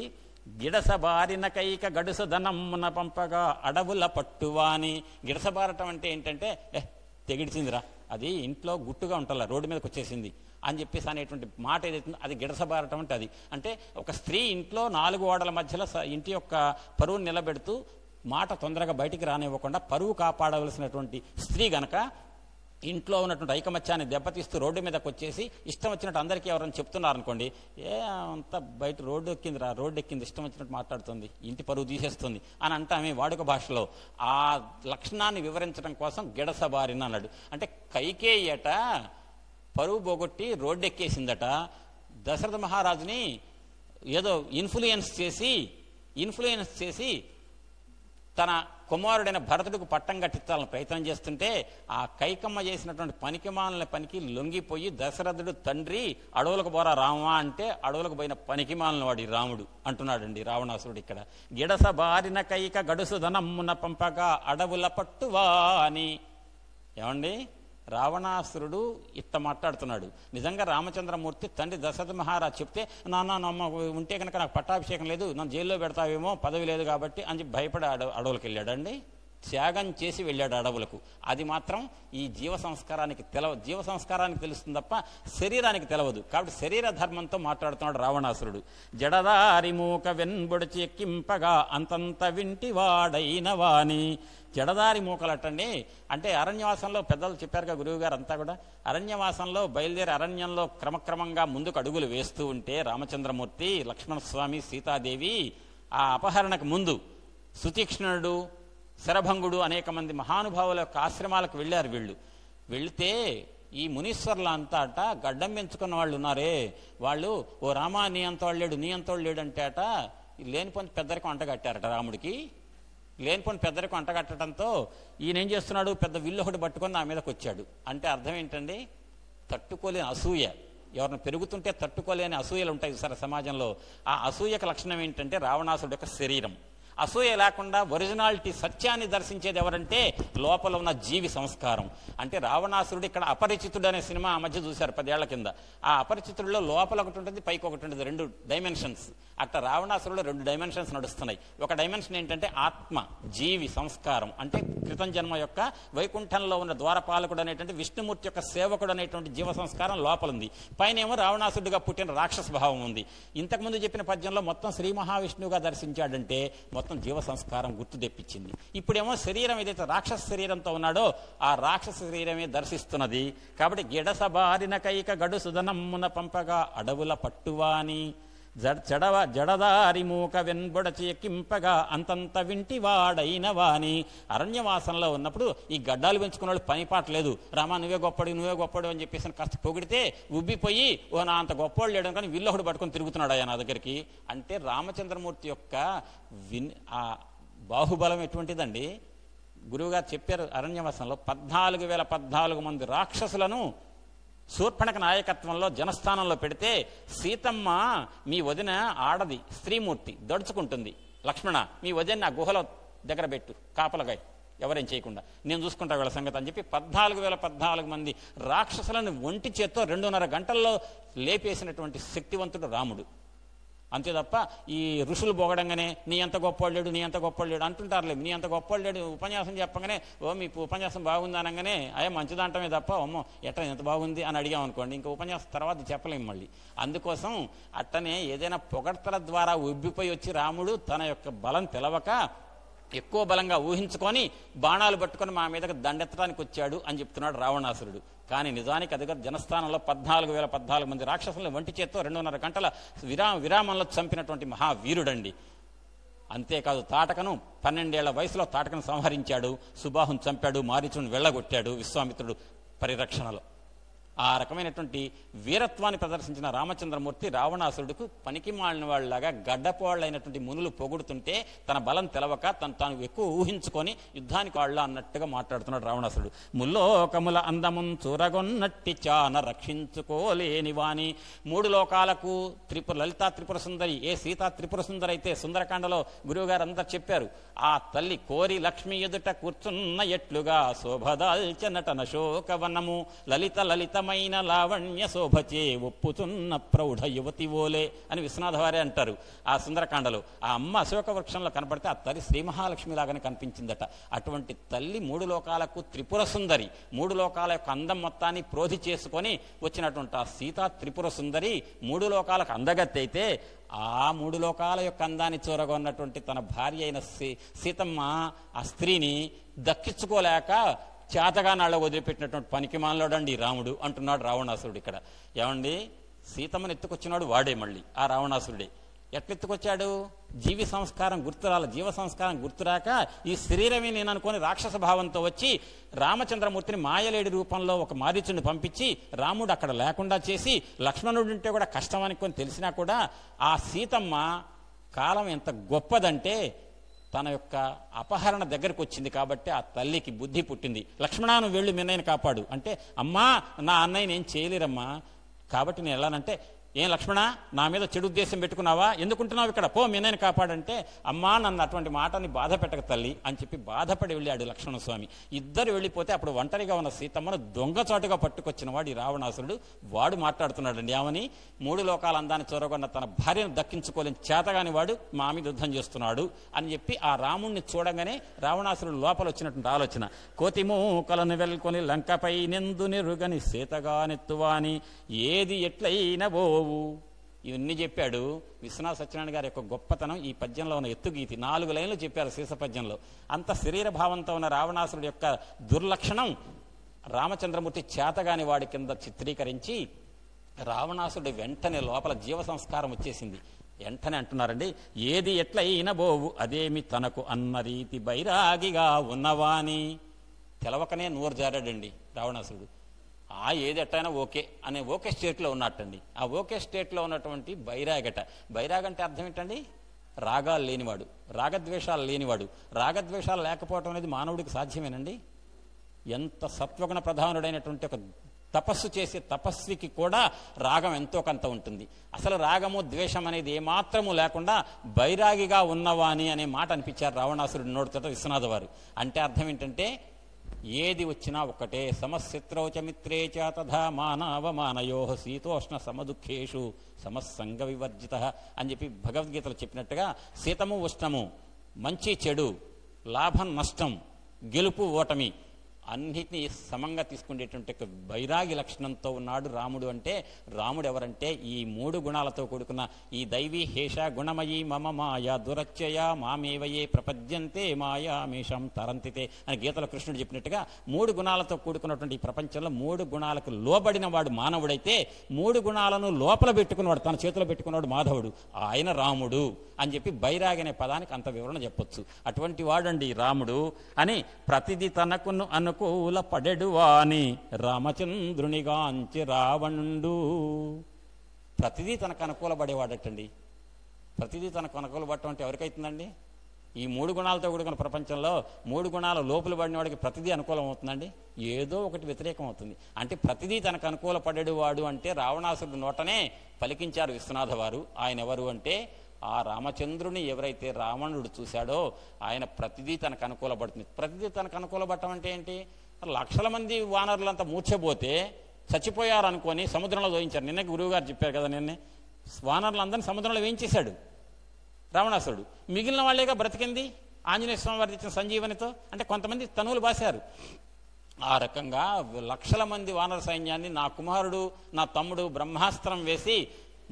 గిడసబారిన కైక గడుసదనమున పంపగా అడవుల పట్టువాని. గిడసబారటం అంటే ఏంటంటే తెగిడిచిందిరా, అది ఇంట్లో గుట్టుగా ఉంటలా రోడ్డు మీదకి వచ్చేసింది, అని చెప్పేసి అనేటువంటి మాట ఏదైతుందో అది గిడసబారటం అంటే అది. అంటే ఒక స్త్రీ ఇంట్లో 4 ఓడల మధ్యలో ఇంటి యొక్క పరువును నిలబెడుతూ మాట తొందరగా బయటికి రానివ్వకుండా పరువు కాపాడవలసినటువంటి స్త్రీ గనక ఇంట్లో ఉన్నటువంటి ఐకమత్యాన్ని దెబ్బతీస్తూ రోడ్డు మీదకి వచ్చేసి ఇష్టం వచ్చినట్టు అందరికీ ఎవరైనా చెప్తున్నారనుకోండి, అంతా బయట రోడ్డు ఎక్కింది ఇష్టం వచ్చినట్టు మాట్లాడుతుంది, ఇంటి పరువు తీసేస్తుంది అని అంటామే వాడుక భాషలో. ఆ లక్షణాన్ని వివరించడం కోసం గిడసబారిన అన్నాడు. అంటే కైకేయట పరువు పోగొట్టి రోడ్డు ఎక్కేసిందట. దశరథ మహారాజుని ఏదో ఇన్ఫ్లుయెన్స్ చేసి తన కుమారుడైన భరతుడికి పట్టం కట్టించాలని ప్రయత్నం చేస్తుంటే ఆ కైకమ్మ చేసినటువంటి పనికిమాలిన పనికి లొంగిపోయి దశరథుడు తండ్రి అడవులకు పోరా రామా అంటే అడవులకు పోయిన పనికిమాలిన వాడి రాముడు అంటున్నాడండి రావణాసురుడు ఇక్కడ. గిడస బారిన కైక గడుసు ధనమ్మున పంపగా అడవుల పట్టువా అని. ఏమండి, రావణాసురుడు ఇట్ట మాట్లాడుతున్నాడు. నిజంగా రామచంద్రమూర్తి తండ్రి దశరథ మహారాజ్ చెప్తే నాన్న ఉంటే కనుక నాకు పట్టాభిషేకం లేదు, నన్ను జైల్లో పెడతావేమో, పదవి లేదు కాబట్టి అని చెప్పి భయపడి అడవులకు వెళ్ళాడండి. త్యాగం చేసి వెళ్ళాడు అడవులకు. అది మాత్రం ఈ జీవ సంస్కారానికి తెలుస్తుంది తప్ప శరీరానికి తెలవదు. కాబట్టి శరీర ధర్మంతో మాట్లాడుతున్నాడు రావణాసురుడు. జడదారి మూక వెన్బొడిచి ఎక్కింపగా అంతంత వింటి వాడైన వాణి. జడదారి మూకలటండి అంటే అరణ్యవాసంలో పెద్దలు చెప్పారుగా గురువు గారు అంతా కూడా. అరణ్యవాసంలో బయలుదేరి అరణ్యంలో క్రమక్రమంగా ముందుకు అడుగులు వేస్తూ ఉంటే రామచంద్రమూర్తి, లక్ష్మణస్వామి, సీతాదేవి ఆ అపహరణకు ముందు సుతీక్ష్ణుడు, శరభంగుడు అనేక మంది మహానుభావుల యొక్క ఆశ్రమాలకు వెళ్ళారు. వెళితే ఈ మునీశ్వర్ల అంతా అట గడ్డం పెంచుకున్న వాళ్ళు ఉన్నారే, వాళ్ళు ఓ రామా నీ అంతోళ్ళు లేడు అంటే అట లేనిపోని పెద్దరికం అంటగట్టారట రాముడికి. లేనిపోని పెద్దరికం అంటగట్టడంతో ఈయన ఏం చేస్తున్నాడు, పెద్ద విల్లు ఒకటి పట్టుకొని నా మీదకి వచ్చాడు. అంటే అర్థం ఏంటండి, తట్టుకోలేని అసూయ. ఎవరిని పెరుగుతుంటే తట్టుకోలేని అసూయలు ఉంటాయి సరే సమాజంలో. ఆ అసూయకు లక్షణం ఏంటంటే రావణాసురుడు యొక్క శరీరం. అసూయ లేకుండా ఒరిజినాలిటీ సత్యాన్ని దర్శించేది ఎవరంటే లోపల ఉన్న జీవి సంస్కారం. అంటే రావణాసురుడు ఇక్కడ అపరిచితుడు అనే సినిమా ఆ మధ్య చూశారు 10 ఏళ్ల కింద. ఆ అపరిచితుడిలో లోపల ఒకటి ఉంటుంది, పైకి ఒకటి ఉంటుంది, 2 డైమెన్షన్స్. అట్లా రావణాసురుడు 2 డైమెన్షన్స్ నడుస్తున్నాయి. ఒక డైమెన్షన్ ఏంటంటే ఆత్మ, జీవి సంస్కారం. అంటే క్రితం జన్మ యొక్క వైకుంఠంలో ఉన్న ద్వారపాలకుడు అనేటువంటి విష్ణుమూర్తి యొక్క సేవకుడు అనేటువంటి జీవ సంస్కారం లోపల ఉంది. పైన ఏమో రావణాసురుడిగా పుట్టిన రాక్షస భావం ఉంది. ఇంతకుముందు చెప్పిన పద్యంలో మొత్తం శ్రీ మహావిష్ణువుగా దర్శించాడంటే మొత్తం జీవ సంస్కారం గుర్తు తెప్పించింది. ఇప్పుడేమో శరీరం ఏదైతే రాక్షస శరీరంతో ఉన్నాడో ఆ రాక్షస శరీరమే దర్శిస్తున్నది. కాబట్టి గిడసబారిన కైక గడు సుధనమ్మున పంపగా అడవుల పట్టువాని. జడదారి మూక వెన్బొడచి ఎక్కింపగా అంతంత వింటి వాడైన వాని. అరణ్యవాసంలో ఉన్నప్పుడు ఈ గడ్డాలు పెంచుకున్న వాళ్ళు పనిపాట లేదు. రామా నువ్వే గొప్పడు అని చెప్పేసి కాస్త పొగిడితే ఉబ్బిపోయి ఓ నా అంత గొప్పోడు లేడు కానీ విల్లహుడు పట్టుకొని తిరుగుతున్నాడు ఆయన దగ్గరికి. అంటే రామచంద్రమూర్తి యొక్క ఆ బాహుబలం ఎటువంటిదండి. గురువుగారు చెప్పారు అరణ్యవాసంలో 14,014 మంది రాక్షసులను శూర్పణఖ నాయకత్వంలో జనస్థానంలో పెడితే సీతమ్మ మీ వదిన ఆడది స్త్రీమూర్తి దడుచుకుంటుంది, లక్ష్మణ మీ వదిన నా గుహలో దగ్గర పెట్టు కాపలగా ఎవరేం చేయకుండా నేను చూసుకుంటా వీళ్ళ సంగతి అని చెప్పి 14,014 మంది రాక్షసులను ఒంటి చేత్తో 2.5 గంటల్లో లేపేసినటువంటి శక్తివంతుడు రాముడు. అంతే తప్ప ఈ ఋషులు పొగడంగానే నీ ఎంత గొప్పవాళ్ళేడు అంటుంటారులే. నీ అంత గొప్పవాళ్ళేడు ఉపన్యాసం చెప్పగానే ఓ మీ ఉపన్యాసం బాగుంది అనగానే అయ్యే మంచిదంటమే తప్ప అమ్మో ఎంత బాగుంది అని అడిగామనుకోండి ఇంకా ఉపన్యాసం తర్వాత చెప్పలేము మళ్ళీ. అందుకోసం అట్టనే ఏదైనా పొగడ్తల ద్వారా ఉబ్బిపోయి వచ్చి రాముడు తన యొక్క బలం తెలవక ఎక్కువ బలంగా ఊహించుకొని బాణాలు పట్టుకొని మా మీదకి దండెత్తడానికి వచ్చాడు అని చెప్తున్నాడు రావణాసురుడు. కానీ నిజానికి అది జనస్థానంలో 14,014 మంది రాక్షసులను వంటి చేత్తో 2.5 గంటల విరామంలో చంపినటువంటి మహావీరుడండి. అంతేకాదు తాటకను 12 ఏళ్ల వయసులో తాటకను సంహరించాడు, సుబాహును చంపాడు, మారీచుని వెళ్ళగొట్టాడు విశ్వామిత్రుడు పరిరక్షణలో. ఆ రకమైనటువంటి వీరత్వాన్ని ప్రదర్శించిన రామచంద్రమూర్తి రావణాసురుడికి పనికి మాలిన వాళ్ళలాగా గడ్డపోళ్ళైనటువంటి మునులు పొగుడుతుంటే తన బలం తెలవక తాను ఎక్కువ ఊహించుకొని యుద్ధానికి వాళ్ళ అన్నట్టుగా మాట్లాడుతున్నాడు రావణాసురుడు. ముల్లోకముల అందమున్ చూరగొన్నట్టి చాన రక్షించుకోలేని వాణి. 3 లోకాలకు లలితా త్రిపుర సుందరి ఏ సీతా త్రిపుర సుందరి అయితే సుందరకాండలో గురువుగారు అంతా చెప్పారు. ఆ తల్లి కోరి లక్ష్మి ఎదుట కూర్చున్న ఎట్లుగా శోభదాల్చ నటన శోకవనము లలిత అందమైన లావణ్య శోభచే ఒప్పుతున్న ప్రౌఢ యువతి ఓలే అని విశ్వనాథ వారే అంటారు ఆ సుందరకాండలో. ఆ అమ్మ అశోక వృక్షంలో కనపడితే ఆ తల్లి శ్రీ మహాలక్ష్మిలాగానే కనిపించిందట. అటువంటి తల్లి మూడు లోకాలకు త్రిపుర సుందరి, మూడు లోకాల యొక్క అందం మొత్తాన్ని ప్రోధి చేసుకొని వచ్చినటువంటి ఆ సీతా త్రిపుర సుందరి మూడు లోకాలకు అందగత్తి అయితే, ఆ మూడు లోకాల యొక్క అందాన్ని చూరగొన్నటువంటి తన భార్య అయిన సీతమ్మ ఆ స్త్రీని దక్కించుకోలేక చేతగా నాళ్ళ వదిలిపెట్టినటువంటి పనికిమాలలోడండి రాముడు అంటున్నాడు రావణాసురుడు ఇక్కడ. ఏమండి, సీతమ్మను ఎత్తుకొచ్చినాడు వాడే, మళ్ళీ ఆ రావణాసురుడే. ఎట్లెత్తుకొచ్చాడు? జీవ సంస్కారం గుర్తురాక ఈ శరీరమే నేను అనుకొని రాక్షస భావంతో వచ్చి రామచంద్రమూర్తిని మాయలేడి రూపంలో ఒక మారీచుని పంపించి రాముడు అక్కడ లేకుండా చేసి, లక్ష్మణుడు ఉంటే కూడా కష్టం అనుకొని తెలిసినా కూడా ఆ సీతమ్మ కాలం ఎంత గొప్పదంటే తన యొక్క అపహరణ దగ్గరకు వచ్చింది కాబట్టి ఆ తల్లికి బుద్ధి పుట్టింది. లక్ష్మణాను వెళ్ళి మీ అన్నయ్యని కాపాడు అంటే, అమ్మా నా అన్నయ్యని ఏం చేయలేరమ్మా, కాబట్టి నేను వెళ్ళానంటే, ఏం లక్ష్మణ నా మీద చెడు ఉద్దేశం పెట్టుకున్నావా, ఎందుకుంటున్నావు ఇక్కడ, పో మీ అన్నయ్యని కాపాడంటే, అమ్మా నన్ను అటువంటి మాటని బాధ పెట్టక తల్లి అని చెప్పి బాధపడి వెళ్ళాడు లక్ష్మణస్వామి. ఇద్దరు వెళ్ళిపోతే అప్పుడు ఒంటరిగా ఉన్న సీతమ్మను దొంగచాటుగా పట్టుకొచ్చిన వాడు ఈ రావణాసురుడు. వాడు మాట్లాడుతున్నాడండి, ఏమని, మూడు లోకాల అందాన్ని చొరగొన్న తన భార్యను దక్కించుకోలేని చేతగాని వాడు మా మీద యుద్ధం చేస్తున్నాడు అని చెప్పి ఆ రాముణ్ణి చూడగానే రావణాసురుడు లోపల వచ్చినటువంటి ఆలోచన, కోతిమూకలను వెల్కొని లంకపై నెందు నిరుగని సీతగానెత్తువాని ఏది ఎట్లయిన బోవు. ఇవన్నీ చెప్పాడు. విశ్వనాథ సత్యనారాయణ గారి యొక్క గొప్పతనం ఈ పద్యంలో ఉన్న ఎత్తుగీతి. 4 లైన్లు చెప్పారు శీర్ష పద్యంలో. అంత శరీర భావంతో ఉన్న రావణాసురుడు యొక్క దుర్లక్షణం రామచంద్రమూర్తి చేతగాని వాడి కింద చిత్రీకరించి రావణాసురుడు వెంటనే లోపల జీవ సంస్కారం వచ్చేసింది. వెంటనే అంటున్నారండి, ఏది ఎట్లయిన బోవు అదేమి తనకు అన్న రీతి బైరాగిగా ఉన్నవాని. తెలవకనే నోరు జారాడండి రావణాసురుడు. ఏది ఎట్టయినా ఓకే అనే ఓకే స్టేట్లో ఉన్నట్టండి. ఆ ఓకే స్టేట్లో ఉన్నటువంటి బైరాగట. బైరాగ్ అంటే అర్థం ఏంటండి? రాగాలు లేనివాడు, రాగద్వేషాలు లేనివాడు. రాగద్వేషాలు లేకపోవటం అనేది మానవుడికి సాధ్యమేనండి. ఎంత సత్వగుణ ప్రధానుడైనటువంటి ఒక తపస్సు చేసే తపస్వికి కూడా రాగం ఎంతో కొంత ఉంటుంది. అసలు రాగము ద్వేషం అనేది ఏమాత్రము లేకుండా బైరాగిగా ఉన్నవాని అనే మాట అనిపించారు రావణాసురుడి నోటితో విశ్వనాథ వారు. అంటే అర్థం ఏంటంటే, ఏది వచ్చినా ఒక్కటే, సమశత్రౌచ మిత్రే చ తథా మానవమానయో శీతోష్ణ సమదుఃఖేషు సమస్సంగ వివర్జిత అని చెప్పి భగవద్గీతలో చెప్పినట్టుగా శీతము ఉష్ణము, మంచి చెడు, లాభం నష్టం, గెలుపు ఓటమి అన్నిటినీ సమంగా తీసుకునేటువంటి ఒక బైరాగి లక్షణంతో ఉన్నాడు రాముడు. అంటే రాముడు ఎవరంటే ఈ 3 గుణాలతో కూడుకున్న ఈ దైవీ హేష గుణమయీ మమ మాయా దురత్యయ మామేవయే ప్రపద్యంతే మాయా మేషం తరంతితే అని గీతలో కృష్ణుడు చెప్పినట్టుగా 3 గుణాలతో కూడుకున్నటువంటి ఈ ప్రపంచంలో 3 గుణాలకు లోబడిన వాడు మానవుడైతే 3 గుణాలను లోపల పెట్టుకున్నవాడు, తన చేతిలో పెట్టుకున్నవాడు మాధవుడు, ఆయన రాముడు అని చెప్పి బైరాగి అనే పదానికి అంత వివరణ చెప్పొచ్చు. అటువంటి వాడండి రాముడు అని ప్రతిది తనకును అనుకూల పడెడువాని రామచంద్రునిగాంచి రావణుండు. ప్రతిదీ తనకు అనుకూలపడేవాడటండి. ప్రతిదీ తనకు అనుకూలపడటం అంటే ఎవరికైతుందండి? ఈ 3 గుణాలతో కూడుకున్న ప్రపంచంలో 3 గుణాల లోపల పడిన వాడికి ప్రతిదీ అనుకూలం అవుతుందండి? ఏదో ఒకటి వ్యతిరేకం అవుతుంది. అంటే ప్రతిదీ తనకు అనుకూలపడేడు వాడు అంటే రావణాసురుడు నోటనే పలికించారు విశ్వనాథ వారు. ఆయన ఎవరు అంటే, ఆ రామచంద్రుని ఎవరైతే రావణుడు చూశాడో ఆయన ప్రతిదీ తనకు అనుకూలపడుతుంది. ప్రతిదీ తనకు అనుకూలపడటం అంటే ఏంటి? లక్షల మంది వానరులంతా మూర్ఛపోతే చచ్చిపోయారు అనుకొని సముద్రంలో దోయించారు. నిన్న గురువు గారు చెప్పారు కదా, నిన్నే వానరులందరినీ సముద్రంలో వేయించేశాడు రావణాసురుడు. మిగిలిన వాళ్ళేగా బ్రతికింది ఆంజనేయ స్వామి వారు ఇచ్చిన సంజీవనితో. అంటే కొంతమంది తనువులు బాశారు. ఆ రకంగా లక్షల మంది వానర సైన్యాన్ని నా కుమారుడు నా తమ్ముడు బ్రహ్మాస్త్రం వేసి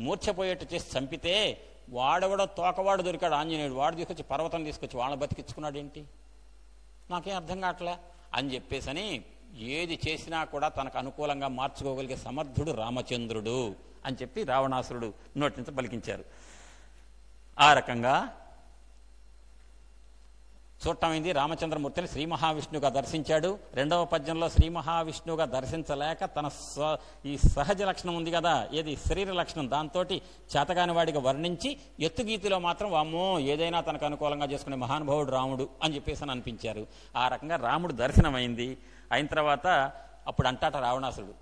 మూర్ఛపోయేట్టు చేసి చంపితే వాడెవడో తోకవాడు దొరికాడు ఆంజనేయుడు. వాడు తీసుకొచ్చి పర్వతం తీసుకొచ్చి వాళ్ళని బతికించుకున్నాడు. ఏంటి నాకేం అర్థం కావట్లే అని చెప్పేసని ఏది చేసినా కూడా తనకు అనుకూలంగా మార్చుకోగలిగే సమర్థుడు రామచంద్రుడు అని చెప్పి రావణాసురుడు నోటి నుంచి పలికించారు. ఆ రకంగా చూడటమైంది. రామచంద్రమూర్తిని శ్రీ మహావిష్ణువుగా దర్శించాడు. 2వ పద్యంలో శ్రీ మహావిష్ణువుగా దర్శించలేక తన ఈ సహజ లక్షణం ఉంది కదా, ఏది శరీర లక్షణం, దాంతో చేతగాని వాడిగా వర్ణించి ఎత్తుగీతిలో మాత్రం వామ్మో ఏదైనా తనకు అనుకూలంగా చేసుకునే మహానుభావుడు రాముడు అని చెప్పేసి అనిపించారు. ఆ రకంగా రాముడు దర్శనమైంది. అయిన తర్వాత అప్పుడు అంటాట రావణాసురుడు,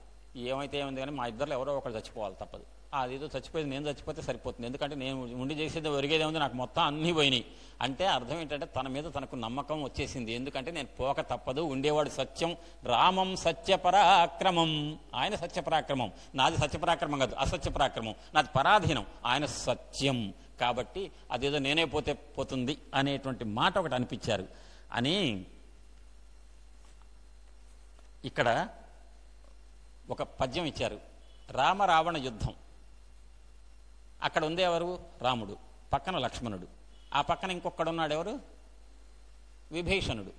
ఏమైతే ఏమైంది కానీ మా ఇద్దరిలో ఎవరో ఒకరు చచ్చిపోవాలి తప్పదు. అదేదో చచ్చిపోయింది, నేను చచ్చిపోతే సరిపోతుంది, ఎందుకంటే నేను ఉండి చేసేది ఒరిగేదే ఉంది, నాకు మొత్తం అన్నీ పోయినాయి అంటే అర్థం ఏంటంటే తన మీద తనకు నమ్మకం వచ్చేసింది. ఎందుకంటే నేను పోక తప్పదు, ఉండేవాడు సత్యం, రామం సత్యపరాక్రమం, ఆయన సత్యపరాక్రమం, నాది సత్యపరాక్రమం కాదు, అసత్యపరాక్రమం, నాది పరాధీనం, ఆయన సత్యం, కాబట్టి అదేదో నేనే పోతే పోతుంది అనేటువంటి మాట ఒకటి అనిపించారు అని ఇక్కడ ఒక పద్యం ఇచ్చారు. రామ రావణ యుద్ధం. అక్కడ ఉంది ఎవరు? రాముడు, పక్కన లక్ష్మణుడు, ఆ పక్కన ఇంకొక్కడున్నాడు ఎవరు? విభీషణుడు.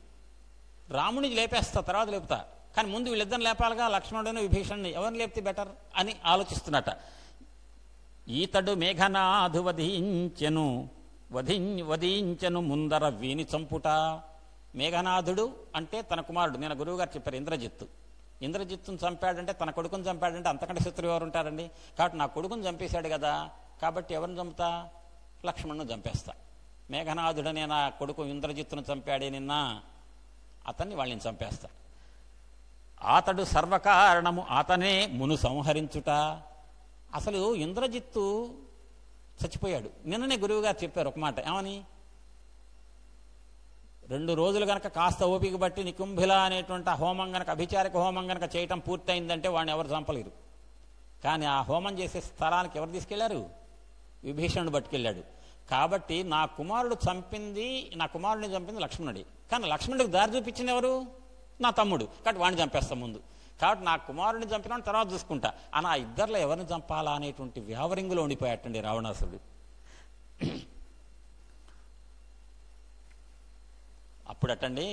రాముడిని లేపేస్తా, తర్వాత లేపుతా, కానీ ముందు వీళ్ళిద్దరిని లేపాలిగా, లక్ష్మణుడిని విభీషణుని, ఎవరిని లేపితే బెటర్ అని ఆలోచిస్తున్నట. ఈతడు మేఘనాథు వధించెను ముందర వీని చంపుట. మేఘనాథుడు అంటే తన కుమారుడు, నేను గురువు గారు చెప్పారు ఇంద్రజిత్తు. ఇంద్రజిత్తును చంపాడంటే తన కొడుకుని చంపాడంటే అంతకంటే శత్రువు ఎవరు ఉంటారండి? కాబట్టి నా కొడుకుని చంపేశాడు కదా, కాబట్టి ఎవరిని చంపుతా? లక్ష్మణ్ను చంపేస్తా. మేఘనాథుడనే నా కొడుకు ఇంద్రజిత్తును చంపాడే నిన్న, అతన్ని వాళ్ళని చంపేస్తా. అతడు సర్వకారణము అతనే మును సంహరించుట. అసలు ఇంద్రజిత్తు చచ్చిపోయాడు. నిన్ననే గురువుగారు చెప్పారు ఒక మాట, ఏమని? 2 రోజులు గనక కాస్త ఓపిక బట్టి నికుంభిల అనేటువంటి ఆ హోమం గనక, అభిచారిక హోమం గనక చేయటం పూర్తయిందంటే వాడిని ఎవరు చంపలేరు. కానీ ఆ హోమం చేసే స్థలానికి ఎవరు తీసుకెళ్లారు? విభీషణుడు పట్టుకెళ్ళాడు. కాబట్టి నా కుమారుడిని చంపింది లక్ష్మణుడి, కానీ లక్ష్మణుడికి దారి చూపించింది ఎవరు? నా తమ్ముడు, కాబట్టి వాడిని చంపేస్తాం ముందు. కాబట్టి నా కుమారుడిని చంపిన తర్వాత చూసుకుంటా అని ఆ ఇద్దరిలో ఎవరిని చంపాలా అనేటువంటి వ్యావరింగులో ఉండిపోయాటండి రావణాసురుడు. అప్పుడటండి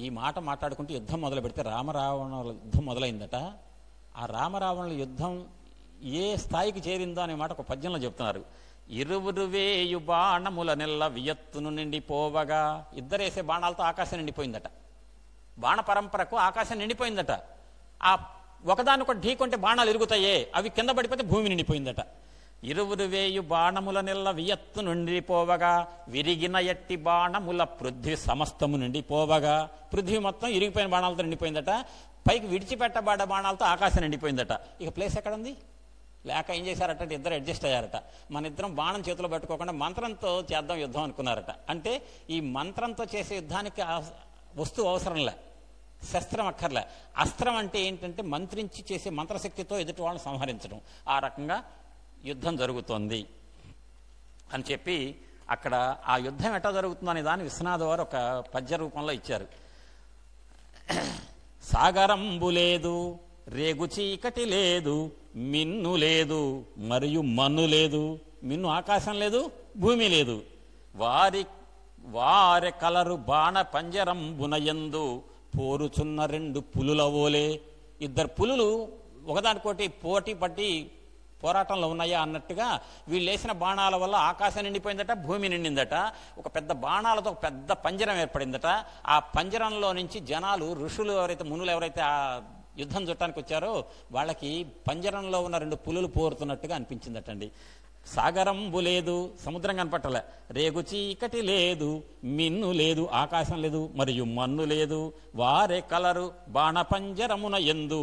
ఈ మాట మాట్లాడుకుంటూ యుద్ధం మొదలు పెడితే రామరావణుల యుద్ధం మొదలైందట. ఆ రామరావణుల యుద్ధం ఏ స్థాయికి చేరిందో అనే మాట ఒక పద్యంలో చెప్తున్నారు. ఇరువురు వేయు బాణముల నెల్ల వియత్తును నిండిపోవగా. ఇద్దరేసే బాణాలతో ఆకాశం నిండిపోయిందట. బాణ పరంపరకు ఆకాశం నిండిపోయిందట. ఆ ఒకదానికొకటి ఢీకొంటే బాణాలు ఇరుగుతాయే, అవి కింద పడిపోతే భూమి నిండిపోయిందట. ఇరువురు వేయు బాణముల నెల్ల వియత్తు నిండిపోవగా విరిగిన ఎట్టి బాణముల పృథ్వీ సమస్తము నిండిపోవగా. పృథ్వీ మొత్తం ఇరిగిపోయిన బాణాలతో నిండిపోయిందట. పైకి విడిచిపెట్టబడ్డ బాణాలతో ఆకాశం నిండిపోయిందట. ఇక ప్లేస్ ఎక్కడుంది? లేక ఏం చేశారట, ఇద్దరు అడ్జస్ట్ అయ్యారట. మన ఇద్దరం బాణం చేతిలో పెట్టుకోకుండా మంత్రంతో చేద్దాం యుద్ధం అనుకున్నారట. అంటే ఈ మంత్రంతో చేసే యుద్ధానికి వస్తువు అవసరంలే, శస్త్రం అక్కర్లే. అస్త్రం అంటే ఏంటంటే మంత్రించి చేసే మంత్రశక్తితో ఎదుటి వాళ్ళని సంహరించడం. ఆ రకంగా యుద్ధం జరుగుతోంది అని చెప్పి అక్కడ ఆ యుద్ధం ఎట్లా జరుగుతుందో అనే దాన్ని విశ్వనాథ వారు ఒక పద్య రూపంలో ఇచ్చారు. సాగరంబు లేదు, రేగు చీకటి లేదు, మిన్ను లేదు మరియు మన్ను లేదు. మిన్ను ఆకాశం లేదు, భూమి లేదు. వారి కలరు బాణ పంజరంబునయందు పోరుచున్న 2 పులులవోలే. 2 పులులు ఒకదానికోటి పోటీ పట్టి పోరాటంలో ఉన్నాయా అన్నట్టుగా వీళ్ళు వేసిన బాణాల వల్ల ఆకాశం నిండిపోయిందట, భూమి నిండిందట. ఒక పెద్ద బాణాలతో ఒక పెద్ద పంజరం ఏర్పడిందట. ఆ పంజరంలో నుంచి జనాలు, ఋషులు ఎవరైతే, మునులు ఎవరైతే ఆ యుద్ధం చుట్టానికి వచ్చారో వాళ్ళకి పంజరంలో ఉన్న 2 పులులు పోరుతున్నట్టుగా అనిపించిందటండి. సాగరంబు లేదు, సముద్రం కనపట్టలే. రేగు చీకటి లేదు, మిన్ను లేదు, ఆకాశం లేదు, మరియు మన్ను లేదు. వారే కలరు బాణపంజరమున ఎందు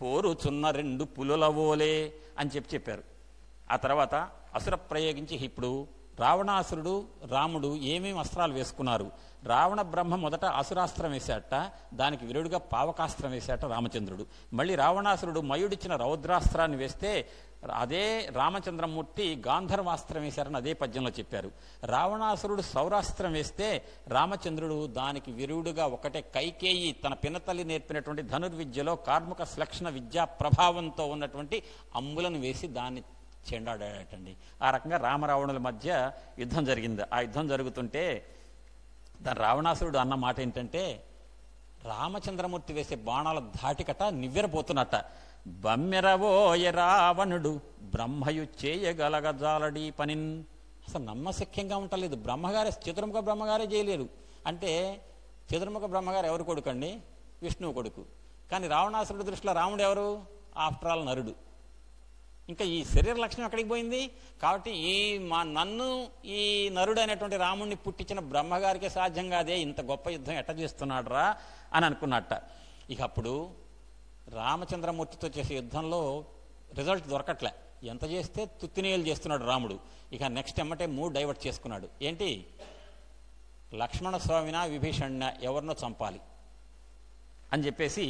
పోరుచున్న 2 పులులవోలే అని చెప్పారు. ఆ తర్వాత అసుర ప్రయోగించి ఇప్పుడు రావణాసురుడు, రాముడు ఏమేమి అస్త్రాలు వేసుకున్నారు. రావణ బ్రహ్మ మొదట అసురాస్త్రం వేశాట, దానికి విరుడుగా పావకాస్త్రం వేశాట రామచంద్రుడు. మళ్ళీ రావణాసురుడు మయుడిచ్చిన రౌద్రాస్త్రాన్ని వేస్తే అదే రామచంద్రమూర్తి గాంధర్వాస్త్రం వేశారని అదే పద్యంలో చెప్పారు. రావణాసురుడు సౌరాస్త్రం వేస్తే రామచంద్రుడు దానికి విరుడుగా ఒకటే కైకేయి తన పినతల్లి నేర్పినటువంటి ధనుర్విద్యలో కార్ముక శ్లక్షణ విద్యా ప్రభావంతో ఉన్నటువంటి అంబులను వేసి దాన్ని చెండాడాడటండి. ఆ రకంగా రామరావణుల మధ్య యుద్ధం జరిగింది. ఆ యుద్ధం జరుగుతుంటే దాని రావణాసురుడు అన్న మాట ఏంటంటే, రామచంద్రమూర్తి వేసే బాణాల ధాటికట నివ్వెరపోతున్నట్ట. బమ్మెరవోయ రావణుడు బ్రహ్మయు చేయగలగజాలడి పనిన్. అసలు నమ్మశక్యంగా ఉండలేదు. బ్రహ్మగారే, చతుర్ముఖ బ్రహ్మగారే చేయలేరు. అంటే చతుర్ముఖ బ్రహ్మగారు ఎవరు కొడుకు అండి? విష్ణువు కొడుకు. కానీ రావణాసురుడి దృష్టిలో రాముడు ఎవరు? ఆఫ్టర్ ఆల్ నరుడు. ఇంకా ఈ శరీర లక్షణం ఎక్కడికి పోయింది? కాబట్టి నన్ను ఈ నరుడు అనేటువంటి రాముడిని పుట్టించిన బ్రహ్మగారికే సాధ్యం కాదే, ఇంత గొప్ప యుద్ధం ఎట్ట చేస్తున్నాడు రా అని అనుకున్నట్ట. ఇక అప్పుడు రామచంద్రమూర్తితో చేసే యుద్ధంలో రిజల్ట్ దొరకట్లే. ఎంత చేస్తే తుత్తినేలు చేస్తున్నాడు రాముడు. ఇక నెక్స్ట్ ఎమ్మటే మూడు డైవర్ట్ చేసుకున్నాడు. ఏంటి? లక్ష్మణ స్వామిన విభీషణ ఎవరినో చంపాలి అని చెప్పేసి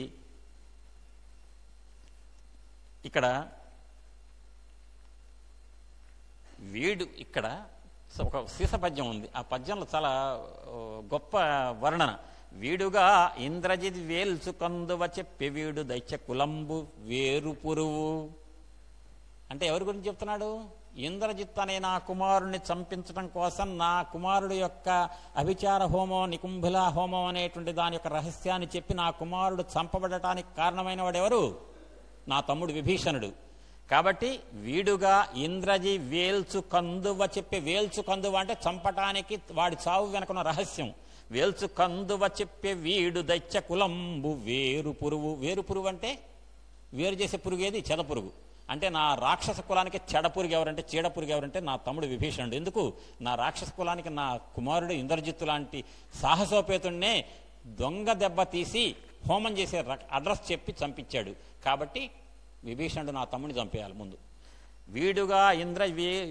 ఇక్కడ ఇక్కడ ఒక సీస పద్యం ఉంది. ఆ పద్యంలో చాలా గొప్ప వర్ణన. వీడుగా ఇంద్రజిత్ వేల్చు కందువ చెప్పి వీడు దైత్య కులంబు వేరు పురువు అంటే ఎవరి గురించి చెప్తున్నాడు? ఇంద్రజిత్ అనే నా కుమారుణ్ణి చంపించడం కోసం నా కుమారుడు యొక్క అభిచార హోమం, నికుంభిల హోమం అనేటువంటి దాని యొక్క రహస్యాన్ని చెప్పి నా కుమారుడు చంపబడటానికి కారణమైన వాడెవరు? నా తమ్ముడు విభీషణుడు. కాబట్టి వీడుగా ఇంద్రజి వేల్చు కందువ చెప్పి, వేల్చు కందువ అంటే చంపటానికి వాడి చావు వెనకున్న రహస్యం. వేల్చు కందువ చెప్పే వీడు దైత్య కులంబు వేరు పురువు. వేరు పురువు అంటే వేరు చేసే పురుగు ఏది? చెద పురుగు. అంటే నా రాక్షస కులానికి చెడపురుగు ఎవరంటే, చీడపురుగు ఎవరంటే నా తమ్ముడు విభీషణుడు. ఎందుకు? నా రాక్షస కులానికి నా కుమారుడు ఇంద్రజిత్తు లాంటి సాహసోపేతుడినే దొంగ దెబ్బ తీసి హోమం చేసే అడ్రస్ చెప్పి చంపించాడు. కాబట్టి విభీషణుడు నా తమ్ముడిని చంపేయాలి ముందు. వీడుగా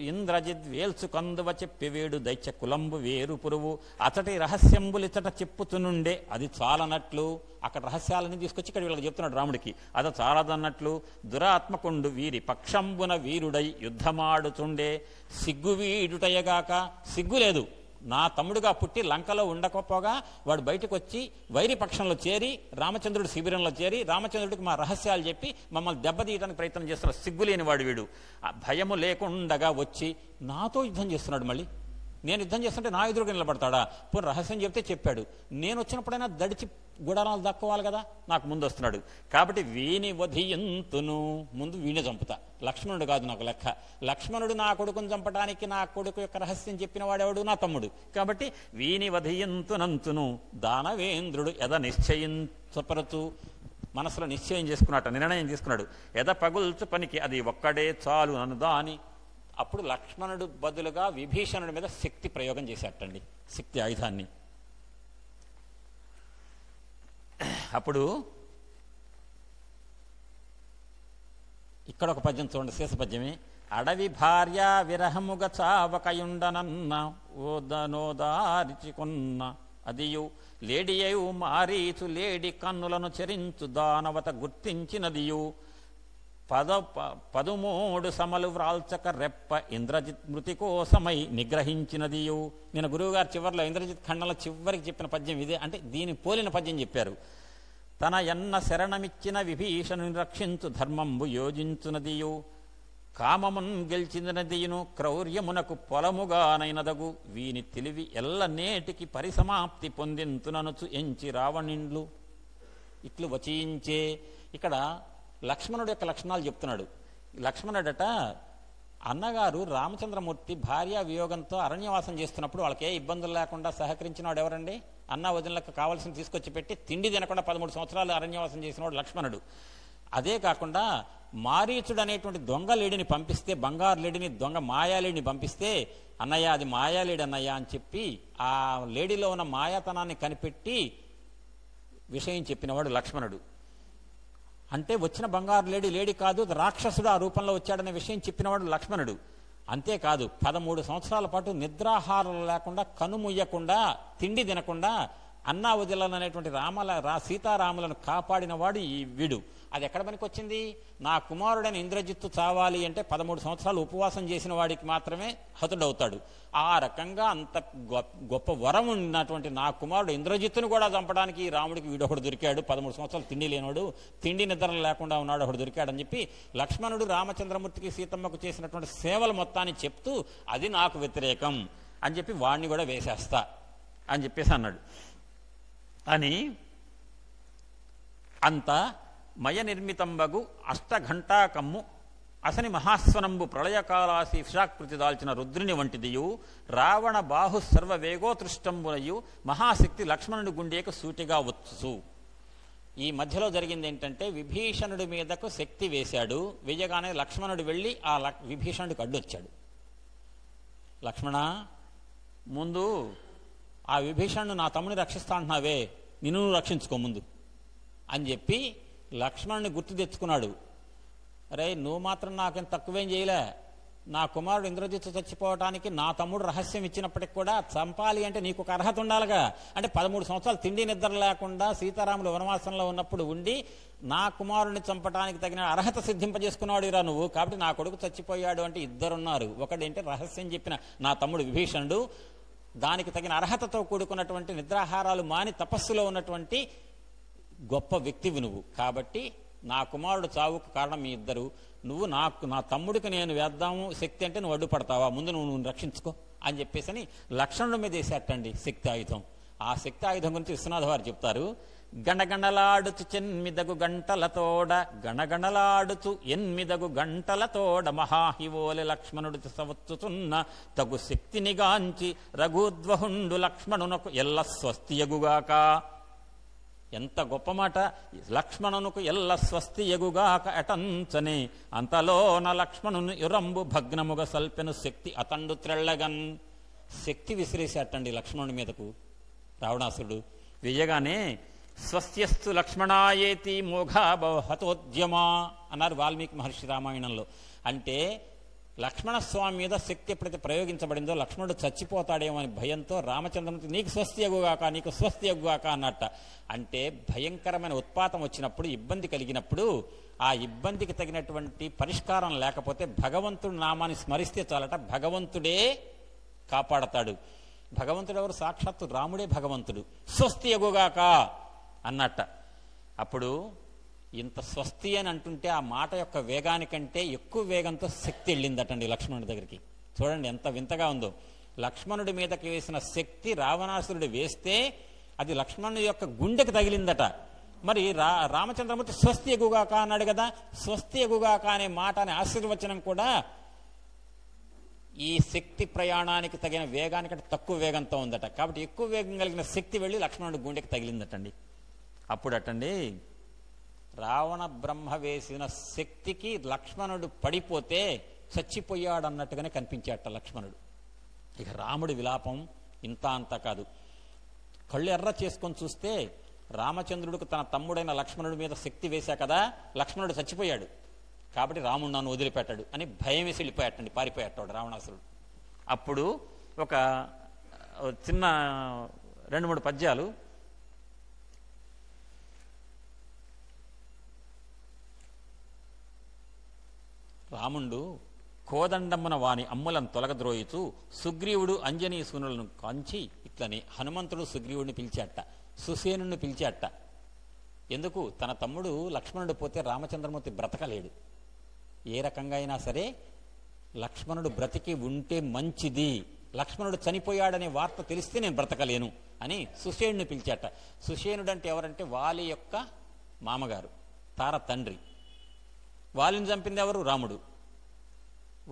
ఇంద్రజిత్ వేల్చు కందువ చెప్పి వీడు దైత్య కులంబు వేరు పురువు అతటి రహస్యంబులు ఇతట చెప్పుతునుండే అది చాలనట్లు. అక్కడ రహస్యాలని తీసుకొచ్చి ఇక్కడ వీళ్ళకి చెప్తున్నాడు రాముడికి. అది చాలదన్నట్లు దురాత్మకుండు వీరి పక్షంబున వీరుడై యుద్ధమాడుతుండే సిగ్గు వీడుటయగాక. సిగ్గు లేదు. నా తమ్ముడుగా పుట్టి లంకలో ఉండకపోగా వాడు బయటకు వచ్చి వైరి పక్షంలో చేరి రామచంద్రుడి శిబిరంలో చేరి రామచంద్రుడికి మా రహస్యాలు చెప్పి మమ్మల్ని దెబ్బతీయడానికి ప్రయత్నం చేస్తున్న సిగ్గులేని వాడు వీడు. భయము లేకుండగా వచ్చి నాతో యుద్ధం చేస్తున్నాడు. మళ్ళీ నేను యుద్ధం చేస్తుంటే నా ఎదురుగా నిలబడతాడా? పోనీ రహస్యం చెప్తే చెప్పాడు. నేను వచ్చినప్పుడైనా దడిచి గుడారాలు దక్కోవాలి కదా, నాకు ముందు వస్తున్నాడు. కాబట్టి వీని వధియంతును, ముందు వీణి చంపుతా. లక్ష్మణుడు కాదు నాకు లెక్క. లక్ష్మణుడు నా కొడుకుని చంపడానికి నా కొడుకు యొక్క రహస్యం చెప్పిన వాడెవడు? నా తమ్ముడు. కాబట్టి వీని వధియంతునంతును దానవేంద్రుడు ఎద నిశ్చయించపరచు. మనసులో నిశ్చయం చేసుకున్నట్ట, నిర్ణయం తీసుకున్నాడు. ఎద పగుల్చు పనికి అది ఒక్కడే చాలు నన్ను దాని. అప్పుడు లక్ష్మణుడు బదులుగా విభీషణుడి మీద శక్తి ప్రయోగం చేసేటండి, శక్తి ఆయుధాన్ని. అప్పుడు ఇక్కడ ఒక పద్యం చూడండి, శేష పద్యమే. అడవి భార్య విరహముగ చావకయుండనన్న ఓదనోదారిచికొన్న అదియు లేడియు మారీచు లేడి కన్నులను చెరించు దానవత గుర్తించినదియు 13 సమలు వ్రాల్చక రెప్ప ఇంద్రజిత్ మృతి కోసమై నిగ్రహించినదియు. నేను గురువుగారు చివరిలో ఇంద్రజిత్ ఖండంలో చివరికి చెప్పిన పద్యం ఇదే. అంటే దీని పోలిన పద్యం చెప్పారు. తన ఎన్న శరణమిచ్చిన విభీషణుని రక్షించు ధర్మంబు యోజించునదియు కామమున్ గెలిచినదియును క్రౌర్యమునకు పొలముగానైనదగు వీని తెలివి ఎల్ల నేటికి పరిసమాప్తి పొందింతుననుచు ఎంచి రావణిండ్లు ఇట్లు వచించే. ఇక్కడ లక్ష్మణుడు యొక్క లక్షణాలు చెప్తున్నాడు. లక్ష్మణుడట అన్నగారు రామచంద్రమూర్తి భార్య వియోగంతో అరణ్యవాసం చేస్తున్నప్పుడు వాళ్ళకి ఏ ఇబ్బందులు లేకుండా సహకరించిన వాడు ఎవరండి? అన్న వదినలకు కావాల్సిన తీసుకొచ్చి పెట్టి తిండి తినకుండా 13 సంవత్సరాలు అరణ్యవాసం చేసినవాడు లక్ష్మణుడు. అదే కాకుండా మారీచుడు అనేటువంటి దొంగ లేడిని పంపిస్తే, బంగారు లేడిని, దొంగ మాయాలేడిని పంపిస్తే, అన్నయ్య అది మాయాలేడి అన్నయ్య అని చెప్పి ఆ లేడీలో ఉన్న మాయాతనాన్ని కనిపెట్టి విషయం చెప్పినవాడు లక్ష్మణుడు. అంటే వచ్చిన బంగారు లేడీ కాదు, రాక్షసుడు ఆ రూపంలో వచ్చాడనే విషయం చెప్పినవాడు లక్ష్మణుడు. అంతేకాదు 13 సంవత్సరాల పాటు నిద్రాహారం లేకుండా, కనుముయ్యకుండా, తిండి తినకుండా అన్నా వదిలను అనేటువంటి సీతారాములను కాపాడినవాడు ఈ వీడు. అది ఎక్కడ పనికి వచ్చింది? నా కుమారుడైన ఇంద్రజిత్తు చావాలి అంటే 13 సంవత్సరాలు ఉపవాసం చేసిన వాడికి మాత్రమే హతుడవుతాడు. ఆ రకంగా అంత గొప్ప వరం ఉన్నటువంటి నా కుమారుడు ఇంద్రజిత్తును కూడా చంపడానికి రాముడికి వీడొకడు దొరికాడు. 13 సంవత్సరాలు తిండి లేనోడు, తిండి నిద్రలు లేకుండా ఉన్నాడు, ఒకడు దొరికాడని చెప్పి లక్ష్మణుడు రామచంద్రమూర్తికి సీతమ్మకు చేసినటువంటి సేవల మొత్తాన్ని చెప్తూ అది నాకు వ్యతిరేకం అని చెప్పి వాడిని కూడా వేసేస్తా అని చెప్పేసి అన్నాడు. అని అంత మయ నిర్మితంబగు అష్టఘంటాకమ్ము అసని మహాస్వనంబు ప్రళయకాలాసి విషాకృతి దాల్చిన రుద్రుని వంటిదియు రావణ బాహు సర్వ వేగోతృష్టంబునయు మహాశక్తి లక్ష్మణుడి గుండెకు సూటిగా వచ్చు. ఈ మధ్యలో జరిగింది ఏంటంటే విభీషణుడి మీదకు శక్తి వేశాడు. వేయగానే లక్ష్మణుడు వెళ్ళి ఆ విభీషణుడికి అడ్డొచ్చాడు. లక్ష్మణ, ముందు ఆ విభీషణుడు నా తమ్ముని రక్షిస్తా అంటున్నావే, నిన్ను రక్షించుకో ముందు అని చెప్పి లక్ష్మణుని గుర్తు తెచ్చుకున్నాడు. అరే నువ్వు మాత్రం నాకేం తక్కువేం చేయలే, నా కుమారుడు ఇంద్రజిత్తు చచ్చిపోవటానికి నా తమ్ముడు రహస్యం ఇచ్చినప్పటికి కూడా చంపాలి అంటే నీకు ఒక అర్హత ఉండాలిగా. అంటే 13 సంవత్సరాలు తిండి నిద్ర లేకుండా సీతారాములు వనవాసంలో ఉన్నప్పుడు ఉండి నా కుమారుడిని చంపడానికి తగిన అర్హత సిద్ధింపజేసుకున్నాడు ఇరా నువ్వు. కాబట్టి నా కొడుకు చచ్చిపోయాడు అంటే ఇద్దరున్నారు. ఒకడేంటే రహస్యం చెప్పిన నా తమ్ముడు విభీషణుడు, దానికి తగిన అర్హతతో కూడుకున్నటువంటి నిద్రాహారాలు మాని తపస్సులో ఉన్నటువంటి గొప్ప వ్యక్తివి నువ్వు. కాబట్టి నా కుమారుడు చావుకు కారణం మీ ఇద్దరు. నువ్వు నా తమ్ముడికి నేను వేద్దాము శక్తి అంటే నువ్వు అడ్డుపడతావా, ముందు నువ్వు రక్షించుకో అని చెప్పేసి అని లక్ష్మణుడి మీద వేసేటండి శక్తి ఆయుధం. ఆ శక్తి ఆయుధం గురించి విశ్వనాథ వారు చెప్తారు. గణగణలాడుచు చెన్మిదగు గంటలతోడ, గణగణలాడుచు ఎన్మిదగు గంటలతోడ మహాహివోలి లక్ష్మణుడు సవచ్చుచున్న తగు శక్తినిగాంచి రఘుద్వహుండు లక్ష్మణునకు ఎల్ల స్వస్తియగుగాక. ఎంత గొప్ప మాట! లక్ష్మణునకు ఎల్ల స్వస్తియగుగాక అటంచనే అంతలోన లక్ష్మణుని యురంబు భగ్నముగ సల్పెను శక్తి అతండు త్రెళ్ళగన్. శక్తి విసిరేసేటండి లక్ష్మణుని మీదకు రావణాసురుడు. వెయ్యగానే స్వస్యస్తు లక్ష్మణాయేతి మోఘాబహతోద్యమా అన్నారు వాల్మీకి మహర్షి రామాయణంలో. అంటే లక్ష్మణస్వామి మీద శక్తి ఎప్పుడైతే ప్రయోగించబడిందో లక్ష్మణుడు చచ్చిపోతాడేమో అని భయంతో రామచంద్రునికి నీకు స్వస్తి ఎగుగాక, నీకు స్వస్తి ఎగుగాక అన్నట్ట. అంటే భయంకరమైన ఉత్పాతం వచ్చినప్పుడు, ఇబ్బంది కలిగినప్పుడు ఆ ఇబ్బందికి తగినటువంటి పరిష్కారం లేకపోతే భగవంతుడు నామాన్ని స్మరిస్తే చాలట, భగవంతుడే కాపాడతాడు. భగవంతుడు ఎవరు? సాక్షాత్తు రాముడే భగవంతుడు. స్వస్తి ఎగుగాక అన్నట్ట. అప్పుడు ఇంత స్వస్తి అని అంటుంటే ఆ మాట యొక్క వేగానికంటే ఎక్కువ వేగంతో శక్తి వెళ్ళిందటండి లక్ష్మణుడి దగ్గరికి. చూడండి ఎంత వింతగా ఉందో. లక్ష్మణుడి మీదకి వేసిన శక్తి రావణాసురుడు వేస్తే అది లక్ష్మణుడి యొక్క గుండెకి తగిలిందట. మరి రామచంద్రమూర్తి స్వస్తి ఎగుగాక అన్నాడు కదా. స్వస్తి ఎగుగాక అనే మాట అనే ఆశీర్వచనం కూడా ఈ శక్తి ప్రయాణానికి తగిన వేగానికంటే తక్కువ వేగంతో ఉందట. కాబట్టి ఎక్కువ వేగం కలిగిన శక్తి వెళ్ళి లక్ష్మణుడి గుండెకి తగిలిందటండి. అప్పుడటండి రావణ బ్రహ్మ వేసిన శక్తికి లక్ష్మణుడు పడిపోతే చచ్చిపోయాడు అన్నట్టుగానే కనిపించాట లక్ష్మణుడు. ఇక రాముడి విలాపం ఇంత అంతా కాదు. కళ్ళు ఎర్ర చేసుకొని చూస్తే రామచంద్రుడికి తన తమ్ముడైన లక్ష్మణుడి మీద శక్తి వేశా కదా, లక్ష్మణుడు చచ్చిపోయాడు కాబట్టి రాముడు నన్ను వదిలిపెట్టాడు అని భయం వేసి వెళ్ళిపోయాటండి, పారిపోయాడు రావణాసురుడు. అప్పుడు ఒక చిన్న 2-3 పద్యాలు. రాముండు కోదండమ్మన వాని అమ్ములను తొలగద్రోయిచు సుగ్రీవుడు అంజనీసునులను కాంచి ఇట్లని హనుమంతుడు సుగ్రీవుడిని పిలిచాట, సుసేనుడిని పిలిచాట. ఎందుకు? తన తమ్ముడు లక్ష్మణుడు పోతే రామచంద్రమూర్తి బ్రతకలేడు. ఏ రకంగా అయినా సరే లక్ష్మణుడు బ్రతికి ఉంటే మంచిది, లక్ష్మణుడు చనిపోయాడనే వార్త తెలిస్తే నేను బ్రతకలేను అని సుసేనుడిని పిలిచాట. సుసేనుడు అంటే ఎవరంటే వాలి యొక్క మామగారు, తార తండ్రి. వాలిని చంపింది ఎవరు? రాముడు.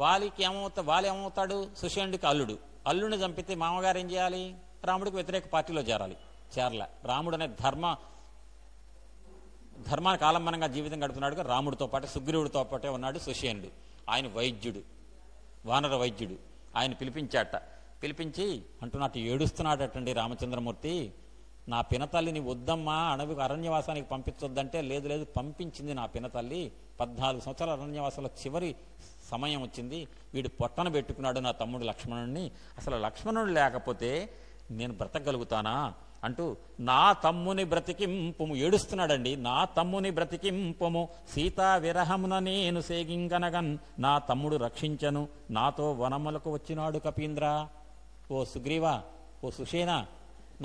వాలి ఏమవుతాడు? సుషేణుడికి అల్లుడు. అల్లుడిని చంపితే మామగారు ఏం చేయాలి? రాముడికి వ్యతిరేక పార్టీలో చేరల. రాముడు అనే ధర్మానికి ఆలంబనంగా జీవితం గడుపుతున్నాడుగా. రాముడితో పాటు సుగ్రీవుడితో పాటే ఉన్నాడు సుషేణుడు. ఆయన వైద్యుడు, వానర వైద్యుడు. ఆయన పిలిపించి అంటున్నట్టు ఏడుస్తున్నాడటండి రామచంద్రమూర్తి. నా పినతల్లిని వద్దమ్మా అరణ్యవాసానికి పంపించొద్దంటే లేదు పంపించింది నా పినతల్లి. 14 సంవత్సరాల అరణ్యవాసంలో చివరి సమయం వచ్చింది. వీడు పొట్టన పెట్టుకున్నాడు నా తమ్ముడు లక్ష్మణుడిని. అసలు లక్ష్మణుడు లేకపోతే నేను బ్రతకగలుగుతానా అంటూ నా తమ్ముని బ్రతికింపుము ఏడుస్తున్నాడండి. నా తమ్ముని బ్రతికింపుము సీతా విరహమున నేను సేగింగనగన్ నా తమ్ముడు రక్షించను నాతో వనములకు వచ్చినాడు కపీంద్ర. ఓ సుగ్రీవా, ఓ సుషేనా,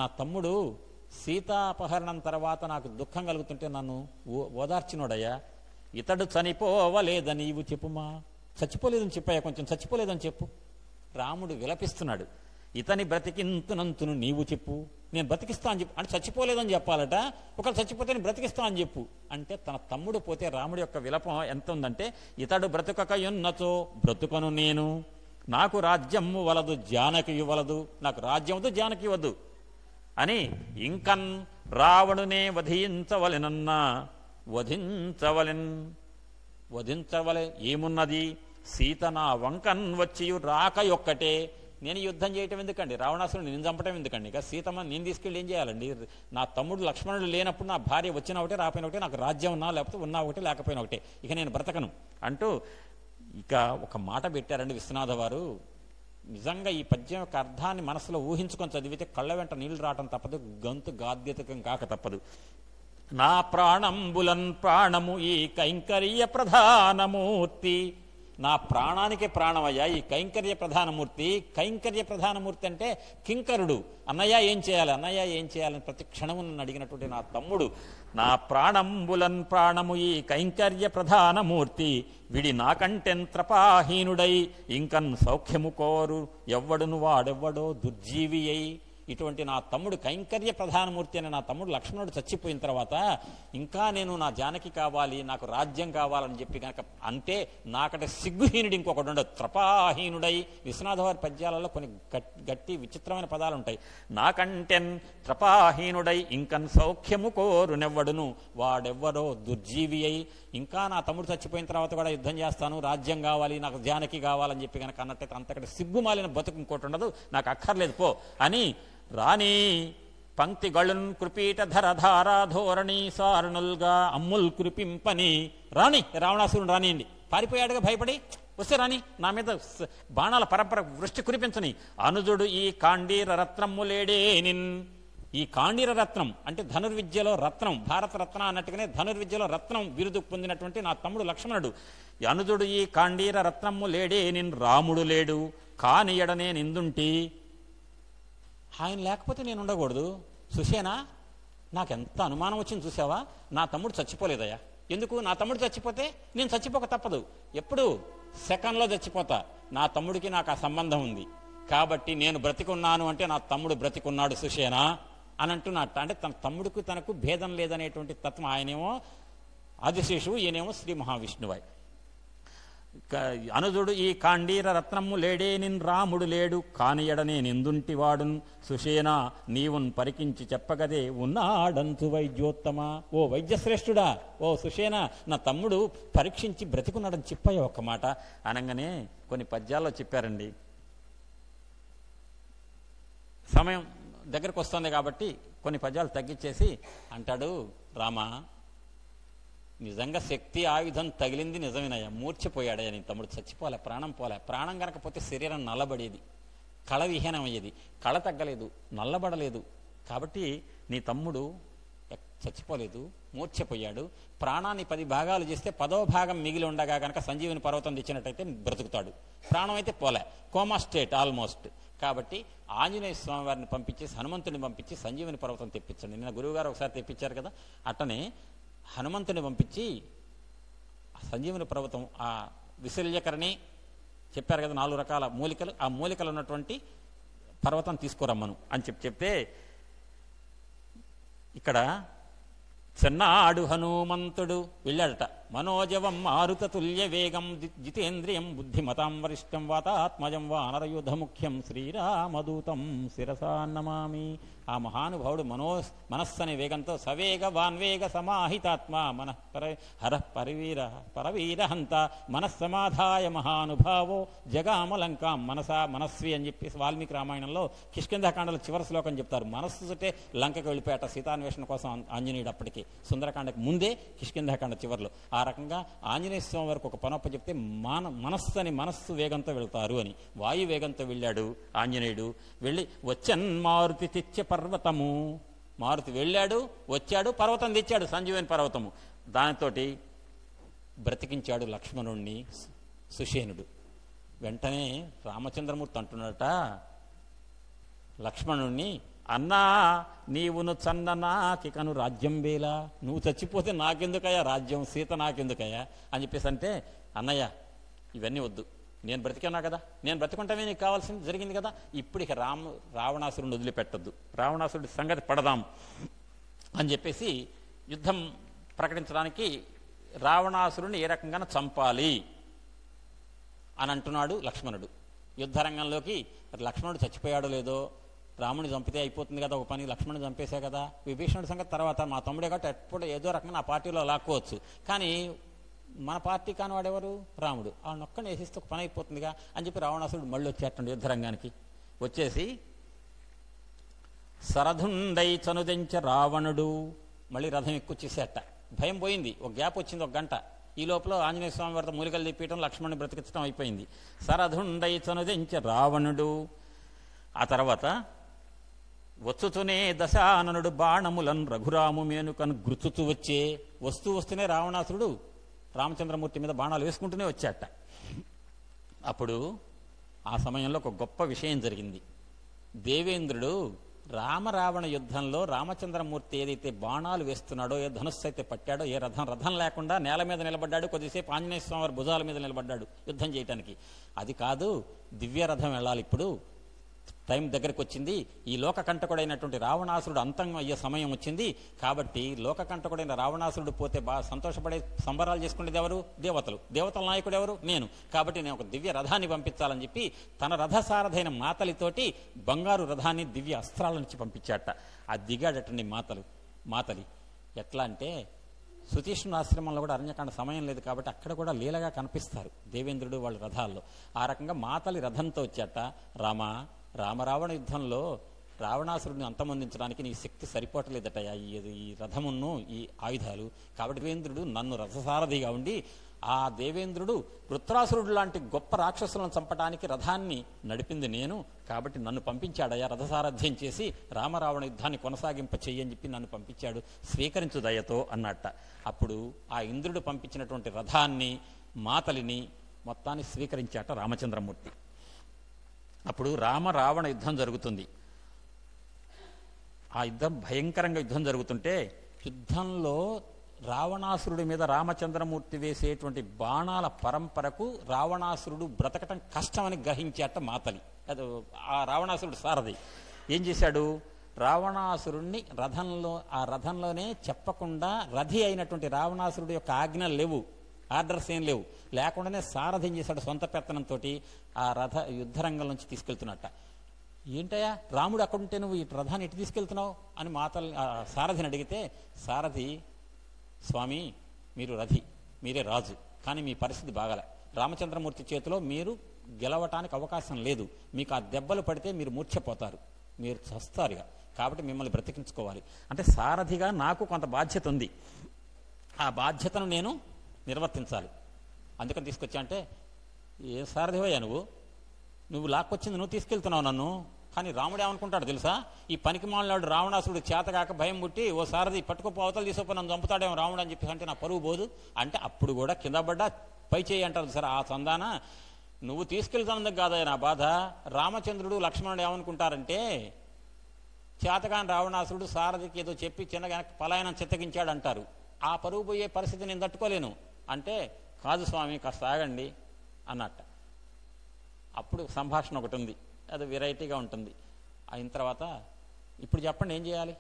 నా తమ్ముడు సీతాపహరణం తర్వాత నాకు దుఃఖం కలుగుతుంటే నన్ను ఓదార్చినోడయ్యా. ఇతడు చనిపోవలేదని నీవు చెప్పుమా. చచ్చిపోలేదని చెప్పాయా, కొంచెం చచ్చిపోలేదని చెప్పు. రాముడు విలపిస్తున్నాడు. ఇతని బ్రతికింతునంతును నీవు చెప్పు, నేను బ్రతికిస్తా అని చెప్పు. అంటే చచ్చిపోలేదని చెప్పాలట. ఒకళ్ళు చచ్చిపోతే నేను బ్రతికిస్తా అని చెప్పు. అంటే తన తమ్ముడు పోతే రాముడి యొక్క విలపం ఎంత ఉందంటే, ఇతడు బ్రతుకకయున్నచో బ్రతుకను నేను, నాకు రాజ్యము వలదు జానకి వలదు, నాకు రాజ్యం వద్దు జానకి వద్దు అని ఇంకన్ రావణునే వధించవలెనన్నా వధించవలె ఏమున్నది, సీత నా వంకన్ వచ్చి రాక ఒక్కటే నేను యుద్ధం చేయటం ఎందుకండి, రావణాసురుడు నేను చంపటం ఎందుకండి, ఇక సీతమ్మ నేను తీసుకెళ్ళి ఏం చేయాలండి, నా తమ్ముడు లక్ష్మణుడు లేనప్పుడు నా భార్య వచ్చినా ఒకటే రాపోయిన ఒకటే, నాకు రాజ్యం ఉన్నా లేకపోతే ఉన్నా ఒకటే లేకపోయినా ఒకటే, ఇక నేను బ్రతకను అంటూ ఇక ఒక మాట పెట్టారండి విశ్వనాథ వారు. నిజంగా ఈ పద్యం యొక్క అర్థాన్ని మనసులో ఊహించుకొని చదివితే కళ్ళ వెంట నీళ్లు రావటం తప్పదు, గొంతు గాద్యతకం కాక తప్పదు. నా ప్రాణంబులన్ ప్రాణము ఈ కైంకర్య ప్రధానమూర్తి, నా ప్రాణానికి ప్రాణమయ్యా ఈ కైంకర్య ప్రధానమూర్తి. కైంకర్య ప్రధానమూర్తి అంటే కింకరుడు. అన్నయ్య ఏం చేయాలి, అన్నయ్య ఏం చేయాలని ప్రతి క్షణము నన్ను అడిగినటువంటి నా తమ్ముడు. నా ప్రాణంబులన్ ప్రాణము ఈ కైంకర్య ప్రధానమూర్తి, విడి నాకంటెంత్రపాహీనుడై ఇంకన్ సౌఖ్యము కోరు ఎవ్వడును వాడెవ్వడో దుర్జీవి అయి. ఇటువంటి నా తమ్ముడు కైంకర్య ప్రధానమూర్తి అని నా తమ్ముడు లక్ష్మణుడు చచ్చిపోయిన తర్వాత ఇంకా నేను నా జానకి కావాలి, నాకు రాజ్యం కావాలని చెప్పి కనుక అంటే నాకట సిగ్గుహీనుడు ఇంకొకటి ఉండదు. త్రపాహీనుడై. విశ్వనాథ వారి పద్యాలలో కొన్ని గట్టి విచిత్రమైన పదాలు ఉంటాయి. నాకంటెన్ త్రపాహీనుడై ఇంకన్ సౌఖ్యము కోరునెవ్వడును వాడెవ్వరో దుర్జీవి అయి. ఇంకా నా తమ్ముడు చచ్చిపోయిన తర్వాత కూడా యుద్ధం చేస్తాను, రాజ్యం కావాలి, నాకు జానకి కావాలని చెప్పి కనుక అన్నట్టయితే అంతకంటే సిగ్గుమాలిన బతుకు ఇంకోటి ఉండదు, నాకు అక్కర్లేదు పో అని రాణి పంక్తి గళున్ కృపీట ధరధారా ధోరణి సారణుల్గా అమ్ముల్ కృపింపని. రాణి రావణాసురుని రానియండి, పారిపోయాడుగా భయపడి, వస్తే రాని నా మీద బాణాల పరంపర వృష్టి కురిపించని. అనుజుడు ఈ కాండీర రత్నములేడే నిన్. ఈ కాండీర రత్నం అంటే ధనుర్విద్యలో రత్నం, భారత రత్న అన్నట్టుగానే ధనుర్విద్యలో రత్నం బిరుదు పొందినటువంటి నా తమ్ముడు లక్ష్మణుడు. అనుజుడు ఈ కాండీర రత్నము లేడే నిన్ రాముడు లేడు కానియడనే నిందుంటి. ఆయన లేకపోతే నేను ఉండకూడదు. సుషేనా, నాకెంత అనుమానం వచ్చింది చూసావా, నా తమ్ముడు చచ్చిపోలేదయ్యా. ఎందుకు, నా తమ్ముడు చచ్చిపోతే నేను చచ్చిపోక తప్పదు. ఎప్పుడు, సెకండ్లో చచ్చిపోతా. నా తమ్ముడికి నాకు ఆ సంబంధం ఉంది కాబట్టి నేను బ్రతికున్నాను అంటే నా తమ్ముడు బ్రతికున్నాడు సుషేనా అని అంటున్నట్ట. అంటే తన తమ్ముడికి తనకు భేదం లేదనేటువంటి తత్వం. ఆయనేమో ఆదిశేషువు, ఈయనేమో శ్రీ మహావిష్ణువై. అనుజుడు ఈ కాండీర రత్నము లేడే నిన్ రాముడు లేడు కానియడనే నిందుంటివాడున్ సుషేనా నీవున్ పరికించి చెప్పగదే ఉన్నాడంతు వైద్యోత్తమా. ఓ వైద్యశ్రేష్ఠుడా, ఓ సుషేనా, నా తమ్ముడు పరీక్షించి బ్రతికున్నాడని చెప్పాయి ఒక్క మాట అనగానే కొన్ని పద్యాల్లో చెప్పారండి. సమయం దగ్గరకు వస్తుంది కాబట్టి కొన్ని పద్యాలు తగ్గించేసి అంటాడు, రామా నిజంగా శక్తి ఆయుధం తగిలింది నిజమేనయ్యా, మూర్చిపోయాడయ్యా నీ తమ్ముడు, చచ్చిపోలే, ప్రాణం పోలే. ప్రాణం కనకపోతే శరీరం నల్లబడేది, కళ విహీనం అయ్యేది. కళ తగ్గలేదు, నల్లబడలేదు. కాబట్టి నీ తమ్ముడు చచ్చిపోలేదు, మూర్ఛపోయాడు. ప్రాణాన్ని 10 భాగాలు చేస్తే 10వ భాగం మిగిలి ఉండగా కనుక సంజీవుని పర్వతం తెచ్చినట్టయితే బ్రతుకుతాడు. ప్రాణం అయితే పోలే, కోమా స్టేట్ ఆల్మోస్ట్. కాబట్టి ఆంజనేయ స్వామి వారిని పంపించేసి హనుమంతుని పంపించి సంజీవుని పర్వతం తెప్పించండి. నిన్న గురువుగారు ఒకసారి తెప్పించారు కదా, అట్టనే హనుమంతుని పంపించి సంజీవుని పర్వతం ఆ విశల్యకరణి చెప్పారు కదా 4 రకాల మూలికలు, ఆ మూలికలు ఉన్నటువంటి పర్వతం తీసుకురమ్మను అని చెప్తే ఇక్కడ చెన్నాడు హనుమంతుడు వెళ్ళాడట. మనోజవం మారుత తుల్య వేగం జితేంద్రియం బుద్ధిమతాం వరిష్టం వాతాత్మజం వానరయుధ ముఖ్యం శ్రీరామదూతం శిరసా నమామి. ఆ మహానుభావుడు మనస్సు అనే వేగంతో సవేగ వాన్వేగ సమాహితాత్మ హర పరవీరహంత మనస్సమాధాయ మహానుభావో జగామలంకాం మనస్వి అని చెప్పేసి వాల్మీకి రామాయణంలో కిష్కింధాకాండలో చివరి శ్లోకం చెప్తారు. మనస్సు చుట్టే లంకకు వెళ్ళిపోయాట సీతాన్వేషణ కోసం ఆంజనేయుడు. అప్పటికి సుందరకాండకు ముందే కిష్కింధాకాండ చివరిలో. ఆ రకంగా ఆంజనేయ స్వామి వరకు ఒక పనొప్ప చెప్తే మనస్సు వేగంతో వెళ్తారు అని. వాయు వేగంతో వెళ్ళాడు ఆంజనేయుడు. వెళ్ళి వచ్చన్ మారుతి తెచ్చే పర్వతము. మారుతి వెళ్ళాడు, వచ్చాడు, పర్వతం తెచ్చాడు, సంజీవని పర్వతము. దానితోటి బ్రతికించాడు లక్ష్మణుణ్ణి సుషేనుడు. వెంటనే రామచంద్రమూర్తి అంటున్నట లక్ష్మణుణ్ణి, అన్నా నీవును చన్ననాకికను రాజ్యం వేలా, నువ్వు చచ్చిపోతే నాకెందుకయ్యా రాజ్యం, సీత నాకెందుకయ్యా అని చెప్పేసి అంటే, అన్నయ్య ఇవన్నీ వద్దు, నేను బ్రతికున్నా కదా, నేను బ్రతికుంటామే నీకు కావాల్సింది జరిగింది కదా, ఇప్పుడు ఇక రావణాసురుడిని వదిలిపెట్టద్దు, రావణాసురుడి సంగతి పడదాం అని చెప్పేసి యుద్ధం ప్రకటించడానికి రావణాసురుడిని ఏ రకంగా చంపాలి అని అంటున్నాడు లక్ష్మణుడు. యుద్ధరంగంలోకి లక్ష్మణుడు చచ్చిపోయాడో లేదో, రాముని చంపితే అయిపోతుంది కదా ఒక పని, లక్ష్మణుడు చంపేశా కదా, విభీషణుడి సంగతి తర్వాత, మా తమ్ముడే కాబట్టి ఎప్పుడు ఏదో రకంగా నా పార్టీలో లాక్కోవచ్చు, కానీ మన పార్టీ కాని వాడెవరు, రాముడు, ఆ నొక్కని వేసిస్తే ఒక పని అయిపోతుందిగా అని చెప్పి రావణాసురుడు మళ్ళీ వచ్చేటండి యుద్ధరంగానికి. వచ్చేసి సరథుండై చనుదెంచ రావణుడు, మళ్ళీ రథం ఎక్కుచ్చేసేట. భయం పోయింది, ఒక గ్యాప్ వచ్చింది, ఒక గంట. ఈ లోపల ఆంజనేయ స్వామి వారితో మూలికలు తిప్పడం, లక్ష్మణుని బ్రతికించడం అయిపోయింది. సరథుండై చనుదెంచ రావణుడు. ఆ తర్వాత వచ్చుతూనే దశాననుడు బాణములను రఘురాము మేనుకను గుర్తుతూ వస్తూనే రావణాసురుడు రామచంద్రమూర్తి మీద బాణాలు వేసుకుంటూనే వచ్చాట. అప్పుడు ఆ సమయంలో ఒక గొప్ప విషయం జరిగింది. దేవేంద్రుడు రామరావణ యుద్ధంలో రామచంద్రమూర్తి ఏదైతే బాణాలు వేస్తున్నాడో, ఏ ధనుస్సు అయితే పట్టాడో, ఏ రథం లేకుండా నేల మీద నిలబడ్డాడు, కొద్దిసేపు ఆంజనేయ స్వామి వారి భుజాల మీద నిలబడ్డాడు యుద్ధం చేయటానికి. అది కాదు, దివ్య రథం వెళ్ళాలి, ఇప్పుడు టైం దగ్గరికి వచ్చింది, ఈ లోకకంటకుడైనటువంటి రావణాసురుడు అంతం అయ్యే సమయం వచ్చింది, కాబట్టి లోకకంటకుడైన రావణాసురుడు పోతే బాగా సంతోషపడే సంబరాలు చేసుకునేది ఎవరు? దేవతలు. దేవతల నాయకుడు ఎవరు? నేను. కాబట్టి నేను ఒక దివ్య రథాన్ని పంపించాలని చెప్పి తన రథసారథైన మాతలితోటి బంగారు రథాన్ని దివ్య అస్త్రాల నుంచి పంపించాట. ఆ దిగాడటండి మాతలి. ఎట్లా అంటే సుతీష్ణుని ఆశ్రమంలో కూడా అరణ్యకాండ సమయం లేదు కాబట్టి అక్కడ కూడా లీలగా కనిపిస్తారు దేవేంద్రుడు వాళ్ళ రథాల్లో. ఆ రకంగా మాతలి రథంతో వచ్చాట. రామరావణ యుద్ధంలో రావణాసురుడిని అంతమొందించడానికి నీ శక్తి సరిపోవట్లేదట, ఈ రథమును, ఈ ఆయుధాలు. కాబట్టి దేవేంద్రుడు నన్ను రథసారథిగా ఉండి, ఆ దేవేంద్రుడు వృత్రాసురుడు లాంటి గొప్ప రాక్షసులను చంపడానికి రథాన్ని నడిపింది నేను, కాబట్టి నన్ను పంపించాడయ్యా రథసారథ్యం చేసి రామరావణ యుద్ధాన్ని కొనసాగింప చెయ్యని చెప్పి నన్ను పంపించాడు, స్వీకరించు దయతో అన్నట్ట. అప్పుడు ఆ ఇంద్రుడు పంపించినటువంటి రథాన్ని, మాతలిని మొత్తాన్ని స్వీకరించాట రామచంద్రమూర్తి. అప్పుడు రామరావణ యుద్ధం జరుగుతుంది. ఆ యుద్ధం భయంకరంగా యుద్ధం జరుగుతుంటే, యుద్ధంలో రావణాసురుడి మీద రామచంద్రమూర్తి వేసేటువంటి బాణాల పరంపరకు రావణాసురుడు బ్రతకటం కష్టమని గ్రహించేట మాతలి. అది ఆ రావణాసురుడు సారథి ఏం చేశాడు, రావణాసురుణ్ణి ఆ రథంలోనే చెప్పకుండా, రథి అయినటువంటి రావణాసురుడు యొక్క ఆజ్ఞలు లేవు, ఆర్డర్స్ ఏం లేవు, లేకుండానే సారథ్యం చేశాడు సొంత పెత్తనంతో. ఆ రథ యుద్ధరంగం నుంచి తీసుకెళ్తున్నట్ట. ఏంటయ్యా రాముడు అక్కడుంటే నువ్వు ఈ రథాన్ని ఎటు తీసుకెళ్తున్నావు అని సారథిని అడిగితే, సారథి, స్వామి మీరు రథి, మీరే రాజు, కానీ మీ పరిస్థితి బాగాలే, రామచంద్రమూర్తి చేతిలో మీరు గెలవటానికి అవకాశం లేదు, మీకు ఆ దెబ్బలు పడితే మీరు మూర్ఛపోతారు, మీరు చస్తారుగా, కాబట్టి మిమ్మల్ని బ్రతికించుకోవాలి. అంటే సారథిగా నాకు కొంత బాధ్యత ఉంది, ఆ బాధ్యతను నేను నిర్వర్తించాలి, అందుకని తీసుకొచ్చా. అంటే ఏ సారథివయ్యా నువ్వు లాక్కొచ్చింది, నువ్వు తీసుకెళ్తున్నావు నన్ను, కానీ రాముడు ఏమనుకుంటాడు తెలుసా, ఈ పనికి మాలినాడు రావణాసురుడు చేతగాక భయం పుట్టి, ఓ సారథి పట్టుకోపో అవతలు తీసుకోపో నన్ను చంపుతాడేమో రాముడు అని చెప్పేసి అంటే నా పరువు పోదు అంటే, అప్పుడు కూడా కింద పడ్డా పై చేయి అంటారు సరే. ఆ చందాన నువ్వు తీసుకెళ్తున్నందుకు కాదయ్యా నా బాధ, రామచంద్రుడు లక్ష్మణుడు ఏమనుకుంటారంటే, చేతగాని రావణాసురుడు సారథికి ఏదో చెప్పి చిన్నగా పలాయనం చిత్తగించాడు అంటారు, ఆ పరువు పోయే పరిస్థితి నేను తట్టుకోలేను అంటే, కాదు స్వామి కాస్త ఆగండి అన్నట్ట. అప్పుడు సంభాషణ ఒకటి ఉంది, అది వెరైటీగా ఉంటుంది. అయిన తర్వాత ఇప్పుడు చెప్పండి ఏం చేయాలి,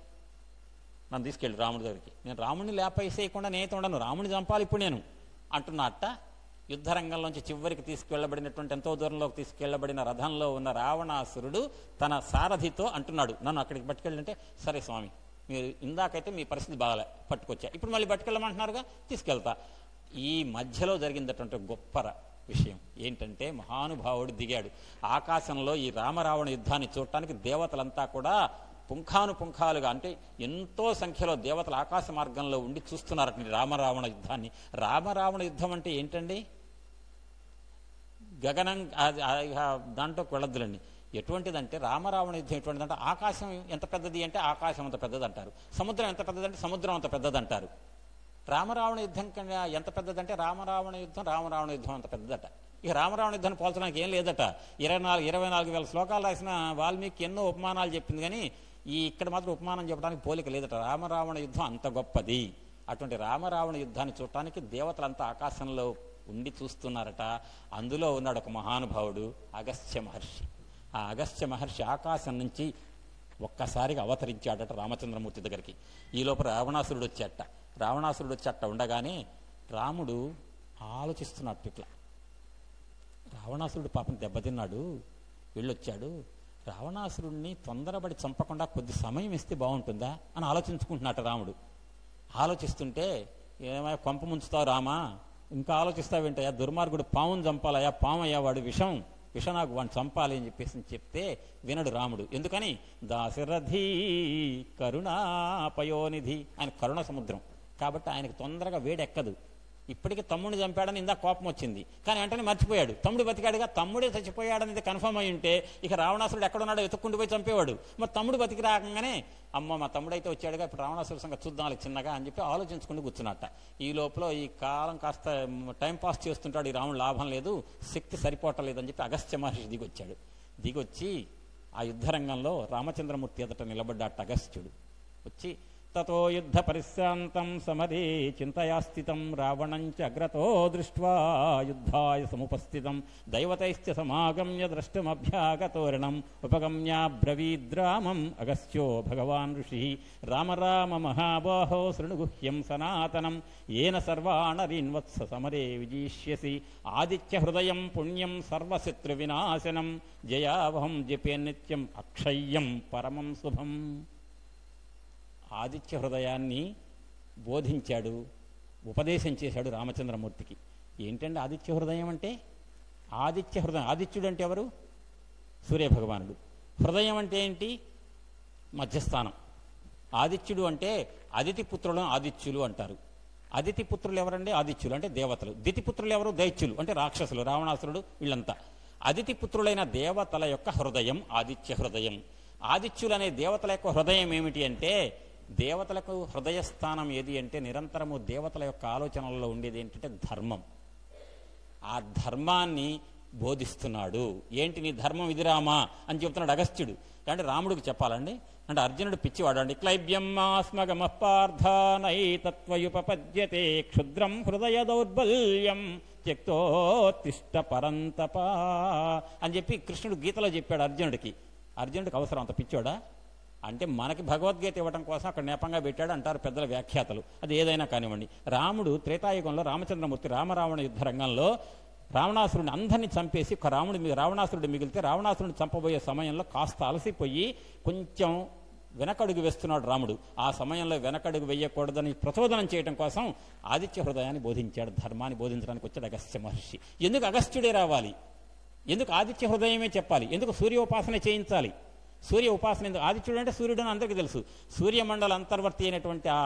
నన్ను తీసుకెళ్ళి రాముడి దగ్గరికి, నేను రాముడిని లేపేసేయకుండా నేనైతే ఉండను, రాముడిని చంపాలి ఇప్పుడు నేను అంటున్నట్ట. యుద్ధరంగంలోంచి చివరికి తీసుకెళ్లబడినటువంటి ఎంతో దూరంలోకి తీసుకెళ్లబడిన రథంలో ఉన్న రావణాసురుడు తన సారథితో అంటున్నాడు, నన్ను అక్కడికి పట్టుకెళ్ళంటే, సరే స్వామి మీరు ఇందాకైతే మీ పరిస్థితి బాగాలే పట్టుకొచ్చా, ఇప్పుడు మళ్ళీ పట్టుకెళ్ళమంటున్నారుగా తీసుకెళ్తా. ఈ మధ్యలో జరిగిందటువంటి గొప్ప విషయం ఏంటంటే, మహానుభావుడు దిగాడు ఆకాశంలో. ఈ రామరావణ యుద్ధాన్ని చూడటానికి దేవతలంతా కూడా పుంఖానుపుంఖాలుగా, అంటే ఎంతో సంఖ్యలో దేవతలు ఆకాశ మార్గంలో ఉండి చూస్తున్నారట రామరావణ యుద్ధాన్ని. రామరావణ యుద్ధం అంటే ఏంటండి, గగనం దాంట్లోకి వెళ్ళొద్దులండి. ఎటువంటిదంటే రామరావణ యుద్ధం ఎటువంటిదంటే, ఆకాశం ఎంత పెద్దది అంటే ఆకాశం అంత పెద్దది అంటారు, సముద్రం ఎంత పెద్దదంటే సముద్రం అంత పెద్దది అంటారు. రామరావణ యుద్ధం కన్నా ఎంత పెద్దదంటే రామరావణ యుద్ధం అంత పెద్దదట. ఇక రామరావణ యుద్ధాన్ని పోల్చడానికి ఏం లేదట. 24,000 శ్లోకాలు రాసిన వాల్మీకి ఎన్నో ఉపమానాలు చెప్పింది, కానీ ఇక్కడ మాత్రం ఉపమానం చెప్పడానికి పోలిక లేదట. రామరావణ యుద్ధం అంత గొప్పది. అటువంటి రామరావణ యుద్ధాన్ని చూడటానికి దేవతలంతా ఆకాశంలో ఉండి చూస్తున్నారట. అందులో ఉన్నాడు ఒక మహానుభావుడు అగస్త్య మహర్షి. ఆ అగస్త్య మహర్షి ఆకాశం నుంచి ఒక్కసారిగా అవతరించాడట రామచంద్రమూర్తి దగ్గరికి. ఈ లోపల రావణాసురుడు వచ్చేట ఉండగానే రాముడు ఆలోచిస్తున్నట్టు ఇట్లా, రావణాసురుడు పాపం దెబ్బతిన్నాడు, వెళ్ళొచ్చాడు, రావణాసురుడిని తొందరపడి చంపకుండా కొద్ది సమయం ఇస్తే బాగుంటుందా అని ఆలోచించుకుంటున్నట్టు రాముడు. ఆలోచిస్తుంటే, ఏమయ్యా కొంప ముంచుతావు రామా, ఇంకా ఆలోచిస్తావేంటయ్యా, దుర్మార్గుడు పావును చంపాలయ్యా, పాము అయ్యా వాడు విషం విషనాగు వాడిని చంపాలి అని చెప్పేసి చెప్తే వినడు రాముడు. ఎందుకని? దాశరథి కరుణాపయోనిధి, ఆయన కరుణ సముద్రం కాబట్టి ఆయనకు తొందరగా వేడెక్కదు. ఇప్పటికీ తమ్ముడిని చంపాడని ఇందాక కోపం వచ్చింది, కానీ వెంటనే మర్చిపోయాడు. తమ్ముడు బతికాడుగా, తమ్ముడే చచ్చిపోయాడనేది కన్ఫర్మ్ అయి ఉంటే ఇక రావణాసురుడు ఎక్కడున్నాడో వెతుక్కుంటూ పోయి చంపేవాడు. మరి తమ్ముడు బతికి రాగానే అమ్మ మా తమ్ముడైతే వచ్చాడుగా, ఇప్పుడు రావణాసురుడు సంగతి చూద్దాం చిన్నగా అని చెప్పి ఆలోచించుకుంటూ కూర్చున్నట్ట. ఈ లోపల ఈ కాలం కాస్త టైంపాస్ చేస్తుంటాడు, ఈ రావణుడు లాభం లేదు, శక్తి సరిపోవటం అని చెప్పి అగస్త్య మహర్షి దిగొచ్చాడు. దిగొచ్చి ఆ యుద్ధరంగంలో రామచంద్రమూర్తి ఎదుట నిలబడ్డాట అగస్త్యుడు. వచ్చి తతో యుద్ధ పరిశాంతం సమరే చింతయా స్థితం రావణంచ అగ్రతో దృష్ట్వా యుద్ధాయ సముపస్థితం దైవతైశ్చ సమాగమ్య ద్రష్టమభ్యాగతోరణం ఉపగమ్యాబ్రవీద్రామం అగస్త్యో భగవాన్ ఋషి రామ రామ మహాబాహో శృణుగుహ్యం సనాతనం ఏన సర్వాణరీన్వత్స సమరే విజయిష్యసి ఆదిత్య హృదయం పుణ్యం సర్వశత్రు వినాశనం జయావహం జపే నిత్యం అక్షయ్యం పరమం శుభం. ఆదిత్య హృదయాన్ని బోధించాడు, ఉపదేశం చేశాడు రామచంద్రమూర్తికి. ఏంటండి ఆదిత్య హృదయం అంటే? ఆదిత్య హృదయం, ఆదిత్యుడు అంటే ఎవరు? సూర్యభగవానుడు. హృదయం అంటే ఏంటి? మధ్యస్థానం. ఆదిత్యుడు అంటే అదితి పుత్రులను ఆదిత్యులు అంటారు. అదితి పుత్రులు ఎవరండి? ఆదిత్యులు అంటే దేవతలు. దితి పుత్రులు ఎవరు? దైత్యులు అంటే రాక్షసులు, రావణాసురుడు వీళ్ళంతా. అదితి పుత్రులైన దేవతల యొక్క హృదయం ఆదిత్య హృదయం. ఆదిత్యులు అనే దేవతల యొక్క హృదయం ఏమిటి అంటే, దేవతలకు హృదయస్థానం ఏది అంటే నిరంతరము దేవతల యొక్క ఆలోచనల్లో ఉండేది ఏంటంటే ధర్మం. ఆ ధర్మాన్ని బోధిస్తున్నాడు. ఏంటి నీ ధర్మం ఇది రామా అని చెప్తున్నాడు అగస్త్యుడు. అంటే రాముడికి చెప్పాలండి. అంటే అర్జునుడు పిచ్చివాడు అండి. క్లైబ్యమాస్మగమ పార్థానైతత్వయుపపద్యతే క్షుద్రం హృదయ దౌర్బల్యం త్యక్తోత్తిష్ట పరంతప అని చెప్పి కృష్ణుడు గీతలో చెప్పాడు అర్జునుడికి. అర్జునుడికి అవసరం అంత పిచ్చోడా అంటే? మనకి భగవద్గీత ఇవ్వడం కోసం అక్కడ నేపంగా పెట్టాడు అంటారు పెద్దల వ్యాఖ్యాతలు. అది ఏదైనా కానివ్వండి. రాముడు త్రేతాయుగంలో రామచంద్రమూర్తి రామరావణ యుద్ధ రంగంలో రావణాసురుడిని అందరినీ చంపేసి ఒక రావణాసురుడు మిగిలితే రావణాసురుడిని చంపబోయే సమయంలో కాస్త అలసిపోయి కొంచెం వెనకడుగు వేస్తున్నాడు రాముడు. ఆ సమయంలో వెనకడుగు వేయకూడదని ప్రచోదనం చేయడం కోసం ఆదిత్య హృదయాన్ని బోధించాడు, ధర్మాన్ని బోధించడానికి వచ్చాడు అగస్త్య మహర్షి. ఎందుకు అగస్త్యుడే రావాలి? ఎందుకు ఆదిత్య హృదయమే చెప్పాలి? ఎందుకు సూర్యోపాసన చేయించాలి? సూర్య ఉపాసన ఎందుకు? ఆదిత్యుడు అంటే సూర్యుడు అని అందరికీ తెలుసు. సూర్యమండల అంతర్వర్తి అయినటువంటి ఆ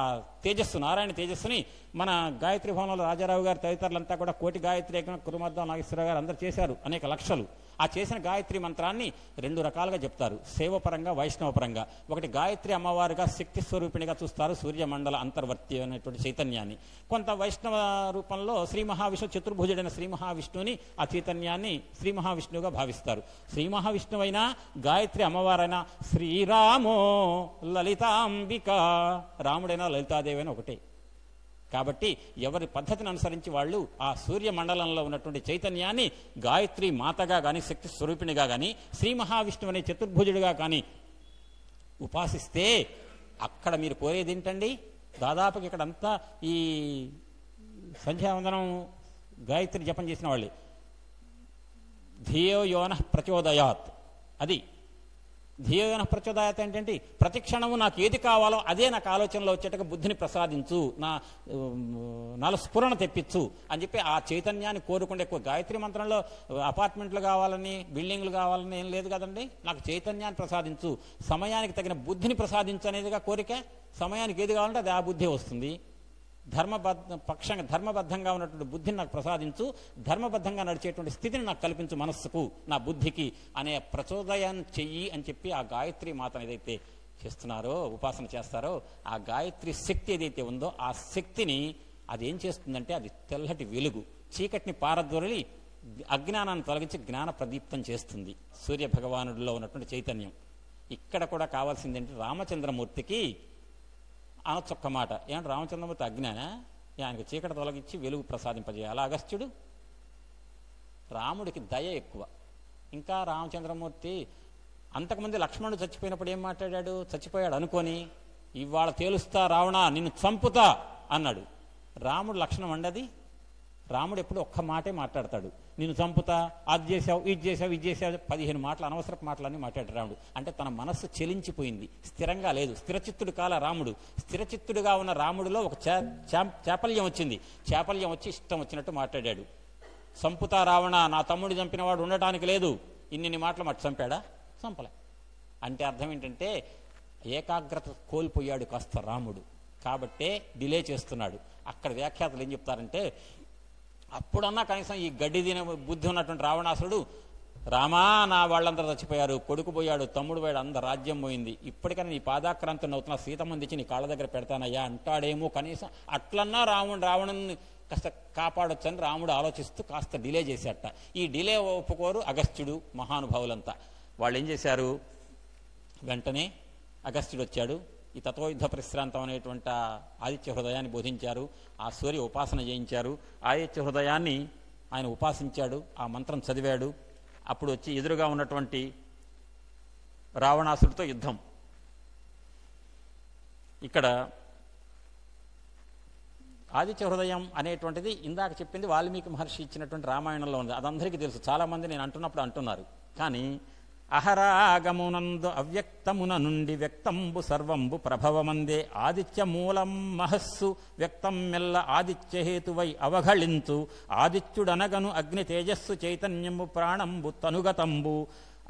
తేజస్సు, నారాయణ తేజస్సుని మన గాయత్రి భవనంలో రాజారావు గారు తదితరులంతా కూడా కోటి గాయత్రి కురుమద్దం నాగేశ్వరరావు గారు అందరూ చేశారు అనేక లక్షలు. ఆ చేసిన గాయత్రి మంత్రాన్ని రెండు రకాలుగా చెప్తారు, శైవపరంగా వైష్ణవపరంగా. ఒకటి గాయత్రి అమ్మవారుగా శక్తి స్వరూపిణిగా చూస్తారు సూర్యమండల అంతర్వర్తి అనేటువంటి చైతన్యాన్ని. కొంత వైష్ణవ రూపంలో శ్రీ మహావిష్ణు చతుర్భుజుడైన శ్రీ మహావిష్ణువుని ఆ చైతన్యాన్ని శ్రీ మహావిష్ణువుగా భావిస్తారు. శ్రీ మహావిష్ణువైనా గాయత్రి అమ్మవారైనా శ్రీరామో లలితాంబిక, రాముడైనా లలితాదేవైనా ఒకటే. కాబట్టి ఎవరి పద్ధతిని అనుసరించి వాళ్ళు ఆ సూర్యమండలంలో ఉన్నటువంటి చైతన్యాన్ని గాయత్రి మాతగా కానీ శక్తి స్వరూపిణిగా కానీ శ్రీ మహావిష్ణువు అనే చతుర్భుజుడిగా కానీ ఉపాసిస్తే అక్కడ మీరు కోరేది ఏంటండి? దాదాపుకి ఇక్కడంతా ఈ సంధ్యావందనం గాయత్రి జపం చేసిన వాళ్ళే. ధియో యోన ప్రచోదయాత్, అది ధియోన ప్రచోదయాత్ ఏంటంటే ప్రతి క్షణము నాకు ఏది కావాలో అదే నాకు ఆలోచనలో వచ్చేట్టుగా బుద్ధిని ప్రసాదించు, నాలో స్ఫురణ తెప్పించు అని చెప్పి ఆ చైతన్యాన్ని కోరుకుంటే. ఎక్కువ గాయత్రి మంత్రంలో అపార్ట్మెంట్లు కావాలని బిల్డింగ్లు కావాలని ఏం లేదు కదండి. నాకు చైతన్యాన్ని ప్రసాదించు, సమయానికి తగిన బుద్ధిని ప్రసాదించు అనేదిగా కోరిక. సమయానికి ఏది కావాలంటే అది ఆ బుద్ధి వస్తుంది. ధర్మబద్ధంగా ఉన్నటువంటి బుద్ధిని నాకు ప్రసాదించు, ధర్మబద్ధంగా నడిచేటువంటి స్థితిని నాకు కల్పించు మనస్సుకు, నా బుద్ధికి అనే ప్రచోదయాన్ని చెయ్యి అని చెప్పి ఆ గాయత్రి మాతను ఏదైతే చేస్తున్నారో, ఉపాసన చేస్తారో, ఆ గాయత్రి శక్తి ఏదైతే ఉందో ఆ శక్తిని అది ఏం చేస్తుందంటే అది తెల్లటి వెలుగు, చీకటిని పారద్రోలి అజ్ఞానాన్ని తొలగించి జ్ఞాన ప్రదీప్తం చేస్తుంది సూర్య భగవానుడిలో ఉన్నటువంటి చైతన్యం. ఇక్కడ కూడా కావాల్సింది ఏంటి? రామచంద్రమూర్తికి అనొచ్చొక్క మాట, ఏమంటే రామచంద్రమూర్తి అజ్ఞాన, ఆయనకు చీకటి తొలగించి వెలుగు ప్రసాదింపజేయాలి. అగస్త్యుడు రాముడికి దయ ఎక్కువ. ఇంకా రామచంద్రమూర్తి అంతకుముందు లక్ష్మణుడు చచ్చిపోయినప్పుడు ఏం మాట్లాడాడు? చచ్చిపోయాడు అనుకొని ఇవాళ తేలుస్తా రావణా నిన్ను చంపుతా అన్నాడు. రాముడు లక్షణం అండది. రాముడు ఎప్పుడు ఒక్క మాటే మాట్లాడతాడు, నిన్ను చంపుతా, అది చేసావు, ఇది చేసావు, ఇది చేసావు, 15 మాటలు అనవసరపు మాటలన్నీ మాట్లాడాడు రాముడు. అంటే తన మనస్సు చెలించిపోయింది, స్థిరంగా లేదు. స్థిరచిత్తుడు కాల రాముడు. స్థిరచిత్తుడుగా ఉన్న రాముడిలో ఒక చాపల్యం వచ్చింది. చాపల్యం వచ్చి ఇష్టం వచ్చినట్టు మాట్లాడాడు. సంపుతా రావణ, నా తమ్ముడు చంపినవాడు ఉండటానికి లేదు, ఇన్ని మాటలు మట్టి చంపాడా? చంపలే. అంటే అర్థం ఏంటంటే ఏకాగ్రత కోల్పోయాడు కాస్త రాముడు, కాబట్టే డిలే చేస్తున్నాడు. అక్కడ వ్యాఖ్యాతలు ఏం చెప్తారంటే, అప్పుడన్నా కనీసం ఈ గడ్డి తినే బుద్ధి ఉన్నటువంటి రావణాసురుడు, రామా నా వాళ్ళందరూ చచ్చిపోయారు, కొడుకు పోయాడు, తమ్ముడు పోయాడు, అందరు రాజ్యం పోయింది, ఇప్పటికైనా నీ పాదాక్రాంతం అవుతున్నా సీతమ్మని తెచ్చి నీ కాళ్ళ దగ్గర పెడతానయ్యా అంటాడేమో, కనీసం అట్లన్నా రావణుని కాస్త కాపాడొచ్చని రాముడు ఆలోచిస్తూ కాస్త డిలే చేశాట. ఈ డిలే ఒప్పుకోరు అగస్త్యుడు మహానుభావులంతా. వాళ్ళు ఏం చేశారు, వెంటనే అగస్త్యుడు వచ్చాడు, ఈ తత్వయుద్ధ పరిశ్రాంతం అనేటువంటి ఆదిత్య హృదయాన్ని బోధించారు, ఆ సూర్య ఉపాసన చేయించారు, ఆదిత్య హృదయాన్ని ఆయన ఉపాసించాడు, ఆ మంత్రం చదివాడు. అప్పుడు వచ్చి ఎదురుగా ఉన్నటువంటి రావణాసుడితో యుద్ధం. ఇక్కడ ఆదిత్య హృదయం అనేటువంటిది ఇందాక చెప్పింది వాల్మీకి మహర్షి ఇచ్చినటువంటి రామాయణంలో ఉంది, అదందరికీ తెలుసు. చాలామంది నేను అంటున్నప్పుడు అంటున్నారు. కానీ అహరాగమునందు అవ్యక్తమున నుండి వ్యక్తంబు సర్వంబు ప్రభవమందే ఆదిత్య మూలం మహస్సు వ్యక్తం మెల్ల ఆదిత్య హేతువై అవఘళించు ఆదిత్యుడనగను అగ్ని తేజస్సు చైతన్యము ప్రాణంబు తనుగతంబు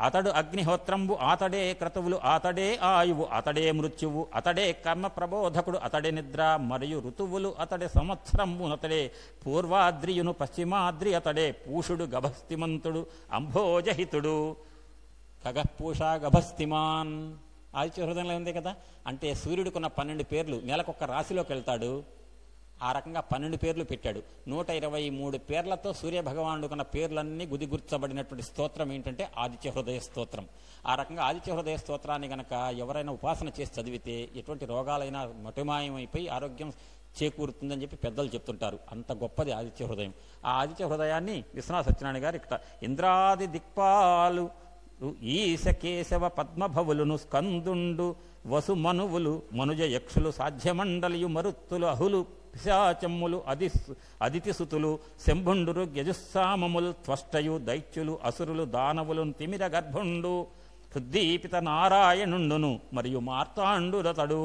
అతడు అగ్నిహోత్రంబు ఆతడే క్రతువులు ఆతడే ఆయువు అతడే మృత్యువు అతడే కర్మ ప్రబోధకుడు అతడే నిద్ర మరియు ఋతువులు అతడే సంవత్సరంబు అతడే పూర్వాద్రియును పశ్చిమాద్రి అతడే పూషుడు గభస్తిమంతుడు అంభోజహితుడు ఖగపూషా గభస్తిమాన్. ఆదిత్య హృదయంలో ఉంది కదా. అంటే సూర్యుడికున్న 12 పేర్లు, నెలకొక రాశిలోకి వెళ్తాడు, ఆ రకంగా 12 పేర్లు పెట్టాడు. 123 పేర్లతో సూర్యభగవానుడుకున్న పేర్లన్నీ గుదిగుర్చబడినటువంటి స్తోత్రం ఏంటంటే ఆదిత్య హృదయ స్తోత్రం. ఆ రకంగా ఆదిత్య హృదయ స్తోత్రాన్ని గనక ఎవరైనా ఉపాసన చేసి చదివితే ఎటువంటి రోగాలైనా మటుమాయమైపోయి ఆరోగ్యం చేకూరుతుందని చెప్పి పెద్దలు చెప్తుంటారు. అంత గొప్పది ఆదిత్య హృదయం. ఆ ఆదిత్య హృదయాన్ని విశ్వనాథ సత్యనారాయణ గారు ఇక్కడ ఇంద్రాది దిక్పాలు ఈశ కేశవ పద్మభవులును స్కందుండు వసుమనువులు మనుజ యక్షులు సాధ్యమండలియు మరుత్తులు అహులు పిశాచమ్ములు అదితిసుతులు శంభుండురు యజుస్సామములు త్వష్టయు దైత్యులు అసురులు దానవులు తిమిర గర్భుండు హృద్దీపిత నారాయణుండును మరియు మార్తాండురతడు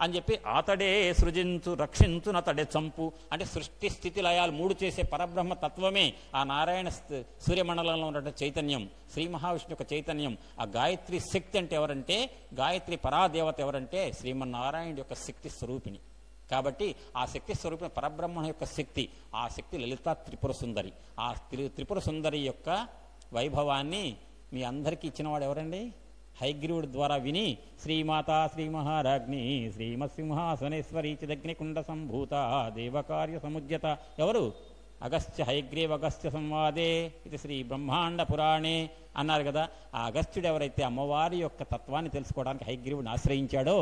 అని చెప్పి అతడే సృజించు రక్షించునతడే చంపు. అంటే సృష్టి స్థితి లయాలు 3 చేసే పరబ్రహ్మ తత్వమే ఆ నారాయణ సూర్యమండలంలో ఉన్నటువంటి చైతన్యం, శ్రీ మహావిష్ణు యొక్క చైతన్యం. ఆ గాయత్రి శక్తి అంటే ఎవరంటే, గాయత్రి పరాదేవత ఎవరంటే శ్రీమన్నారాయణ యొక్క శక్తి స్వరూపిణి. కాబట్టి ఆ శక్తి స్వరూపిణి పరబ్రహ్మ యొక్క శక్తి, ఆ శక్తి లలిత త్రిపుర సుందరి. ఆ త్రిపుర సుందరి యొక్క వైభవాన్ని మీ అందరికీ ఇచ్చినవాడు ఎవరండి? హయగ్రీవుడి ద్వారా విని శ్రీమాతా శ్రీ మహారాజ్ఞి శ్రీమత్సింహాసనేశ్వరీ చిదగ్నికుండ సంభూత దేవకార్య సముద్యత ఎవరు? అగస్త్య హయగ్రీవ అగస్త్య సంవాదే ఇది శ్రీ బ్రహ్మాండ పురాణే అన్నారు కదా. ఆ అగస్త్యుడు ఎవరైతే అమ్మవారి యొక్క తత్వాన్ని తెలుసుకోవడానికి హయగ్రీవుడిని ఆశ్రయించాడో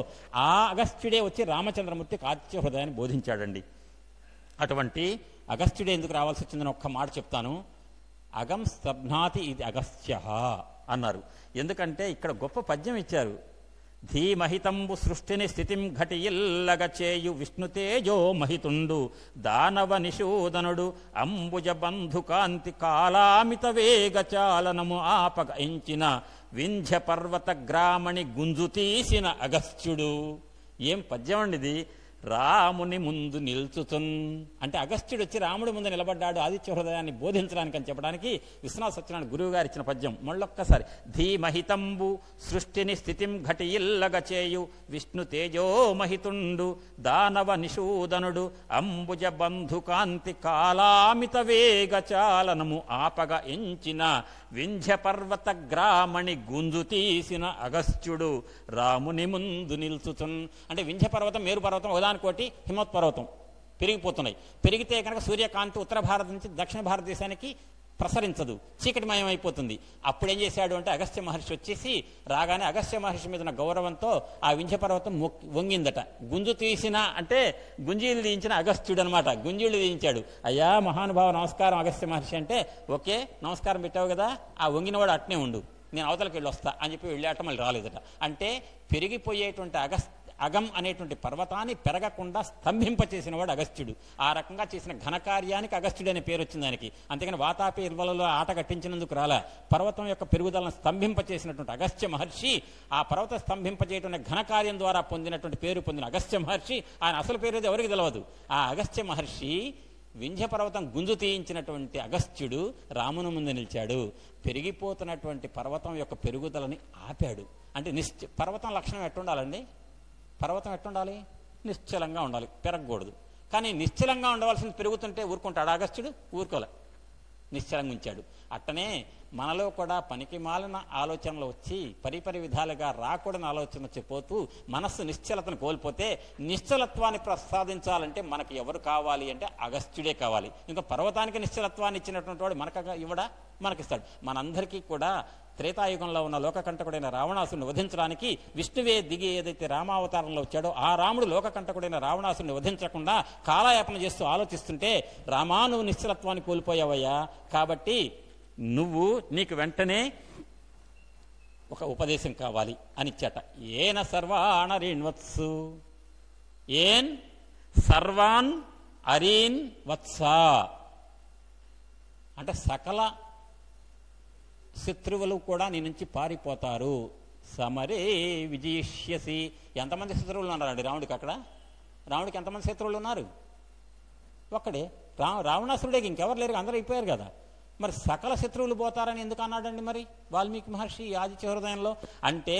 ఆ అగస్త్యుడే వచ్చి రామచంద్రమూర్తికి ఆదిత్య హృదయాన్ని బోధించాడండి. అటువంటి అగస్త్యుడే ఎందుకు రావాల్సి వచ్చిందని ఒక్క మాట చెప్తాను. అగం స్తబ్నాతి ఇది అగస్త్య అన్నారు. ఎందుకంటే ఇక్కడ గొప్ప పద్యం ఇచ్చారు. ధీమహితంబు సృష్టిని స్థితిం ఘటియిల్లగ చేయు విష్ణుతేజో మహితుండు దానవ నిషూదనుడు అంబుజ బంధుకాంతి కాలామిత వేగ చాలనము ఆపగ ఎంచిన వింధ్య పర్వత గ్రామణి గుంజు తీసిన అగస్త్యుడు. ఏం పద్యం అండి ఇది! రాముని ముందు నిల్చుతున్ అంటే అగస్త్యుడు వచ్చి రాముడి ముందు నిలబడ్డాడు ఆదిత్య హృదయాన్ని బోధించడానికి అని చెప్పడానికి విశ్వనాథ సత్యనారాయణ గురువు గారు ఇచ్చిన పద్యం. మళ్ళొక్కసారి ధీమహితంబు సృష్టిని స్థితిం ఘటియిల్లగ చేయు విష్ణు తేజో మహితుండు దానవ నిషూదనుడు అంబుజ బంధుకాంతి కాలామిత వేగ చాలనము ఆపగ ఎంచిన వింధ్య పర్వత గ్రామణి గుంజు తీసిన అగస్త్యుడు రాముని ముందు నిల్చుతున్. అంటే వింధ్య పర్వతం, మేరు పర్వతం ఒకదానికోటి హిమవత్ పర్వతం పెరిగిపోతున్నాయి. పెరిగితే కనుక సూర్యకాంతి ఉత్తర భారత నుంచి దక్షిణ భారతదేశానికి ప్రసరించదు, చీకటిమయం అయిపోతుంది. అప్పుడు ఏం చేశాడు అంటే అగస్త్య మహర్షి వచ్చేసి రాగానే అగస్త్య మహర్షి మీద ఉన్న గౌరవంతో ఆ వింధ్య పర్వతం వంగిందట. గుంజు తీసిన అంటే గుంజీలు తీయించిన అగస్త్యుడు అనమాట. గుంజీలు తీయించాడు. అయ్యా మహానుభావ నమస్కారం అగస్త్య మహర్షి అంటే, ఓకే నమస్కారం పెట్టావు కదా, ఆ వంగినవాడు అట్నే ఉండు, నేను అవతలకి వెళ్ళి వస్తా అని చెప్పి వెళ్ళాట. మళ్ళీ రాలేదట. అంటే పెరిగిపోయేటువంటి అగం అనేటువంటి పర్వతాన్ని పెరగకుండా స్తంభింపచేసిన వాడు అగస్త్యుడు. ఆ రకంగా చేసిన ఘనకార్యానికి అగస్త్యుడు అనే పేరు వచ్చింది ఆయనకి. అంతేగాని వాతాపి ఇల్వలలో ఆట కట్టించినందుకు రాలా. పర్వతం యొక్క పెరుగుదలను స్తంభింపచేసినటువంటి అగస్త్య మహర్షి, ఆ పర్వత స్తంభింపచేయటువంటి ఘనకార్యం ద్వారా పొందినటువంటి పేరు పొందిన అగస్త్య మహర్షి. ఆయన అసలు పేరు ఎవరికి తెలియదు. ఆ అగస్త్య మహర్షి వింధ్య పర్వతం గుంజు తీయించినటువంటి అగస్త్యుడు రాముని ముందు నిలిచాడు. పెరిగిపోతున్నటువంటి పర్వతం యొక్క పెరుగుదలని ఆపాడు. అంటే పర్వతం లక్షణం ఎట్టుండాలండి? పర్వతం ఎట్టుండాలి? నిశ్చలంగా ఉండాలి, పెరగకూడదు. కానీ నిశ్చలంగా ఉండవలసింది పెరుగుతుంటే ఊరుకుంటాడు అగస్త్యుడు? ఊరుకోలే, నిశ్చలంగా ఉంచాడు. అట్టనే మనలో కూడా పనికి మాలిన ఆలోచనలు వచ్చి పరిపరి విధాలుగా రాకూడని ఆలోచన వచ్చిపోతూ మనస్సు నిశ్చలతను కోల్పోతే, నిశ్చలత్వాన్ని ప్రసాదించాలంటే మనకు ఎవరు కావాలి అంటే అగస్త్యుడే కావాలి. ఇంకా పర్వతానికి నిశ్చలత్వాన్ని ఇచ్చినటువంటి వాడు మనకు ఇవ్వడా? మనకిస్తాడు. మనందరికీ కూడా త్రేతాయుగంలో ఉన్న లోకకంటకుడైన రావణాసుని వధించడానికి విష్ణువే దిగి ఏదైతే రామావతారంలో వచ్చాడో ఆ రాముడు లోకకంటకుడైన రావణాసుని వధించకుండా కాలయాపన చేస్తూ ఆలోచిస్తుంటే, రామా నువ్వు నిశ్చలత్వాన్ని కోల్పోయావయ్యా, కాబట్టి నీకు వెంటనే ఒక ఉపదేశం కావాలి అని ఇచ్చాట. ఏన సర్వాణరీణ్వత్సు, ఏన్ సర్వాన్ అరీన్ వత్స అంటే సకల శత్రువులు కూడా నీ నుంచి పారిపోతారు. సమరే విజయిష్యసి. ఎంతమంది శత్రువులు ఉన్నారండి రాముడికి? అక్కడ రాముడికి ఎంతమంది శత్రువులు ఉన్నారు? ఒక్కడే రావణాసురుడే, ఇంకెవరు లేరు, అందరూ అయిపోయారు కదా. మరి సకల శత్రువులు పోతారని ఎందుకు అన్నాడండి మరి వాల్మీకి మహర్షి ఆదిత్య హృదయంలో? అంటే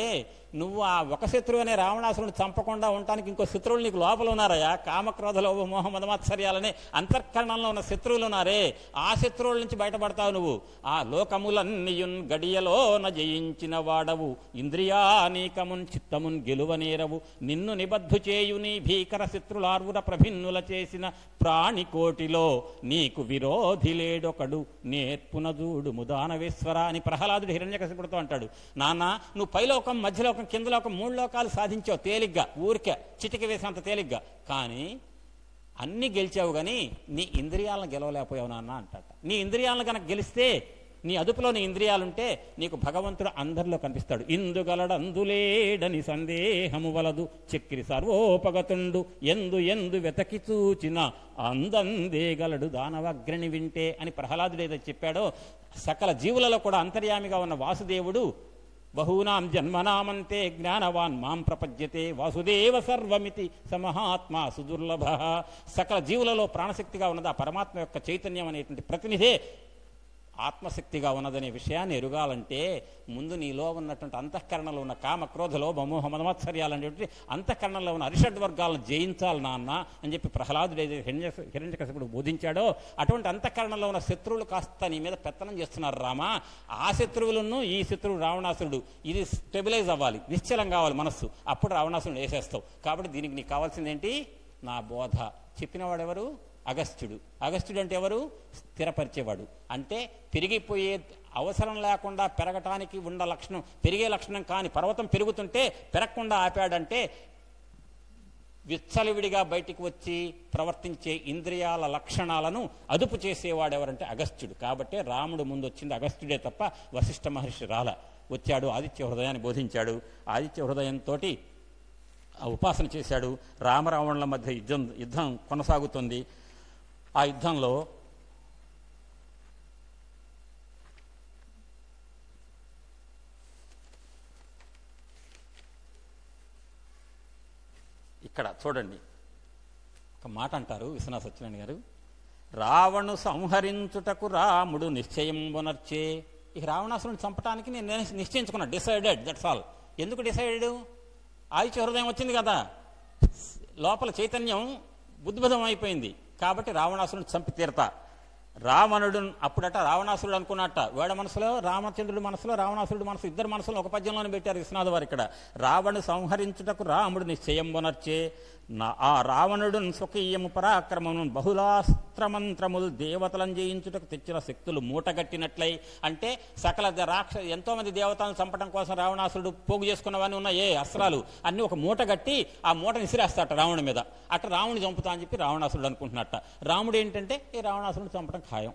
నువ్వు ఆ ఒక శత్రువు అనే రావణాసురుని చంపకుండా ఉండటానికి ఇంకో శత్రువులు నీకు లోపల ఉన్నారయా. కామక్రోధ లోభ మోహ మదమాత్సర్యాలనే అంతఃకరణంలో ఉన్న శత్రువులు ఉన్నారే, ఆ శత్రువుల నుంచి బయటపడతావు నువ్వు. ఆ లోకములన్నీయున్ గడియలోన జయించిన వాడవు, ఇంద్రియానీకమున్ చిత్తమున్ గెలువనేరవు, నిన్ను నిబద్ధు చేయుని భీకర శత్రులార్వుర ప్రభిన్నుల చేసిన ప్రాణికోటిలో నీకు విరోధి లేడొకడు, నేర్పునజూడు ముదానవేశ్వర అని ప్రహ్లాదుడు హిరణ్యకశిపుడితో అంటాడు. నాన్న, నువ్వు పైలోకం, మధ్యలోకం, కిందలోకం 3 లోకాలు సాధించావు తేలిగ్గా, ఊరికే చిటిక వేసినంత తేలిగ్గా. కానీ అన్ని గెలిచావు, కానీ నీ ఇంద్రియాలను గెలవలేకపోయావు నాన్న అంటాట. నీ ఇంద్రియాలను కనుక గెలిస్తే, నీ అదుపులో నీ ఇంద్రియాలుంటే నీకు భగవంతుడు అందరిలో కనిపిస్తాడు. ఇందుగలడందులేడని సందేహము వలదు, చక్రి సర్వోపగతుండు ఎందు ఎందు వెతకి చూచిన అందందేగలడు దానవగ్రణి వింటే అని ప్రహ్లాదుడు ఏదైతే చెప్పాడో, సకల జీవులలో కూడా అంతర్యామిగా ఉన్న వాసుదేవుడు బహూనాం జన్మనామంతే జ్ఞానవాన్ మాం ప్రపద్యతే వాసుదేవ సర్వమితి సమహాత్మా సుదుర్లభ. సకల జీవులలో ప్రాణశక్తిగా ఉన్నది ఆ పరమాత్మ యొక్క చైతన్యం అనేటువంటి ప్రతినిధే ఆత్మశక్తిగా ఉన్నదనే విషయాన్ని ఎరుగాలంటే ముందు నీలో ఉన్నటువంటి అంతఃకరణలో ఉన్న కామ క్రోధ లోభ మోహ మదమాత్సర్యాలనేటువంటి అంతఃకరణలో ఉన్న అరిషడ్వర్గాలను జయించాలి నాన్న అని చెప్పి ప్రహ్లాదుడు ఏదైతే హిరణ్యకశిపుడు బోధించాడో, అటువంటి అంతఃకరణలో ఉన్న శత్రువులు కాస్త నీ మీద పెత్తనం చేస్తున్నారు రామా. ఆ శత్రువులను ఈ శత్రువు రావణాసురుడు, ఇది స్టెబిలైజ్ అవ్వాలి, నిశ్చలం కావాలి మనస్సు, అప్పుడు రావణాసురుడు వేసేస్తావు. కాబట్టి దీనికి నీకు కావాల్సిందేంటి? నా బోధ. చెప్పినవాడెవరు? అగస్త్యుడు. అగస్త్యుడు అంటే ఎవరు? స్థిరపరిచేవాడు. అంటే పెరిగిపోయే అవసరం లేకుండా పెరగటానికి ఉన్న లక్షణం, పెరిగే లక్షణం కాని పర్వతం పెరుగుతుంటే పెరగకుండా ఆపాడంటే విచ్చలవిడిగా బయటికి వచ్చి ప్రవర్తించే ఇంద్రియాల లక్షణాలను అదుపు చేసేవాడెవరంటే అగస్త్యుడు. కాబట్టే రాముడు ముందు వచ్చింది అగస్త్యుడే తప్ప వశిష్ఠ మహర్షి రాల. వచ్చాడు, ఆదిత్య హృదయాన్ని బోధించాడు. ఆదిత్య హృదయంతో ఉపాసన చేశాడు. రామరావణుల మధ్య యుద్ధం కొనసాగుతుంది. ఆ యుద్ధంలో ఇక్కడ చూడండి, ఒక మాట అంటారు విశ్వనాథ సత్యనారాయణ గారు, రావణు సంహరించుటకు రాముడు నిశ్చయంబునర్చే. ఇక రావణాసురుని చంపటానికి నేను నిశ్చయించుకున్నా, డిసైడెడ్, దట్స్ ఆల్. ఎందుకు డిసైడెడ్? ఆదిత్య హృదయం వచ్చింది కదా, లోపల చైతన్యం బుద్ధిబద్ధం అయిపోయింది. కాబట్టి రావణాసురుని చంపి తీరతా. రావణుడు అప్పుడట రావణాసురుడు అనుకున్నట్ట, వేడ మనసులో రామచంద్రుడి మనసులో రావణాసురుడు మనసు, ఇద్దరు మనసులో ఒక పద్యంలోనే పెట్టారు విశ్వనాథ వారు ఇక్కడ. రావణు సంహరించుటకు రాముడు నిశ్చయంబునర్చే, ఆ రావణుడు స్వకీయము పరాక్రమము బహుళాస్త్రమంత్రములు దేవతలను జయించుటకు తెచ్చిన శక్తులు మూటగట్టినట్లయి. అంటే సకల ఎంతో మంది దేవతలను చంపడం కోసం రావణాసురుడు పోగు చేసుకున్నవన్నీ ఉన్నాయి, అస్త్రాలు అన్నీ ఒక మూట గట్టి ఆ మూటని విసిరేస్తాట రావణుడి మీద. అట్లా రావణుని చంపుతా అని చెప్పి రావణాసురుడు అనుకుంటున్నట్ట. రాముడు ఏంటంటే ఈ రావణాసురుడు చంపడం ఖాయం.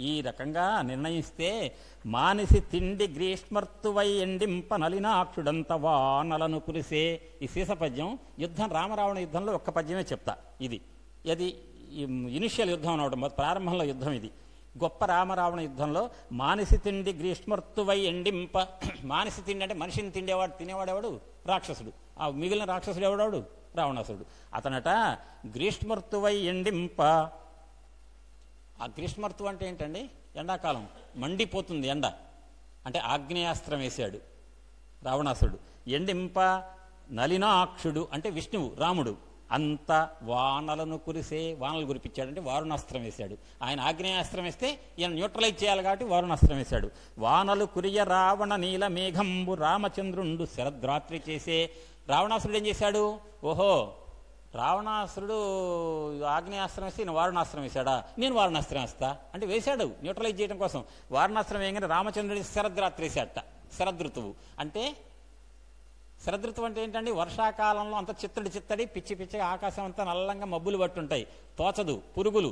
ఈ రకంగా నిర్ణయిస్తే మానిసి తిండి గ్రీష్మర్తువై ఎండింప నలినాక్షుడంత వానలను కురిసే. ఈ శీసపద్యం యుద్ధం, రామరావణ యుద్ధంలో ఒక్క పద్యమే చెప్తా. ఇది ఇనిషియల్ యుద్ధం అనవడం, ప్రారంభంలో యుద్ధం ఇది. గొప్ప రామరావణ యుద్ధంలో మానిసి తిండి గ్రీష్మర్తువై ఎండింప. మానిసి తిండి అంటే మనిషిని తినేవాడెవడు? రాక్షసుడు. ఆ మిగిలిన రాక్షసుడు ఎవడాడు? రావణాసురుడు. అతనట గ్రీష్మర్తువై ఎండింప ఆ గ్రీష్మ ఋతువు అంటే ఏంటండి? ఎండాకాలం, మండిపోతుంది ఎండ. అంటే ఆగ్నేయాస్త్రం వేశాడు రావణాసురుడు. ఎండింప నలినాక్షుడు అంటే విష్ణువు, రాముడు అంత వానలను కురిసే, వానలు కురిపించాడు అంటే వారుణాస్త్రం వేశాడు. ఆయన ఆగ్నేయాస్త్రం వేస్తే ఈయన న్యూట్రలైజ్ చేయాలి కాబట్టి వారుణాస్త్రం వేశాడు. వానలు కురియ రావణ నీల మేఘంబు రామచంద్రుండు శరద్రాత్రి చేసే. రావణాసురుడు ఏం చేశాడు? ఓహో, రావణాసురుడు ఆగ్నేయాస్త్రం వేస్తే ఈయన వారుణాస్త్రం వేశాడా, నేను వారుణాస్త్రం వేస్తా అంటే వేశాడు న్యూట్రలైజ్ చేయడం కోసం. వారుణాస్త్రం వేయగానే రామచంద్రుడి శరద్రాత్రి వేశాడట. శరదృతువు అంటే, శరదృతువు అంటే ఏంటండి? వర్షాకాలంలో అంత చిత్తడి పిచ్చి పిచ్చిగా ఆకాశం అంతా నల్లంగా మబ్బులు పట్టుంటాయి, తోచదు, పురుగులు.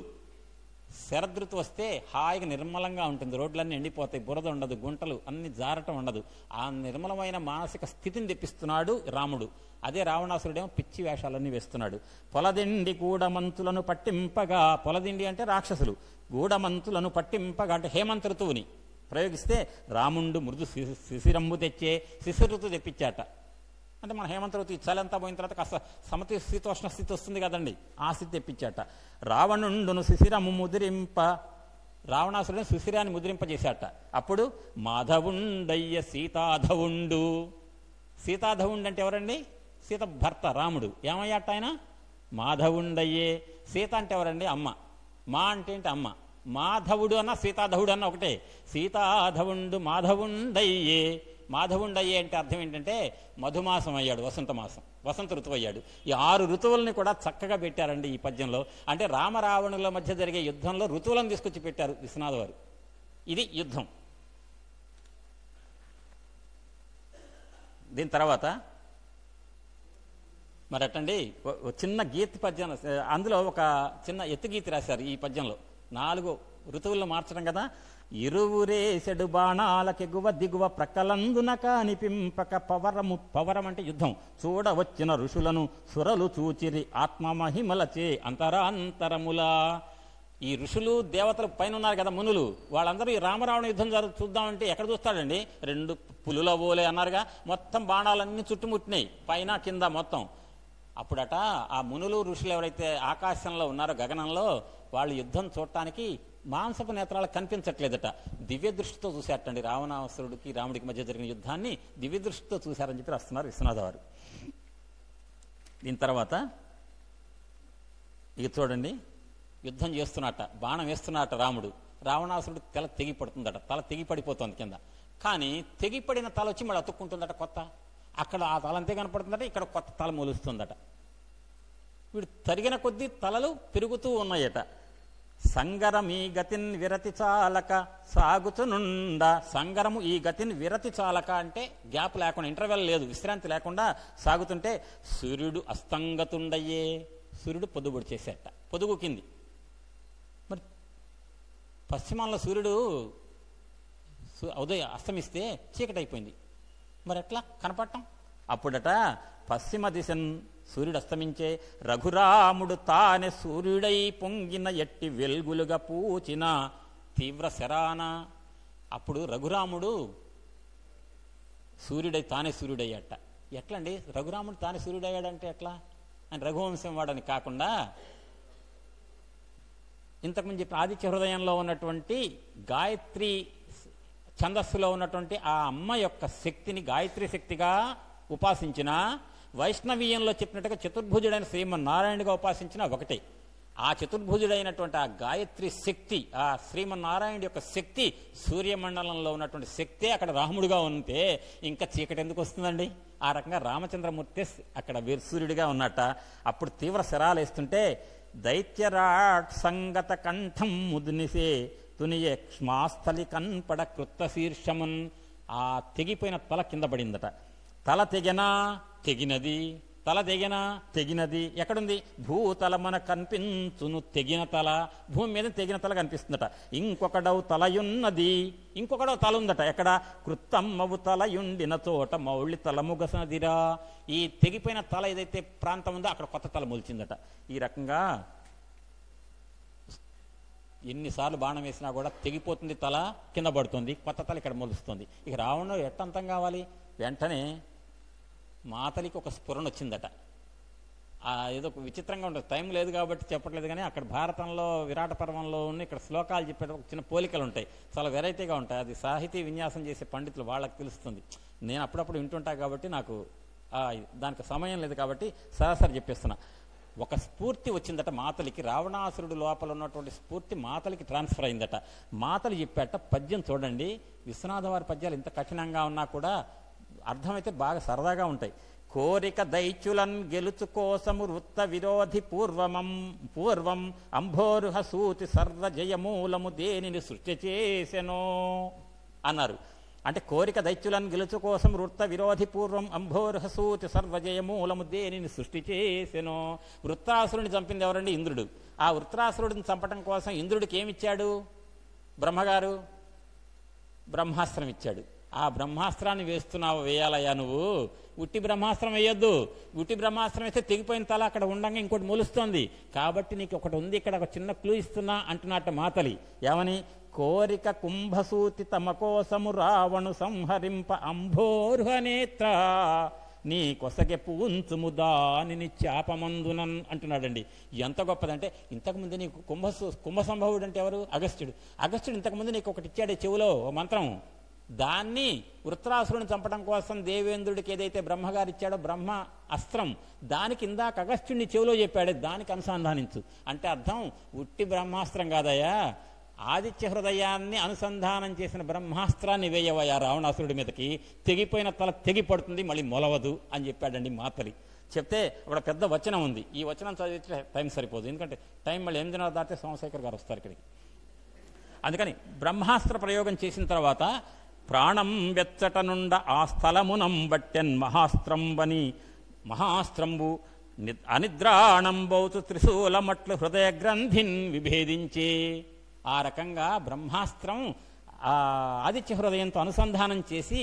శరదృతువు వస్తే హాయిగా నిర్మలంగా ఉంటుంది, రోడ్లన్నీ ఎండిపోతాయి, బురద ఉండదు, గుంటలు అన్ని జారటం ఉండదు. ఆ నిర్మలమైన మానసిక స్థితిని తెప్పిస్తున్నాడు రాముడు. అదే రావణాసురుడేమో పిచ్చి వేషాలన్నీ వేస్తున్నాడు. పొలదిండి గూఢమంతులను పట్టింపగా, పొలదిండి అంటే రాక్షసులు, గూఢమంతులను పట్టింపగా అంటే హేమంత ఋతువుని ప్రయోగిస్తే రాముండు మృదు శిశిరంబు తెచ్చే, శిశిర ఋతువు తెప్పించాట. అంటే మన హేమంత ఋతువు చలంతా పోయిన తర్వాత కాస్త సమతి శీతోష్ణ స్థితి వస్తుంది కదండి, ఆ స్థితి తెప్పించాట. రావణుండును శిశిరము ముదిరింప, రావణాసురుడిని సుశిరాన్ని ముద్రింపజేశాట. అప్పుడు మాధవుండయ్య సీతాధవుండు. సీతాధవుండు అంటే ఎవరండి? సీత భర్త రాముడు. ఏమయ్యాట ఆయన? మాధవుండయ్యే. సీత అంటే ఎవరండి? అమ్మ. మా అంటే ఏంటి? అమ్మ. మాధవుడు అన్న సీతాధవుడు అన్న ఒకటే. సీతాధవుండు మాధవుండయ్యే. మాధవుండయ్యే అంటే అర్థం ఏంటంటే మధుమాసం అయ్యాడు, వసంత మాసం, వసంత ఋతువు అయ్యాడు. ఈ 6 ఋతువుల్ని కూడా చక్కగా పెట్టారండి ఈ పద్యంలో. అంటే రామరావణుల మధ్య జరిగే యుద్ధంలో ఋతువులను తీసుకొచ్చి పెట్టారు విశ్వనాథ వారు. ఇది యుద్ధం. దీని తర్వాత మరి అట్టండి చిన్న గీతి పద్యం, అందులో ఒక చిన్న ఎత్తుగీతి రాశారు ఈ పద్యంలో. 4 ఋతువుల్లో మార్చడం కదా. ఇరువురేసెడు బాణాలకెగువ దిగువ ప్రకలందున కానిపింపక పవరము, పవరం అంటే యుద్ధం, చూడవచ్చిన ఋషులను సురలు చూచిరి ఆత్మమహిమలచే అంతరాంతరములా. ఈ ఋషులు దేవతలు పైన ఉన్నారు కదా, మునులు, వాళ్ళందరూ ఈ రామరావణ యుద్ధం చూద్దామంటే ఎక్కడ చూస్తాడండి? 2 పులుల ఓలే అన్నారుగా, మొత్తం బాణాలన్నీ చుట్టుముట్టినాయి పైన కింద మొత్తం. అప్పుడట ఆ మునులు ఋషులు ఎవరైతే ఆకాశంలో ఉన్నారో, గగనంలో, వాళ్ళు యుద్ధం చూడటానికి మాంసపు నేత్రాలకు కనిపించట్లేదట, దివ్య దృష్టితో చూశారటండి. రావణాసురుడికి రాముడికి మధ్య జరిగిన యుద్ధాన్ని దివ్య దృష్టితో చూశారని చెప్పి రాస్తున్నారు విశ్వనాథ వారు. దీని తర్వాత ఇక చూడండి, యుద్ధం చేస్తున్నట్ట, బాణం వేస్తున్నట్ట రాముడు. రావణాసురుడు తల తెగిపడుతుందట, తల తెగిపడిపోతుంది కింద. కానీ తెగిపడిన తల వచ్చి మళ్ళీ అతుక్కుంటుందట కొత్త. అక్కడ ఆ తల అంతే కనపడుతుందట, ఇక్కడ కొత్త తల మొలుస్తుందట. వీడు తరిగిన కొద్దీ తలలు పెరుగుతూ ఉన్నాయట. సంగరం ఈ గతిన్ విరతి చాలక సాగుతునుండ. సంగరము ఈ గతిని విరతి చాలక అంటే గ్యాప్ లేకుండా, ఇంటర్వెల్ లేదు, విశ్రాంతి లేకుండా సాగుతుంటే సూర్యుడు అస్తంగతుండయ్యే. సూర్యుడు పొద్దుబొడి చేసేట, పొదుగు కింది. మరి పశ్చిమంలో సూర్యుడు ఉదయం అస్తమిస్తే చీకటి అయిపోయింది, మరి ఎట్లా కనపడటం? అప్పుడట పశ్చిమ దిశన్ సూర్యుడు అస్తమించే రఘురాముడు తానే సూర్యుడై పొంగిన ఎట్టి వెల్గులుగా పూచిన తీవ్ర శరాన. అప్పుడు రఘురాముడు సూర్యుడై తానే సూర్యుడయ్యాట. ఎట్లండి రఘురాముడు తానే సూర్యుడయ్యాడంటే ఎట్లా? ఆయన రఘువంశం వాడని కాకుండా ఇంతకుముందు చెప్పిన ఆదిత్య హృదయంలో ఉన్నటువంటి గాయత్రి ఛందస్సులో ఉన్నటువంటి ఆ అమ్మ యొక్క శక్తిని గాయత్రి శక్తిగా ఉపాసించిన, వైష్ణవీయంలో చెప్పినట్టుగా చతుర్భుజుడైన శ్రీమన్నారాయణుడిగా ఉపాసించిన ఒకటే. ఆ చతుర్భుజుడైనటువంటి ఆ గాయత్రి శక్తి, ఆ శ్రీమన్నారాయణుడి యొక్క శక్తి, సూర్యమండలంలో ఉన్నటువంటి శక్తే అక్కడ రాముడిగా ఉంటే ఇంకా చీకటి ఎందుకు వస్తుందండి? ఆ రకంగా రామచంద్రమూర్తి అక్కడ సూర్యుడిగా ఉన్నట్ట. అప్పుడు తీవ్ర శరాలు వేస్తుంటే దైత్యరాట్ సంగత కంఠం ముద్నిసే తునియే క్ష్మాస్థలి కన్పడ కృత్త శీర్షమున్. ఆ తెగిపోయిన తల కింద పడిందట. తల తెగనా తెగినది, తల తెగినా తెగినది. ఎక్కడుంది? భూతలమున కనిపించును తెగిన తల. భూమి మీద తెగిన తల కనిపిస్తుందట. ఇంకొకడవు తలయున్నది, ఇంకొకడవు తల ఉందట. ఎక్కడ? కృత్తమ్మవు తలయుండిన చోట మౌళి తలముగసనదిరా. ఈ తెగిపోయిన తల ఏదైతే ప్రాంతం ఉందో అక్కడ కొత్త తల మొలిచిందట. ఈ రకంగా ఎన్నిసార్లు బాణం వేసినా కూడా తెగిపోతుంది తల, కింద పడుతుంది, కొత్త తల ఇక్కడ మొలుస్తుంది. ఇక రావణుడు ఎట్టంతం కావాలి? వెంటనే మాతలికి ఒక స్ఫురణ వచ్చిందట. ఏదో విచిత్రంగా ఉంటుంది, టైం లేదు కాబట్టి చెప్పట్లేదు, కానీ అక్కడ భారతంలో విరాట పర్వంలో ఉన్న ఇక్కడ శ్లోకాలు చెప్పే చిన్న పోలికలు ఉంటాయి, చాలా వెరైటీగా ఉంటాయి. అది సాహితీ విన్యాసం చేసే పండితులు వాళ్ళకి తెలుస్తుంది. నేను అప్పుడప్పుడు వింటుంటా కాబట్టి నాకు దానికి సమయం లేదు కాబట్టి సరాసరి చెప్పేస్తున్నా. ఒక స్ఫూర్తి వచ్చిందట మాతలికి, రావణాసురుడు లోపల ఉన్నటువంటి స్ఫూర్తి మాతలికి ట్రాన్స్ఫర్ అయిందట. మాతలు చెప్పాట పద్యం చూడండి, విశ్వనాథ వారి పద్యాలు ఇంత కఠినంగా ఉన్నా కూడా అర్థమైతే బాగా సరదాగా ఉంటాయి. కోరిక దైత్యులన్ గెలుచు కోసము వృత్త విరోధి పూర్వం అంభోరుహ సూతి సర్వ జయమూలము దేనిని సృష్టి చేసెనో అన్నారు. అంటే కోరిక దైత్యులను గెలుచు కోసం వృత్త విరోధి పూర్వం అంభోరుహ సూతి సర్వజయమూలము దేనిని సృష్టి చేసెనో. వృత్రాసురుని చంపింది ఎవరండి? ఇంద్రుడు. ఆ వృత్రాసురుడిని చంపటం కోసం ఇంద్రుడికి ఏమిచ్చాడు బ్రహ్మగారు? బ్రహ్మాస్త్రం ఇచ్చాడు. ఆ బ్రహ్మాస్త్రాన్ని వేయాలయ్యా నువ్వు, ఉట్టి బ్రహ్మాస్త్రం వేయొద్దు. ఉట్టి బ్రహ్మాస్త్రం వేస్తే తెగిపోయిన తల అక్కడ ఉండంగా ఇంకోటి మొలుస్తోంది, కాబట్టి నీకు ఒకటి ఉంది, ఇక్కడ ఒక చిన్న క్లూ ఇస్తున్నా అంటున్నట్టు మాతలి. ఏమని? కోరిక కుంభసూతి తమ కోసము రావణు సంహరింప అంభోరుహ నేత్ర నీ కొసగె పూంచుము దానిని చాపమందునన్ అంటున్నాడండి. ఎంత గొప్పదంటే, ఇంతకుముందు నీకు కుంభ సంభవుడు అంటే ఎవరు? అగస్త్యుడు. అగస్త్యుడు ఇంతకుముందు నీకు ఒకటి ఇచ్చాడే చెవులో మంత్రం, దాన్ని వృత్రాసురుని చంపడం కోసం దేవేంద్రుడికి ఏదైతే బ్రహ్మగారు ఇచ్చాడో బ్రహ్మ అస్త్రం, దానికి ఇందాక అగస్త్యుడిని చెవిలో చెప్పాడే, దానికి అనుసంధానించు అంటే అర్థం ఉట్టి బ్రహ్మాస్త్రం కాదయ్యా, ఆదిత్య హృదయాన్ని అనుసంధానం చేసిన బ్రహ్మాస్త్రాన్ని వేయవయ్యా రావణాసురుడి మీదకి, తెగిపోయిన తల తెగిపడుతుంది, మళ్ళీ మొలవదు అని చెప్పాడండి మాతలి. చెప్తే అక్కడ పెద్ద వచనం ఉంది. ఈ వచనం చదివితే టైం సరిపోదు, ఎందుకంటే టైం మళ్ళీ 8:30 దాటితే సోమశేఖర్ గారు వస్తారు ఇక్కడికి. అందుకని బ్రహ్మాస్త్ర ప్రయోగం చేసిన తర్వాత ప్రాణం వెచ్చటనుండ ఆ స్థలమునం బట్టెన్ మహాస్త్రంబు అనిద్రాణంబౌతు త్రిశూలమట్లు హృదయ గ్రంథిన్ విభేదించే. ఆ రకంగా బ్రహ్మాస్త్రం ఆదిత్య హృదయంతో అనుసంధానం చేసి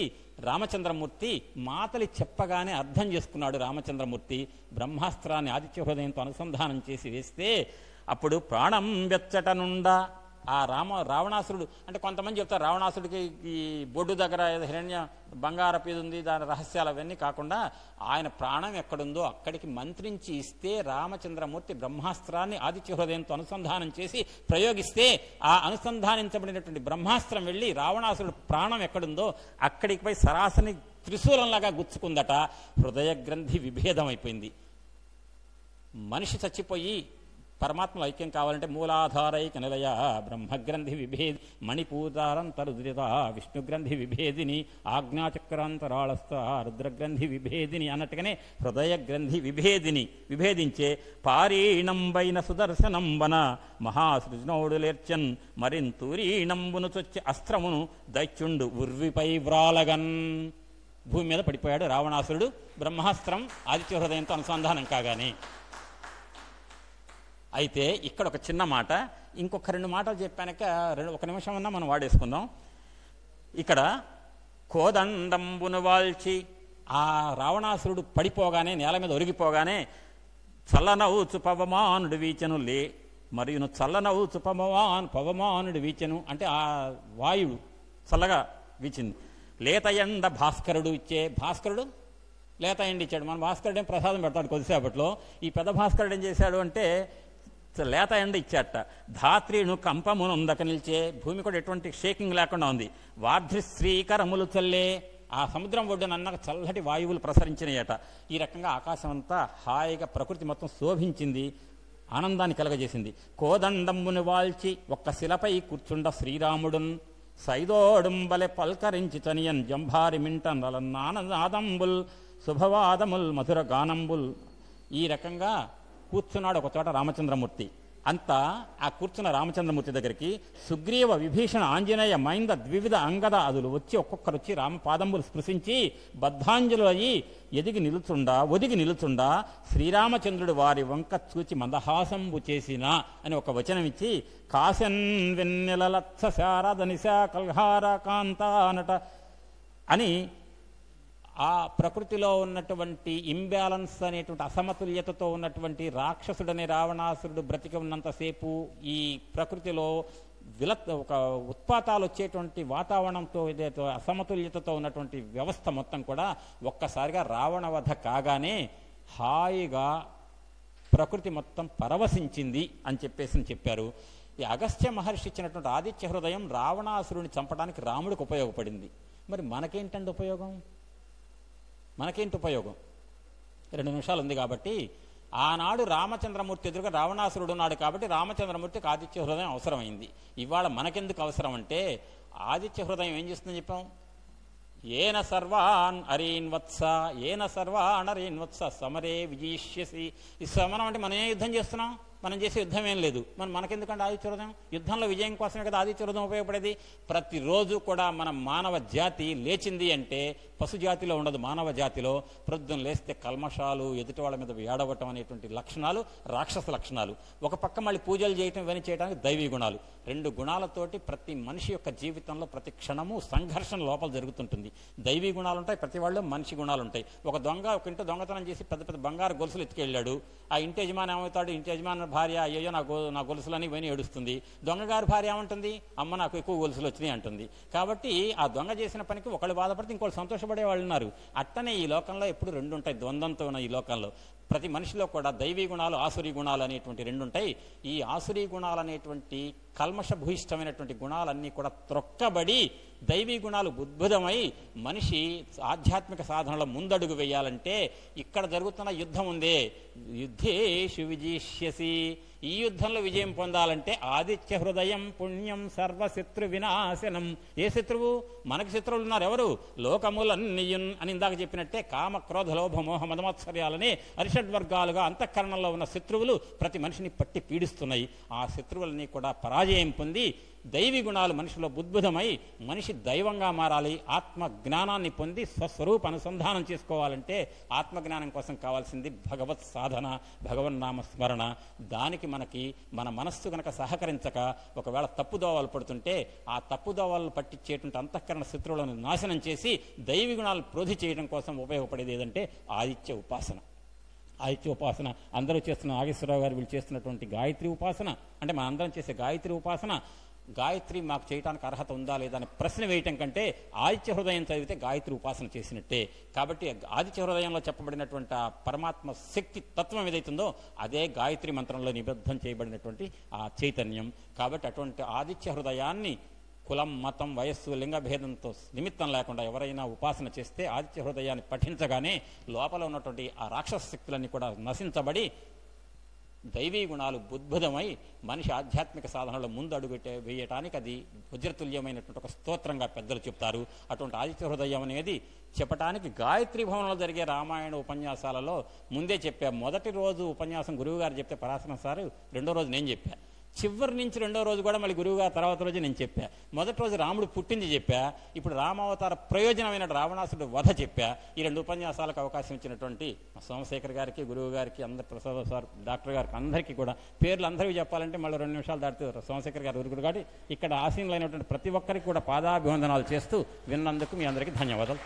రామచంద్రమూర్తి మాతలి చెప్పగానే అర్థం చేసుకున్నాడు. రామచంద్రమూర్తి బ్రహ్మాస్త్రాన్ని ఆదిత్య హృదయంతో అనుసంధానం చేసి వేస్తే అప్పుడు ప్రాణం వెచ్చటనుండా ఆ రావణాసురుడు అంటే కొంతమంది చెప్తారు రావణాసుడికి ఈ బొడ్డు దగ్గర హిరణ్య బంగారపు ఇది ఉంది, దాని రహస్యాలు అవన్నీ కాకుండా ఆయన ప్రాణం ఎక్కడుందో అక్కడికి మంత్రించి ఇస్తే రామచంద్రమూర్తి బ్రహ్మాస్త్రాన్ని ఆదిత్య హృదయంతో అనుసంధానం చేసి ప్రయోగిస్తే ఆ అనుసంధానించబడినటువంటి బ్రహ్మాస్త్రం వెళ్ళి రావణాసురుడు ప్రాణం ఎక్కడుందో అక్కడికి పోయి సరాసరి త్రిశూలంలాగా గుచ్చుకుందట. హృదయ గ్రంథి విభేదం అయిపోయింది. మనిషి చచ్చిపోయి పరమాత్మలో ఐక్యం కావాలంటే మూలాధారైక నిలయ బ్రహ్మగ్రంథి విభేది మణిపూతారంతరుద్రిత విష్ణుగ్రంథి విభేదిని ఆజ్ఞాచక్రాంతరాళస్థ రుద్రగ్రంథి విభేదిని అన్నట్టుగానే హృదయ గ్రంథి విభేదించే పారీణంబైన సుదర్శనంబన మహాసృజనోడులేర్చన్ మరింతూరీణంబును చొచ్చి అస్త్రమును దైత్యుండు ఉర్విపై వ్రాలగన్. భూమి మీద పడిపోయాడు రావణాసురుడు, బ్రహ్మాస్త్రం ఆదిత్య హృదయంతో అనుసంధానం కాగానే. అయితే ఇక్కడ ఒక చిన్న మాట, ఇంకొక 2 మాటలు చెప్పాక 1 నిమిషం అన్నా మనం వాడేసుకుందాం. ఇక్కడ కోదండంబును వాల్చి ఆ రావణాసురుడు పడిపోగానే నేల మీద ఒరిగిపోగానే చల్లనవుచు పవమానుడు వీచెను మరియును చల్లనవుచు పవమానుడు వీచెను అంటే ఆ వాయువు చల్లగా వీచింది. లేత ఎండ భాస్కరుడు ఇచ్చే, భాస్కరుడు లేత ఎండ ఇచ్చాడు. మన భాస్కరుడు ఏం ప్రసాదం పెడతాడు కొద్దిసేపట్లో, ఈ పెద్ద భాస్కరుడు ఏం చేశాడు అంటే లేత ఎండ ఇచ్చాట. ధాత్రిను కంపమునందక నిలిచే, భూమి కూడా ఎటువంటి షేకింగ్ లేకుండా ఉంది. వార్ధిశ్రీకరములు చల్లే, ఆ సముద్రం ఒడ్డునన్న చల్లటి వాయువులు ప్రసరించినాయట. ఈ రకంగా ఆకాశం అంతా హాయిగా ప్రకృతి మొత్తం శోభించింది, ఆనందాన్ని కలగజేసింది. కోదండంబును వాల్చి ఒక్క శిలపై కూర్చుండ శ్రీరాముడున్ సైదోడుంబలె పల్కరించి చనియన్ జంభారి మింటన్ నాదంబుల్ శుభవాదముల్ మధుర గానంబుల్. ఈ రకంగా కూర్చున్నాడు ఒక చోట రామచంద్రమూర్తి. అంతా ఆ కూర్చున్న రామచంద్రమూర్తి దగ్గరికి సుగ్రీవ విభీషణ ఆంజనేయ మైంద ద్వివిధ అంగద అదులు వచ్చి ఒక్కొక్కరు వచ్చి రామపాదంబులు స్పృశించి బద్ధాంజలు అయ్యి ఒదిగి నిలుచుండా శ్రీరామచంద్రుడు వారి వంక చూచి మందహాసంబు చేసిన అని ఒక వచనం ఇచ్చి కాశన్ వెన్నెలలత్స శారద నిశా కల్హార కాంతానట అని ఆ ప్రకృతిలో ఉన్నటువంటి ఇంబ్యాలెన్స్ అనేటువంటి అసమతుల్యతతో ఉన్నటువంటి రాక్షసుడనే రావణాసురుడు బ్రతికి ఉన్నంతసేపు ఈ ప్రకృతిలో ఒక ఉత్పాతాలు వచ్చేటువంటి వాతావరణంతో ఏదైతే అసమతుల్యతతో ఉన్నటువంటి వ్యవస్థ మొత్తం కూడా ఒక్కసారిగా రావణవధ కాగానే హాయిగా ప్రకృతి మొత్తం పరవశించింది అని చెప్పారు. ఈ అగస్త్య మహర్షి ఇచ్చినటువంటి ఆదిత్య హృదయం రావణాసురుని చంపడానికి రాముడికి ఉపయోగపడింది. మరి మనకేంటండి ఉపయోగం? మనకేంటి ఉపయోగం? 2 నిమిషాలు ఉంది కాబట్టి, ఆనాడు రామచంద్రమూర్తి ఎదురుగా రావణాసురుడు ఉన్నాడు కాబట్టి రామచంద్రమూర్తికి ఆదిత్య హృదయం అవసరమైంది. ఇవాళ మనకెందుకు అవసరం అంటే, ఆదిత్య హృదయం ఏం చేస్తుందని చెప్పాం? ఏన సర్వాన్ అరీన్వత్స ఏన సర్వాన్ అరీన్వత్స సమరే విజయిష్యసి. ఈ సమరం అంటే మనం ఏ యుద్ధం చేస్తున్నాం? మనం చేసే యుద్ధం ఏం లేదు. మనకెందుకంటే ఆదిత్య హృదయం? యుద్ధంలో విజయం కోసమే కదా ఆదిత్య హృదయం ఉపయోగపడేది. ప్రతిరోజు కూడా మన మానవ జాతి లేచింది అంటే పశు జాతిలో ఉండదు. మానవ జాతిలో ప్రొద్దున లేస్తే కల్మషాలు, ఎదుటి వాళ్ళ మీద ఏడవటం అనేటువంటి లక్షణాలు రాక్షస లక్షణాలు. ఒక పక్క మళ్ళీ పూజలు చేయటం, ఇవన్నీ చేయడానికి దైవీ గుణాలు. 2 గుణాలతోటి ప్రతి మనిషి యొక్క జీవితంలో ప్రతి క్షణము సంఘర్షణ లోపల జరుగుతుంటుంది. దైవీ గుణాలు ఉంటాయి, ప్రతి వాళ్ళు మనిషి గుణాలు ఉంటాయి. ఒక ఇంటి దొంగతనం చేసి పెద్ద పెద్ద బంగారు గొలుసులు ఎత్తుకెళ్ళాడు. ఆ ఇంటి యజమాని ఏమవుతాడు? ఇంటి యజమాని భార్య అయ్యో నా గొలుసులని ఇవన్నీ ఏడుస్తుంది. దొంగగారి భార్య ఏమంటుంది? అమ్మ నాకు ఎక్కువ గొలుసులు వచ్చినాయి అంటుంది. కాబట్టి ఆ దొంగ చేసిన పనికి ఒకళ్ళు బాధపడితే ఇంకోళ్ళు సంతోషపడే వాళ్ళు ఉన్నారు. అట్టనే ఈ లోకంలో ఎప్పుడు 2 ఉంటాయి, ద్వంద్వంతో ఉన్న ఈ లోకంలో. ప్రతి మనిషిలో కూడా దైవీ గుణాలు, ఆసురీ గుణాలు అనేటువంటి 2 ఉంటాయి. ఈ ఆసురీ గుణాలు అనేటువంటి కల్మషభూయిష్టమైనటువంటి గుణాలన్నీ కూడా త్రొక్కబడి దైవీ గుణాలు ఉద్భుతమై మనిషి ఆధ్యాత్మిక సాధనలో ముందడుగు వేయాలంటే ఇక్కడ జరుగుతున్న యుద్ధం ఉందే, యుద్ధేషు విజయిష్యసి. ఈ యుద్ధంలో విజయం పొందాలంటే ఆదిత్య హృదయం పుణ్యం సర్వశత్రు వినాశనం. ఏ శత్రువు? మనకి శత్రువులు ఉన్నారు. ఎవరు? లోకములన్నీయున్ అని ఇందాక చెప్పినట్టే కామ క్రోధ లోభ మోహ మదమత్సర్యాలని అరిషడ్వర్గాలుగా అంతఃకరణంలో ఉన్న శత్రువులు ప్రతి మనిషిని పట్టి పీడిస్తున్నాయి. ఆ శత్రువులని కూడా పరాజయం పొంది దైవీ గుణాలు మనిషిలో ఉద్భుతమై మనిషి దైవంగా మారాలి. ఆత్మ జ్ఞానాన్ని పొంది స్వస్వరూప అనుసంధానం చేసుకోవాలంటే ఆత్మజ్ఞానం కోసం కావాల్సింది భగవత్ సాధన, భగవన్నామ స్మరణ. దానికి మనకి మన మనస్సు కనుక సహకరించక ఒకవేళ తప్పుదోవలు పడుతుంటే ఆ తప్పుదోవలను పట్టించేటువంటి అంతఃకరణ శత్రువులను నాశనం చేసి దైవీ గుణాలు ప్రోధి చేయడం కోసం ఉపయోగపడేది ఏదంటే ఆదిత్య ఉపాసన. ఆదిత్య ఉపాసన అందరూ చేస్తున్న, నాగేశ్వరరావు గారు వీళ్ళు చేస్తున్నటువంటి గాయత్రి ఉపాసన అంటే మన అందరం చేసే గాయత్రి ఉపాసన. గాయత్రి మాకు చేయడానికి అర్హత ఉందా లేదా అని ప్రశ్న వేయటం కంటే ఆదిత్య హృదయం చదివితే గాయత్రి ఉపాసన చేసినట్టే. కాబట్టి ఆదిత్య హృదయంలో చెప్పబడినటువంటి ఆ పరమాత్మ శక్తి తత్వం ఏదైతుందో అదే గాయత్రి మంత్రంలో నిబద్ధం చేయబడినటువంటి ఆ చైతన్యం. కాబట్టి అటువంటి ఆదిత్య హృదయాన్ని కులం, మతం, వయస్సు, లింగభేదంతో నిమిత్తం లేకుండా ఎవరైనా ఉపాసన చేస్తే ఆదిత్య హృదయాన్ని పఠించగానే లోపల ఉన్నటువంటి ఆ రాక్షస శక్తులన్నీ కూడా నశించబడి దైవీ గుణాలు ఉద్భుతమై మనిషి ఆధ్యాత్మిక సాధనలో ముందు అడుగుటే వేయటానికి అది వజ్రతుల్యమైనటువంటి ఒక స్తోత్రంగా పెద్దలు చెప్తారు. అటువంటి ఆదిత్య హృదయం అనేది చెప్పటానికి గాయత్రి భవనంలో జరిగే రామాయణ ఉపన్యాసాలలో ముందే చెప్పా. మొదటి రోజు ఉపన్యాసం గురువు గారు చెప్తే పరాశరం సారు, 2వ రోజు నేను చెప్పా. చివరి నుంచి 2వ రోజు కూడా మళ్ళీ గురువుగారు తర్వాత రోజు నేను చెప్పా. మొదటి రోజు రాముడు పుట్టింది చెప్పా, ఇప్పుడు రామావతార ప్రయోజనమైన రావణాసుడు వధ చెప్పా. ఈ 2 ఉపన్యాసాలకు అవకాశం ఇచ్చినటువంటి సోమశేఖర్ గారికి, గురువు గారికి, అందరి ప్రసాద సార్, డాక్టర్ గారికి అందరికీ కూడా పేర్లు అందరికీ చెప్పాలంటే మళ్ళీ 2 నిమిషాలు దాటితే సోమశేఖర్ గారు ఊరుకుడు. కాబట్టి ఇక్కడ ఆసీనులైనటువంటి ప్రతి ఒక్కరికి కూడా పాదాభివందనాలు చేస్తూ విన్నందుకు మీ అందరికీ ధన్యవాదాలు.